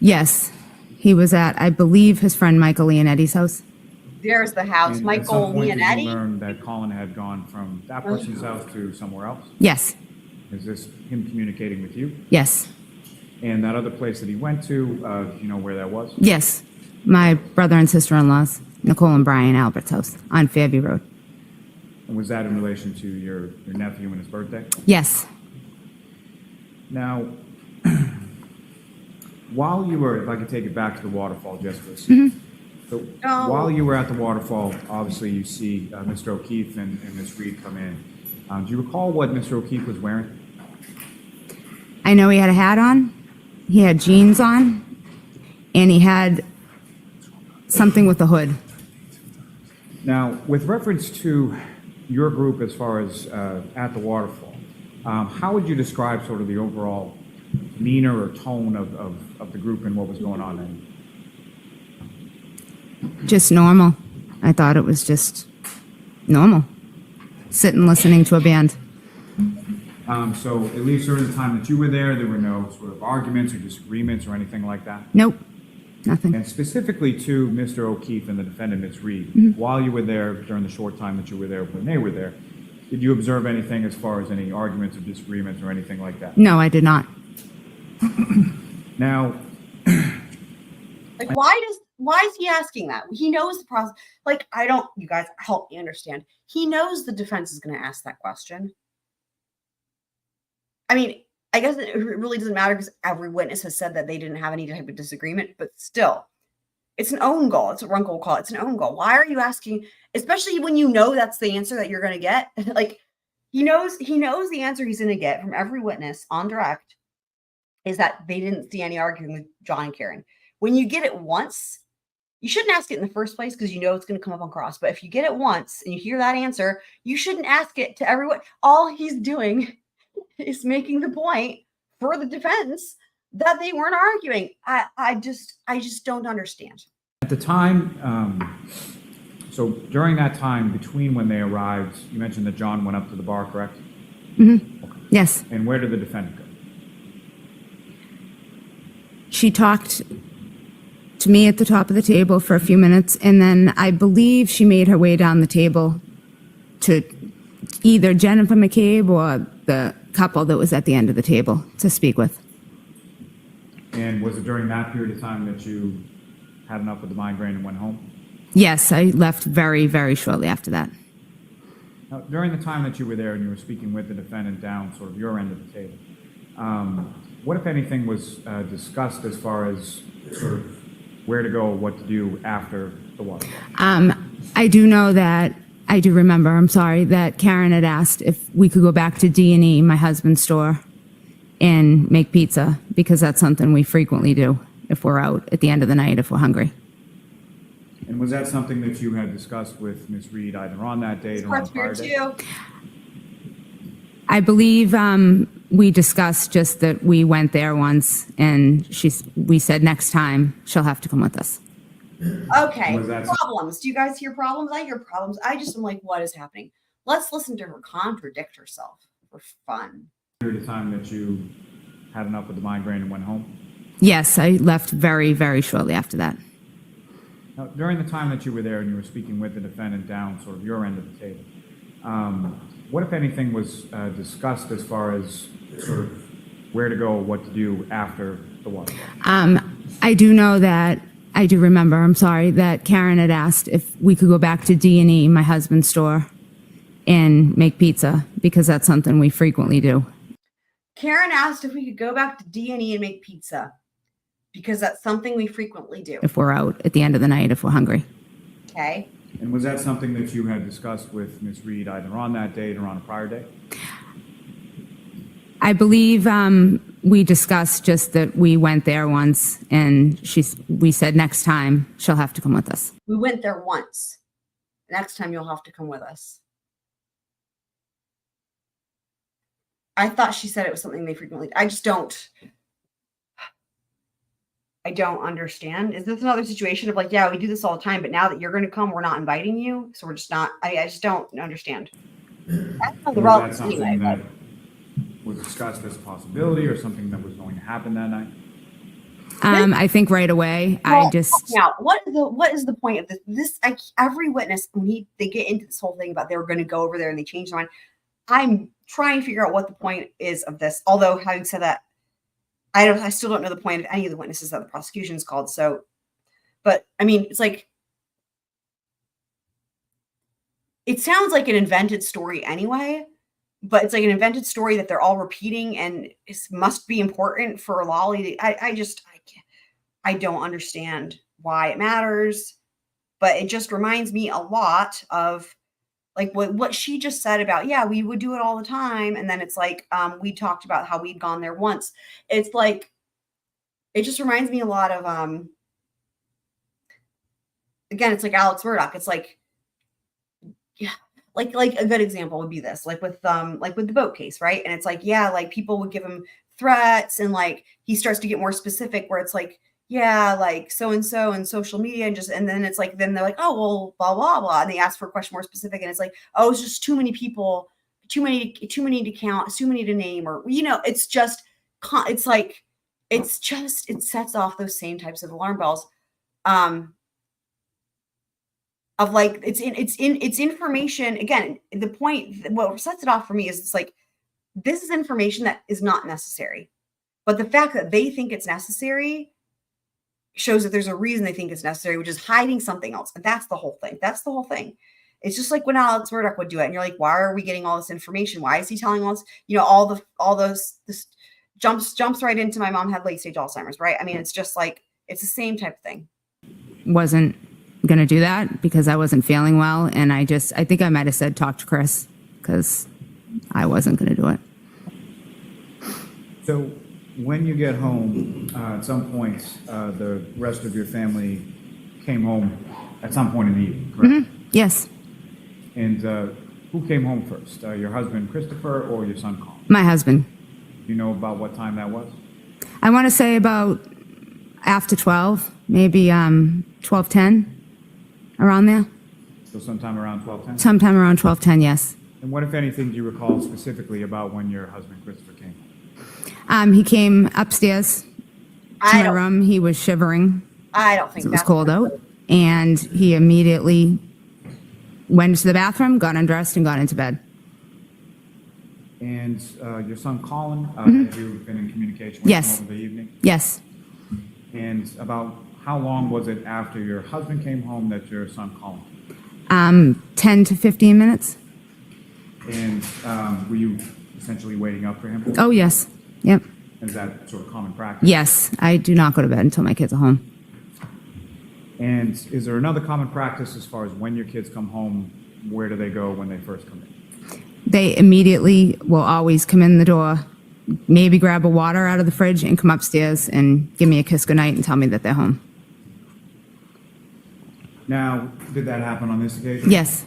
Yes. He was at, I believe, his friend Michael Leonetti's house. There's the house. And Michael at some point, did you Leonetti. learn that Colin had gone from that person's house to somewhere else? Yes. Is this him communicating with you? Yes. And that other place that he went to, do you know where that was? Yes. My brother and sister-in-laws, Nicole and Brian Albert's house on Fairview Road. And was that in relation to your nephew and his birthday? Yes. Now, while you were, if I could take it back to the waterfall just for a second. So while you were at the waterfall, obviously you see Mr. O'Keefe and Ms. Reed come in. Do you recall what Mr. O'Keefe was wearing? I know he had a hat on, he had jeans on, and he had something with a hood. Now, with reference to your group as far as at the waterfall, how would you describe sort of the overall demeanor or tone of the group and what was going on then? Just normal. I thought it was just normal. Sitting listening to a band. So at least during the time that you were there were no sort of arguments or disagreements or anything like that? Nope. Nothing. And specifically to Mr. O'Keefe and the defendant, Ms. Reed, while you were there, during the short time that you were there, when they were there, did you observe anything as far as any arguments or disagreements or anything like that? No, I did not. Now, Like, why is he asking that? He knows the process. Like, you guys help me understand. He knows the defense is going to ask that question. I mean, I guess it really doesn't matter because every witness has said that they didn't have any type of disagreement, but still, it's an own goal. It's what Runkle will call it. It's an own goal. Why are you asking, especially when you know that's the answer that you're going to get? Like, he knows the answer he's going to get from every witness on direct is that they didn't see any arguing with John and Karen. When you get it once, you shouldn't ask it in the first place because you know it's going to come up on cross. But if you get it once and you hear that answer, you shouldn't ask it to everyone. All he's doing is making the point for the defense that they weren't arguing. I just don't understand. At the time, so during that time between when they arrived, you mentioned that John went up to the bar, correct? Yes. And where did the defendant go? She talked to me at the top of the table for a few minutes, and then I believe she made her way down the table to either Jennifer McCabe or the couple that was at the end of the table to speak with. And was it during that period of time that you had enough with the migraine and went home? Yes, I left very, very shortly after that. Now, during the time that you were there and you were speaking with the defendant down sort of your end of the table, what, if anything, was discussed as far as sort of where to go, what to do after the waterfall? I do know that, I do remember, I'm sorry, that Karen had asked if we could go back to D&E, my husband's store, and make pizza, because that's something we frequently do if we're out at the end of the night, if we're hungry. And was that something that you had discussed with Ms. Reed either on that date or on the prior date? Too. I believe we discussed just that we went there once, and we said next time she'll have to come with us. Okay, Was that- problems. Do you guys hear problems? I hear problems. I just am like, what is happening? Let's listen to her contradict herself for fun. Period of time that you had enough with the migraine and went home? Yes, I left very, very shortly after that. Now, during the time that you were there and you were speaking with the defendant down sort of your end of the table, what, if anything, was discussed as far as sort of where to go, what to do after the waterfall? I do know that, I do remember, I'm sorry, that Karen had asked if we could go back to D&E, my husband's store, and make pizza, because that's something we frequently do. Karen asked if we could go back to D&E and make pizza because that's something we frequently do. If we're out at the end of the night, if we're hungry. Okay. And was that something that you had discussed with Ms. Reed either on that date or on a prior date? I believe we discussed just that we went there once, and we said next time she'll have to come with us. We went there once. Next time you'll have to come with us. I thought she said it was something they frequently. I don't understand. Is this another situation of like, yeah, we do this all the time, but now that you're going to come, we're not inviting you, so we're just not. I just don't understand. That's not the Was relevance that something anyway. that was discussed as a possibility or something that was going to happen that night? I think right away. Well, now what is the point of this? Every witness when they get into this whole thing about they were going to go over there and they changed their mind. I'm trying to figure out what the point is of this. Although having said that, I still don't know the point of any of the witnesses that the prosecution's called. So, but I mean, it's like, it sounds like an invented story anyway, but it's like an invented story that they're all repeating and it must be important for Lolly. I don't understand why it matters, but it just reminds me a lot of like what she just said about, yeah, we would do it all the time. And then it's like, we talked about how we'd gone there once. It's like, it just reminds me a lot of, again, it's like Alex Murdoch. It's like, yeah, like a good example would be this, like with the boat case, right? And it's like, yeah, like people would give him threats and like, he starts to get more specific where it's like, yeah, like so-and-so and social media and then it's like, then they're like, oh, well, blah, blah, blah. And they ask for a question more specific. And it's like, oh, it's just too many people, too many to count, too many to name, or, it's just, it's like, it sets off those same types of alarm bells. Of like, it's information. Again, the point, what sets it off for me is it's like, this is information that is not necessary. But the fact that they think it's necessary shows that there's a reason they think it's necessary, which is hiding something else. And that's the whole thing. That's the whole thing It's just like when Alex Murdoch would do it, and you're like, why are we getting all this information? Why is he telling us, all those this jumps right into my mom had late stage Alzheimer's, right? I mean, it's just like it's the same type of thing. Wasn't going to do that because I wasn't feeling well. And I think I might have said, talk to Chris, because I wasn't going to do it. So when you get home, at some point, the rest of your family came home at some point in the evening, correct? Yes. And who came home first, your husband Christopher or your son Colin? My husband. Do you know about what time that was? I want to say about after 12, maybe 12:10, around there. So sometime around 12:10? Sometime around 12:10, yes. And what, if anything, do you recall specifically about when your husband Christopher came home? He came upstairs to my room. He was shivering. I don't think It was that's cold out. And he immediately went to the bathroom, got undressed, and got into bed. And your son Colin, have you been in communication with Yes. him over the evening? Yes. And about how long was it after your husband came home that your son Colin came? 10 to 15 minutes. And were you essentially waiting up for him? Oh, yes. Yep. Is that sort of common practice? Yes. I do not go to bed until my kids are home. And is there another common practice as far as when your kids come home, where do they go when they first come in? They immediately will always come in the door, maybe grab a water out of the fridge and come upstairs and give me a kiss goodnight and tell me that they're home. Now, did that happen on this occasion? Yes.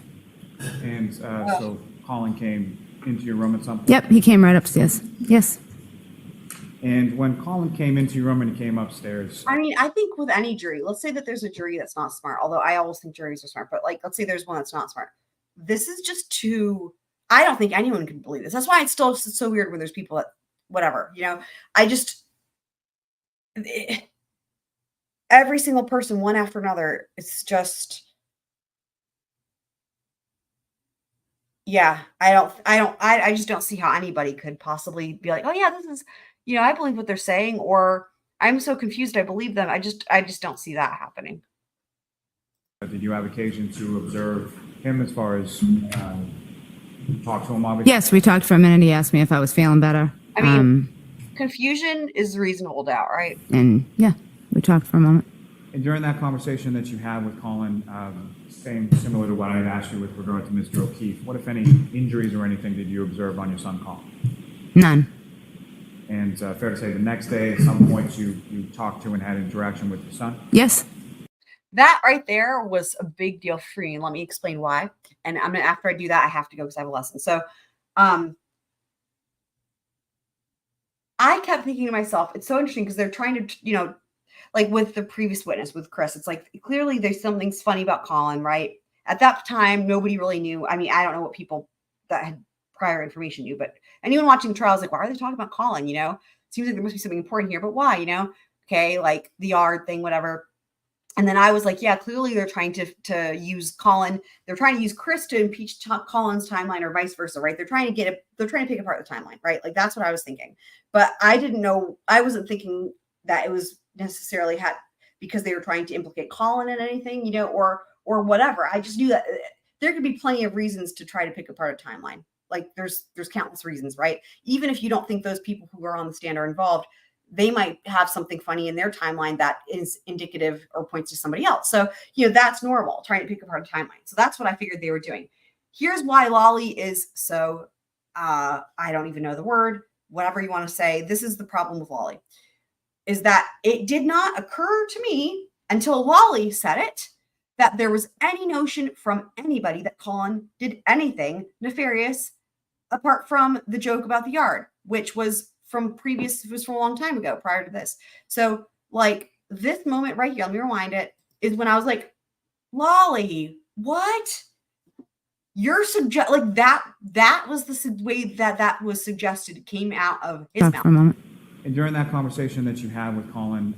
And so Colin came into your room at some point? Yep. He came right upstairs. Yes. And when Colin came into your room and he came upstairs, I mean, I think with any jury, let's say that there's a jury that's not smart, although I always think juries are smart, but like, let's say there's one that's not smart. This is just too, I don't think anyone can believe this. That's why it's still so weird when there's people that, whatever, every single person, one after another, it's just, yeah, I just don't see how anybody could possibly be like, oh yeah, this is, I believe what they're saying, or I'm so confused, I believe them. I just don't see that happening. did you have occasion to observe him as far as talk to him, obviously? Yes. We talked for a minute. He asked me if I was feeling better. I mean, confusion is reasonable doubt, right? And yeah, we talked for a moment. And during that conversation that you had with Colin, similar to what I had asked you with regard to Mr. O'Keefe, what, if any, injuries or anything did you observe on your son Colin? None. And fair to say the next day at some point you talked to and had interaction with your son? Yes. That right there was a big deal for me. And let me explain why. And after I do that, I have to go because I have a lesson. So I kept thinking to myself, it's so interesting because they're trying to, like with the previous witness with Chris, it's like clearly there's something's funny about Colin, right? At that time, nobody really knew. I mean, I don't know what people that had prior information knew, but anyone watching the trial is like, why are they talking about Colin? Seems like there must be something important here, but why? Okay, like the yard thing, whatever. And then I was like, yeah, clearly they're trying to use Colin. They're trying to use Chris to impeach Colin's timeline or vice versa, right? They're trying to pick apart the timeline, right? Like that's what I was thinking. But I didn't know, I wasn't thinking that it was necessarily because they were trying to implicate Colin in anything, or whatever. I just knew that there could be plenty of reasons to try to pick apart a timeline. Like there's countless reasons, right? Even if you don't think those people who are on the stand are involved, they might have something funny in their timeline that is indicative or points to somebody else. So, that's normal, trying to pick apart a timeline. So that's what I figured they were doing. Here's why Lolly is so, I don't even know the word, whatever you want to say. This is the problem with Lolly, is that it did not occur to me until Lolly said it, that there was any notion from anybody that Colin did anything nefarious apart from the joke about the yard, which was from a long time ago prior to this. So like this moment right here, let me rewind it, is when I was like, Lolly, what? You're like that was the way that was suggested. It came out of his mouth. For a moment. And during that conversation that you had with Colin,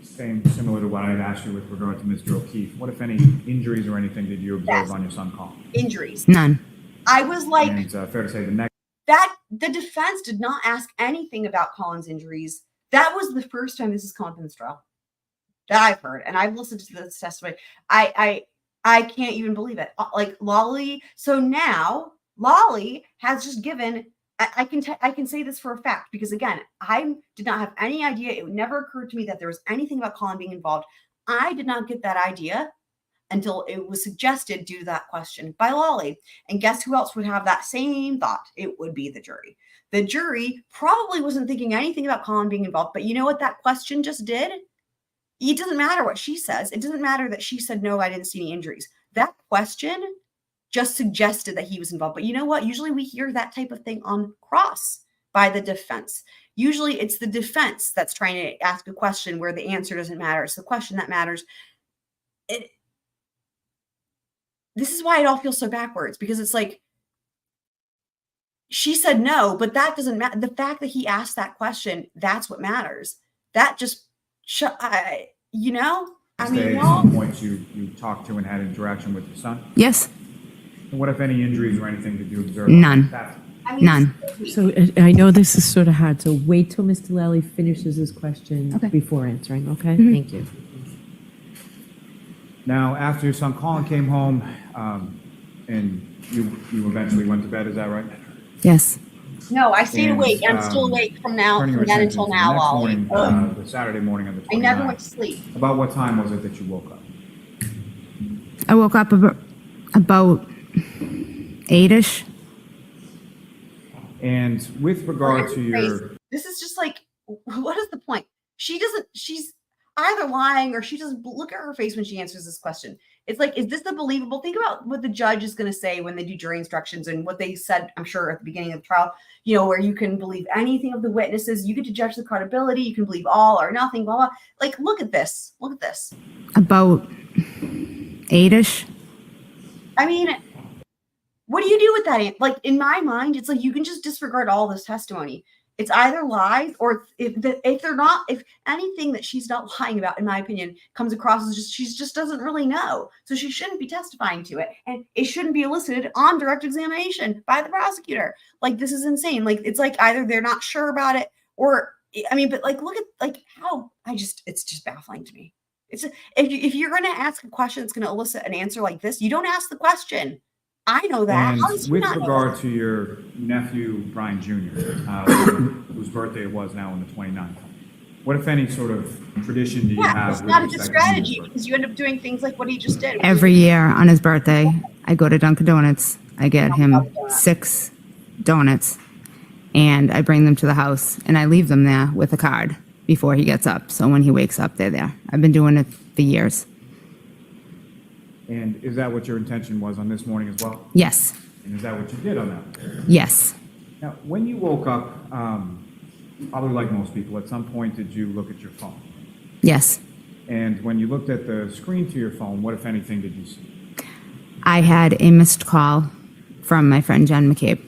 similar to what I had asked you with regard to Mr. O'Keefe, what, if any, injuries or anything did you observe on your son Colin? Injuries. None. I was like, and fair to say the defense did not ask anything about Colin's injuries. That was the first time this has come up in this trial that I've heard, and I've listened to this testimony. I I can't even believe it. Like Lolly. So now Lolly has just given. I can say this for a fact because again, I did not have any idea. It never occurred to me that there was anything about Colin being involved. I did not get that idea until it was suggested due to that question by Lolly. And guess who else would have that same thought? It would be the jury. The jury probably wasn't thinking anything about Colin being involved, but you know what that question just did? It doesn't matter what she says. It doesn't matter that she said, no, I didn't see any injuries. That question just suggested that he was involved. But you know what? Usually we hear that type of thing on cross by the defense. Usually it's the defense that's trying to ask a question where the answer doesn't matter. It's the question that matters. This is why it all feels so backwards, because it's like, she said no, but that doesn't matter. The fact that he asked that question, that's what matters. That just, you know, I mean, At some point you talked to and had interaction with your son? Yes. And what, if any, injuries or anything did you observe? None. I mean, None. So I know this is sort of hard, so wait till Mr. Lally finishes his question Okay. before answering, okay? Mhm. Thank you. Now, after your son Colin came home, and you eventually went to bed, is that right? Yes. No, I stayed And, awake. I'm still awake from Turning your then attention until to the now, next Lolly. morning, the Saturday morning of the 29th. I never went to sleep. About what time was it that you woke up? I woke up about 8-ish. And with regard to your, This is just like, what is the point? She's either lying or she doesn't look at her face when she answers this question. It's like, is this the believable? Think about what the judge is going to say when they do jury instructions and what they said, I'm sure, at the beginning of the trial, you know, where you can believe anything of the witnesses. You get to judge the credibility. You can believe all or nothing, blah, blah. Like, look at this. Look at this. About 8-ish. I mean, what do you do with that? Like, in my mind, it's like you can just disregard all this testimony. It's either lies or if anything that she's not lying about, in my opinion, comes across as she just doesn't really know. So she shouldn't be testifying to it. And it shouldn't be elicited on direct examination by the prosecutor. Like, this is insane. Like, it's like either they're not sure about it or, I mean, but like, look at like how it's just baffling to me. It's if you're going to ask a question that's going to elicit an answer like this, you don't ask the question. I know that. and How does he with not know regard that? to your nephew, Brian Jr., whose birthday it was now on the 29th, what, if any, sort of tradition do you have? It's with not a good respect to his strategy birthday? because you end up doing things like what he just did. Every year on his birthday, I go to Dunkin' Donuts. I get him 6 donuts and I bring them to the house and I leave them there with a card before he gets up. So when he wakes up, they're there. I've been doing it for years. And is that what your intention was on this morning as well? Yes. And is that what you did on that? Yes. Now, when you woke up, probably like most people, at some point did you look at your phone? Yes. And when you looked at the screen to your phone, what, if anything, did you see? I had a missed call from my friend Jen McCabe.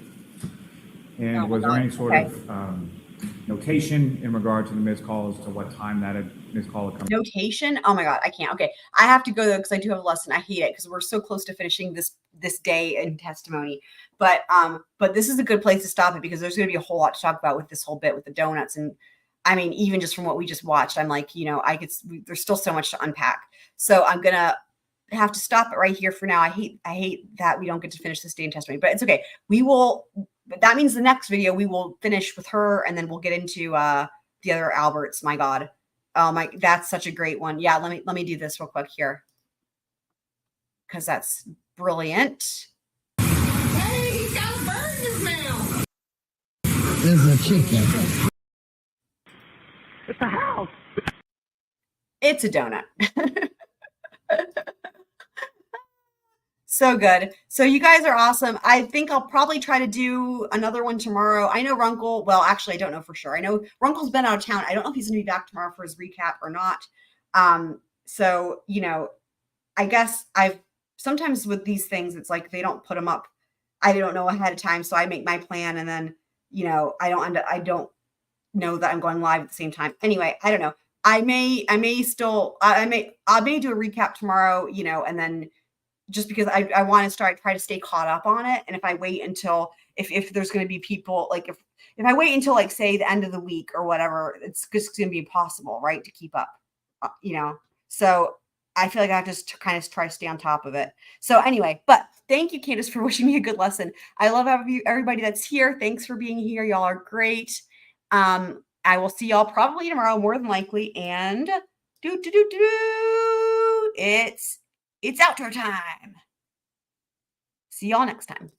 And Oh my was there God. any sort Okay. of notation in regard to the missed call as to what time that missed call had come? Notation. Oh my God, I can't. Okay, I have to go though because I do have a lesson. I hate it because we're so close to finishing this day in testimony. But this is a good place to stop it because there's going to be a whole lot to talk about with this whole bit with the donuts. And I mean, even just from what we just watched, I'm like, you know, there's still so much to unpack. So I'm gonna have to stop it right here for now. I hate that we don't get to finish this day in testimony, but it's okay. We will. That means the next video we will finish with her, and then we'll get into the other Alberts. My God, that's such a great one. Yeah, let me do this real quick here because that's brilliant. Hey, he's got a bird in his mouth. This is a chicken. It's a house. It's a donut. So good. So you guys are awesome. I think I'll probably try to do another one tomorrow. I know Runkle, well, actually, I don't know for sure. I know Runkle's been out of town. I don't know if he's going to be back tomorrow for his recap or not. So, you know, I guess sometimes with these things, it's like they don't put them up. I don't know ahead of time. So I make my plan and then, you know, I don't know that I'm going live at the same time. Anyway, I don't know. I may do a recap tomorrow, you know, and then just because I want to try to stay caught up on it. And if I wait until, if there's going to be people, like if I wait until like say the end of the week or whatever, it's just going to be impossible, right, to keep up, you know? So I feel like I have to just kind of try to stay on top of it. So anyway, but thank you, Candace, for wishing me a good lesson. I love everybody that's here. Thanks for being here. Y'all are great. I will see y'all probably tomorrow, more than likely. And it's outdoor time. See y'all next time.